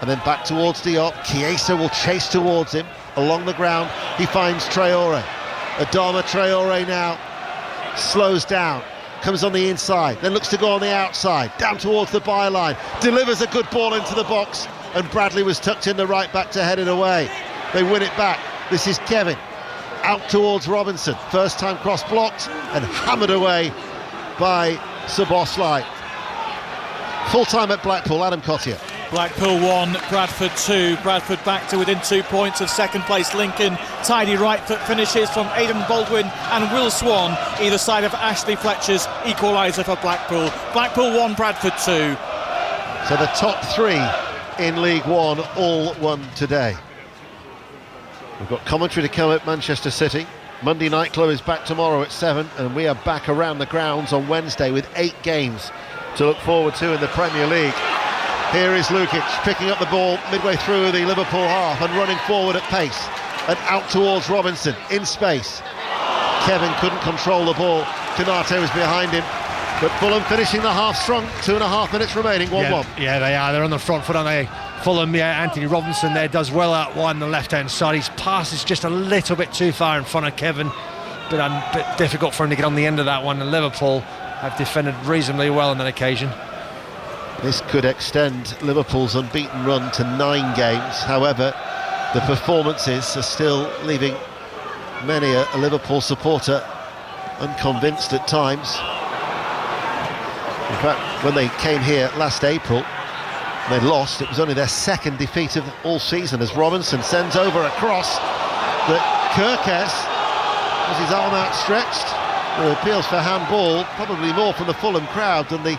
and then back towards Diop. Chiesa will chase towards him. Along the ground, he finds Traore. Adama Traore now slows down. Comes on the inside, then looks to go on the outside. Down towards the byline. Delivers a good ball into the box, and Bradley was tucked in the right back to head it away. They win it back. This is Kevin out towards Robinson. First time cross blocked and hammered away by Szoboszlai. Full time at Blackpool, Adam Cottier. Blackpool 1, Bradford 2. Bradford back to within 2 points of second place Lincoln. Tidy right foot finishes from Aidan Baldwin and Will Swan, either side of Ashley Fletcher's equaliser for Blackpool. Blackpool 1, Bradford 2. So the top 3 in League One all won today. We've got commentary to come at Manchester City. Monday Night Club is back tomorrow at 7, and we are back around the grounds on Wednesday with 8 games to look forward to in the Premier League. Here is Lukic picking up the ball midway through the Liverpool half and running forward at pace and out towards Robinson in space. Kevin couldn't control the ball. Konate was behind him, but Fulham finishing the half strong. 2.5 minutes remaining, 1-1. Yeah, they are. They're on the front foot, aren't they? Fulham, Anthony Robinson there does well out wide on the left-hand side. His pass is just a little bit too far in front of Kevin, but a bit difficult for him to get on the end of that one. And Liverpool have defended reasonably well on that occasion. This could extend Liverpool's unbeaten run to 9 games. However, the performances are still leaving many a Liverpool supporter unconvinced at times. In fact, when they came here last April, they lost. It was only their 2nd defeat of all season as Robinson sends over a cross that Kirkes has his arm outstretched. There are appeals for handball, probably more from the Fulham crowd than the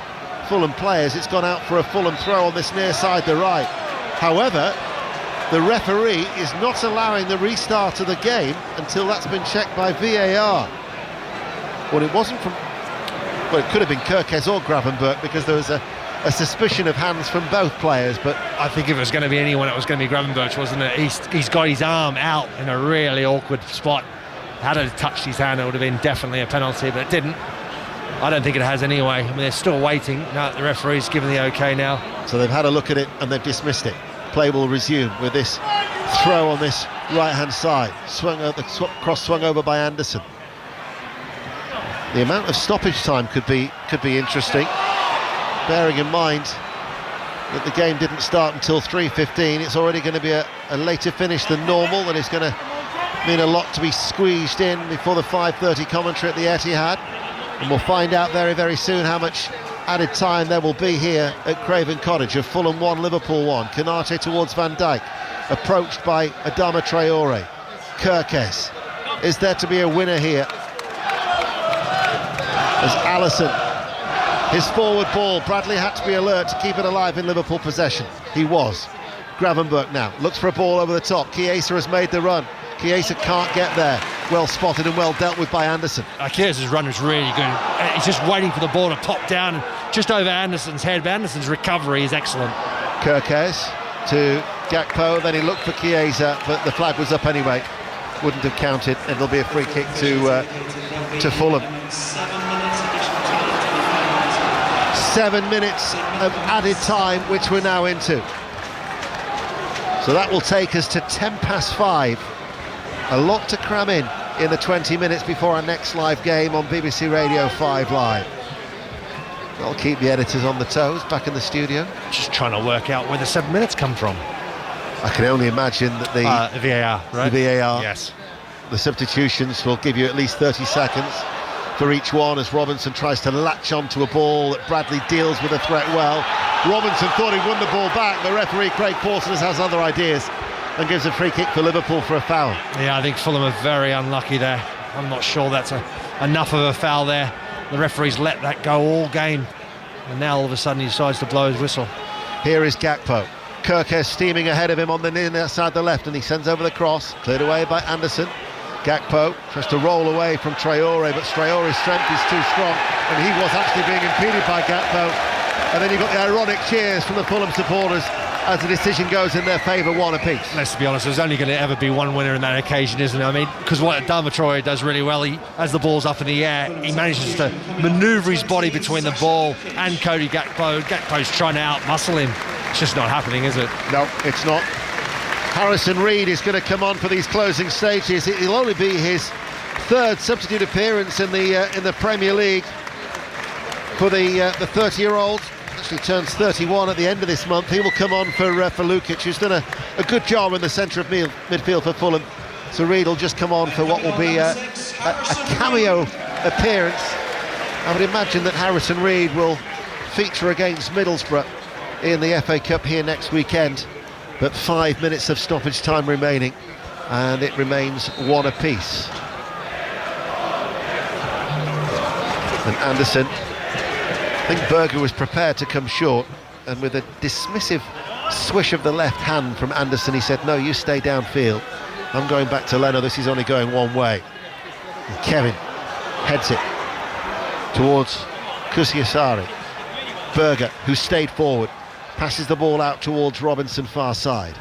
Fulham players. It's gone out for a Fulham throw on this near side, the right. However, the referee is not allowing the restart of the game until that's been checked by VAR. Well, it wasn't from... Well, it could have been Kirkes or Gravenberch because there was a suspicion of hands from both players, but I think if it was going to be anyone, it was going to be Gravenberch, wasn't it? He's got his arm out in a really awkward spot. Had it touched his hand, it would have been definitely a penalty, but it didn't. I don't think it has anyway. I mean, they're still waiting. No, the referee's given the OK now. So they've had a look at it and they've dismissed it. Play will resume with this throw on this right-hand side. The cross swung over by Anderson. The amount of stoppage time could be interesting, bearing in mind that the game didn't start until 3:15. It's already going to be a later finish than normal, and it's going to mean a lot to be squeezed in before the 5:30 commentary at the Etihad. And we'll find out very, very soon how much added time there will be here at Craven Cottage. Of Fulham 1, Liverpool 1. Konate towards Van Dijk, approached by Adama Traore. Kerkez, is there to be a winner here? As Alisson, his forward ball, Bradley had to be alert to keep it alive in Liverpool possession. He was. Gravenberch now looks for a ball over the top. Chiesa has made the run. Chiesa can't get there. Well spotted and well dealt with by Anderson. Chiesa's run is really good. He's just waiting for the ball to pop down just over Anderson's head, but Anderson's recovery is excellent. Kerkez to Gakpo, then he looked for Chiesa, but the flag was up anyway. Wouldn't have counted, and it'll be a free kick to Fulham. 7 minutes of added time, which we're now into. So that will take us to 5:10. A lot to cram in the 20 minutes before our next live game on BBC Radio 5 Live. I'll keep the editors on the toes, back in the studio. Just trying to work out where the 7 minutes come from. I can only imagine that the VAR, right? The VAR, yes. The substitutions will give you at least 30 seconds for each one as Robinson tries to latch onto a ball that Bradley deals with a threat well. Robinson thought he'd won the ball back, but referee Craig Pawson has other ideas and gives a free kick for Liverpool for a foul. Yeah, I think Fulham are very unlucky there. I'm not sure that's enough of a foul there. The referee's let that go all game, and now all of a sudden he decides to blow his whistle. Here is Gakpo. Kerkez steaming ahead of him on the near outside the left, and he sends over the cross, cleared away by Anderson. Gakpo tries to roll away from Traore, but Traore's strength is too strong, and he was actually being impeded by Gakpo. And then you've got the ironic cheers from the Fulham supporters as the decision goes in their favour, one apiece. Let's be honest, there's only going to ever be one winner in that occasion, isn't it? I mean, because what Adama Traore does really well, as the ball's up in the air, he manages to manoeuvre his body between the ball and Cody Gakpo. Gakpo's trying to out-muscle him. It's just not happening, is it? No, it's not. Harrison Reed is going to come on for these closing stages. It'll only be his third substitute appearance in the Premier League for the 30-year-old. Actually turns 31 at the end of this month. He will come on for Lukic, who's done a good job in the centre of midfield for Fulham. So Reed will just come on for what will be a cameo appearance. I would imagine that Harrison Reed will feature against Middlesbrough in the FA Cup here next weekend. But 5 minutes of stoppage time remaining, and it remains one apiece. And Anderson, I think Berger was prepared to come short, and with a dismissive swish of the left hand from Anderson, he said, no, you stay downfield. I'm going back to Leno, this is only going one way. And Kevin heads it towards Kusiasari. Berger, who stayed forward, passes the ball out towards Robinson far side.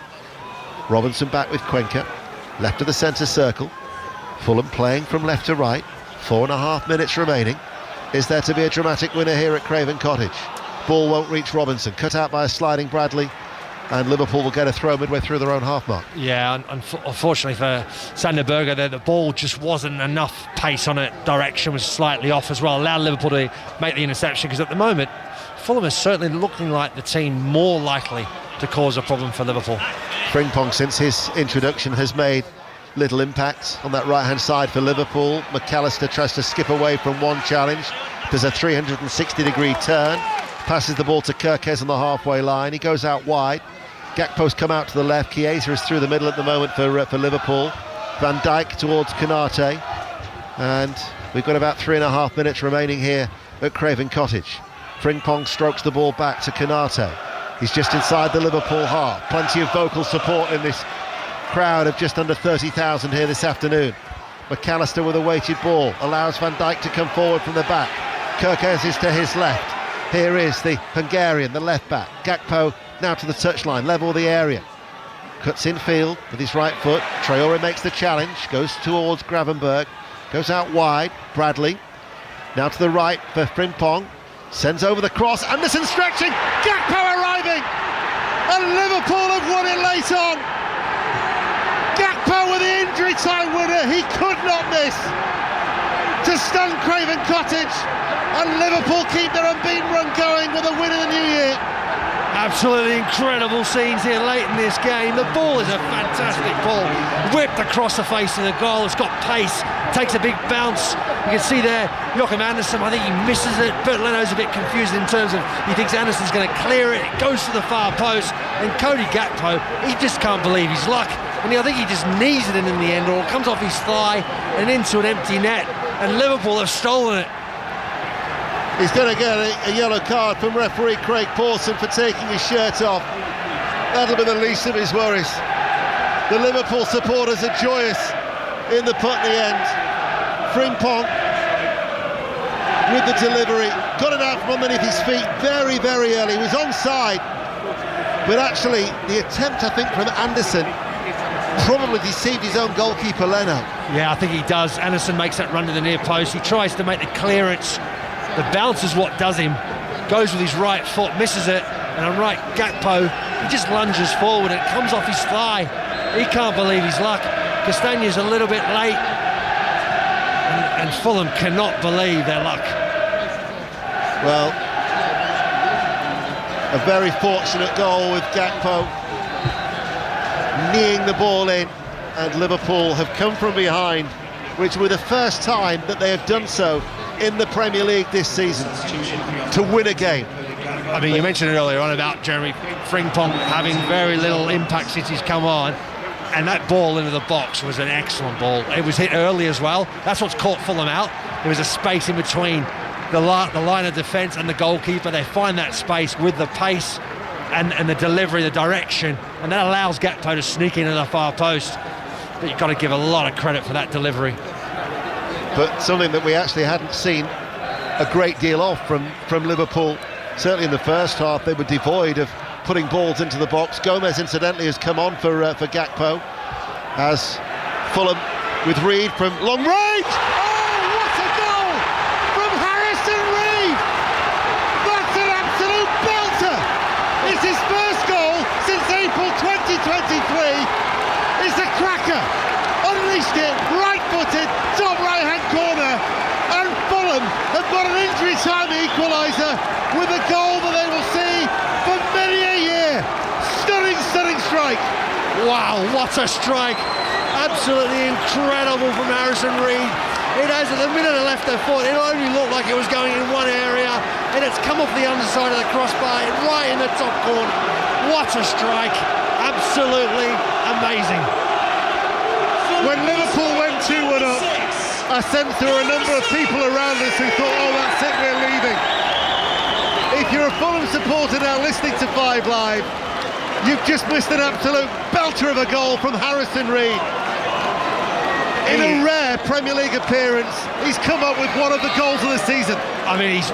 Robinson back with Cuenca, left of the centre circle. Fulham playing from left to right. 4.5 minutes remaining. Is there to be a dramatic winner here at Craven Cottage? Ball won't reach Robinson, cut out by a sliding Bradley, and Liverpool will get a throw midway through their own half mark. Yeah, unfortunately for Sander Berger there, the ball just wasn't enough pace on it. Direction was slightly off as well, allowed Liverpool to make the interception, because at the moment Fulham is certainly looking like the team more likely to cause a problem for Liverpool. Frimpong, since his introduction, has made little impact on that right-hand side for Liverpool. McAllister tries to skip away from one challenge. There's a 360-degree turn. Passes the ball to Kerkez on the halfway line. He goes out wide. Gakpo's come out to the left. Chiesa is through the middle at the moment for Liverpool. Van Dijk towards Konate. And we've got about 3.5 minutes remaining here at Craven Cottage. Frimpong strokes the ball back to Konate. He's just inside the Liverpool half. Plenty of vocal support in this crowd of just under 30,000 here this afternoon. McAllister with a weighted ball allows Van Dijk to come forward from the back. Kerkez is to his left. Here is the Hungarian, the left back. Gakpo now to the touchline, level the area. cuts in field with his right foot. Traore makes the challenge, goes towards Gravenberch, goes out wide. Bradley now to the right for Frimpong, sends over the cross. Anderson stretching, Gakpo arriving, and Liverpool have won it late on. Gakpo with the injury time winner, he could not miss to stun Craven Cottage, and Liverpool keep their unbeaten run going with a win in the new year. Absolutely incredible scenes here late in this game. The ball is a fantastic ball, whipped across the face of the goal. It's got pace, takes a big bounce. You can see there Joachim Andersen, I think he misses it. Bert Leno's a bit confused in terms of he thinks Andersen's going to clear it. It goes to the far post, and Cody Gakpo, he just can't believe his luck. And I think he just knees it in the end, or it comes off his thigh and into an empty net, and Liverpool have stolen it. He's going to get a yellow card from referee Craig Pawson for taking his shirt off. That'll be the least of his worries. The Liverpool supporters are joyous in the Putney end. Frimpong with the delivery, got it out from underneath his feet very, very early. He was onside, but actually the attempt, I think, from Andersen probably deceived his own goalkeeper Leno. Yeah, I think he does. Andersen makes that run to the near post. He tries to make the clearance. The bounce is what does him. Goes with his right foot, misses it, and on right, Gakpo, he just lunges forward and it comes off his thigh. He can't believe his luck. Castagne's a little bit late, and Fulham cannot believe their luck. Well, a very fortunate goal with Gakpo kneeing the ball in, and Liverpool have come from behind, which were the first time that they have done so in the Premier League this season, to win a game. I mean, you mentioned it earlier on about Jeremy Frimpong having very little impact since he's come on, and that ball into the box was an excellent ball. It was hit early as well. That's what's caught Fulham out. There was a space in between the line of defence and the goalkeeper. They find that space with the pace and the delivery, the direction, and that allows Gakpo to sneak into the far post. But you've got to give a lot of credit for that delivery. But something that we actually hadn't seen a great deal of from Liverpool. Certainly in the first half, they were devoid of putting balls into the box. Gomez, incidentally, has come on for Gakpo, as Fulham with Reid from long range. Oh, what a goal from Harrison Reid! That's an absolute belter! It's his first goal since April 2023. It's a cracker. Unleashed it, right-footed, top right-hand corner, and Fulham have got an injury time equaliser with a goal that they will see for many a year. Stunning strike. Wow, what a strike. Absolutely incredible from Harrison Reid. It has, at the minute it left their foot, it only looked like it was going in one area, and it's come off the underside of the crossbar, right in the top corner. What a strike. Absolutely amazing. When Liverpool went 2-1 up, I sensed there were a number of people around us who thought, oh, that's it, we're leaving. If you're a Fulham supporter now listening to 5 Live, you've just missed an absolute belter of a goal from Harrison Reid. In a rare Premier League appearance, he's come up with one of the goals of the season. I mean, he's,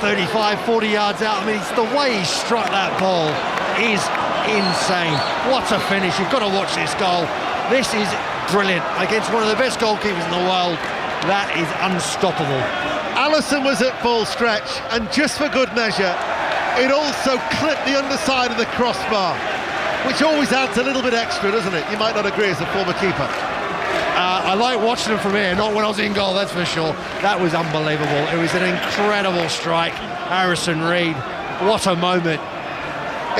35, 40 yards out. I mean, it's the way he struck that ball is insane. What a finish. You've got to watch this goal. This is brilliant against one of the best goalkeepers in the world. That is unstoppable. Alisson was at full stretch, and just for good measure, it also clipped the underside of the crossbar, which always adds a little bit extra, doesn't it? You might not agree as a former keeper. I like watching him from here, not when I was in goal, that's for sure. That was unbelievable. It was an incredible strike. Harrison Reid, what a moment.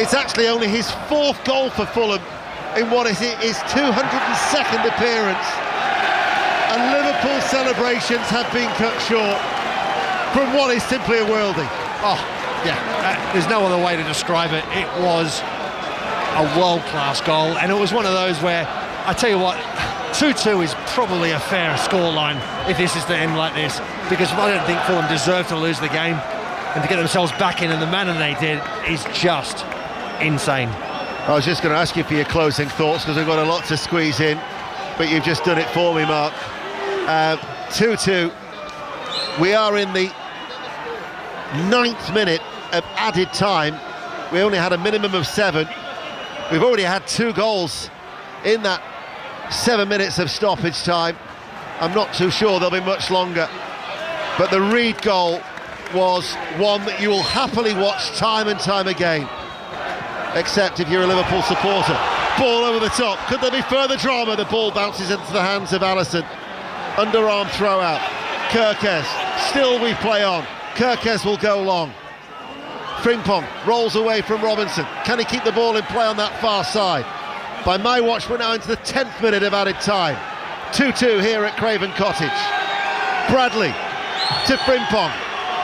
It's actually only his 4th goal for Fulham in what is his 202nd appearance, and Liverpool celebrations have been cut short from what is simply a worldie. Oh, yeah, there's no other way to describe it. It was a world-class goal, and it was one of those where, I tell you what, 2-2 is probably a fair scoreline if this is to end like this, because I don't think Fulham deserve to lose the game, and to get themselves back in the manner they did is just insane. I was just going to ask you for your closing thoughts, because we've got a lot to squeeze in, but you've just done it for me, Mark. 2-2. We are in the 9th minute of added time. We only had a minimum of 7. We've already had 2 goals in that 7 minutes of stoppage time. I'm not too sure they'll be much longer. But the Reid goal was one that you will happily watch time and time again, except if you're a Liverpool supporter. Ball over the top. Could there be further drama? The ball bounces into the hands of Alisson. Underarm throw out. Kerkez. Still we play on. Kerkez will go long. Frimpong rolls away from Robinson. Can he keep the ball in play on that far side? By my watch, we're now into the 10th minute of added time. 2-2 here at Craven Cottage. Bradley to Frimpong.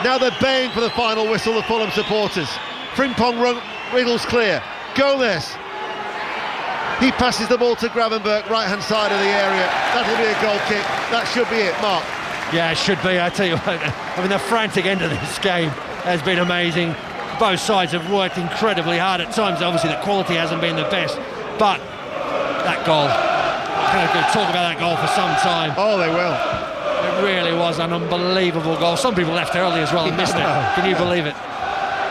Now they're baying for the final whistle, the Fulham supporters. Frimpong wriggles clear. Gomez. He passes the ball to Gravenberch, right-hand side of the area. That'll be a goal kick. That should be it, Mark. Yeah, it should be. I tell you what, I mean, the frantic end of this game has been amazing. Both sides have worked incredibly hard at times. Obviously, the quality hasn't been the best, but that goal, we're going to talk about that goal for some time. Oh, they will. It really was an unbelievable goal. Some people left early as well and missed it. Can you believe it?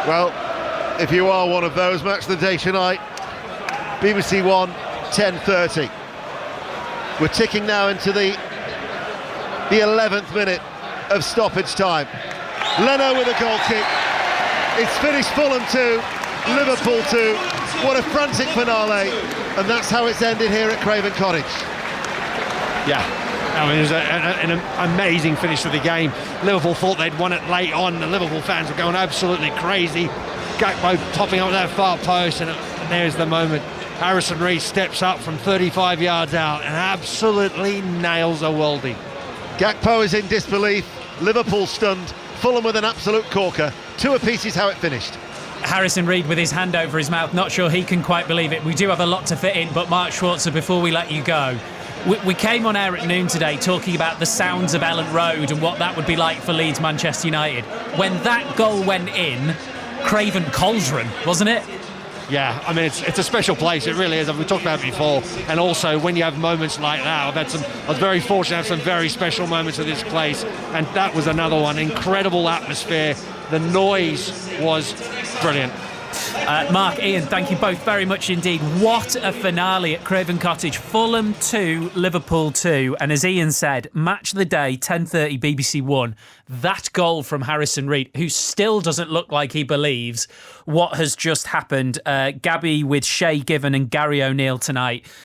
Well, if you are one of those, match of the day tonight. BBC One, 10:30. We're ticking now into the 11th minute of stoppage time. Leno with a goal kick. It's finished Fulham 2, Liverpool 2. What a frantic finale, and that's how it's ended here at Craven Cottage. Yeah, I mean, it was an amazing finish to the game. Liverpool thought they'd won it late on. The Liverpool fans were going absolutely crazy. Gakpo topping up that far post, and there's the moment. Harrison Reed steps up from 35 yards out and absolutely nails a worldie. Gakpo is in disbelief, Liverpool stunned, Fulham with an absolute corker. 2 apiece is how it finished. Harrison Reed with his hand over his mouth, not sure he can quite believe it. We do have a lot to fit in, but Mark Schwarzer, before we let you go, we came on air at noon today talking about the sounds of Elland Road and what that would be like for Leeds Manchester United. When that goal went in, Craven Cauldron, wasn't it? Yeah, I mean, it's a special place, it really is. We talked about it before, and also when you have moments like that, I was very fortunate to have some very special moments at this place, and that was another one. Incredible atmosphere. The noise was brilliant. Mark, Ian, thank you both very much indeed. What a finale at Craven Cottage. Fulham 2, Liverpool 2. And as Ian said, match of the day, 10:30 BBC One. That goal from Harrison Reed, who still doesn't look like he believes what has just happened. Gabby with Shay Given and Gary O'Neill tonight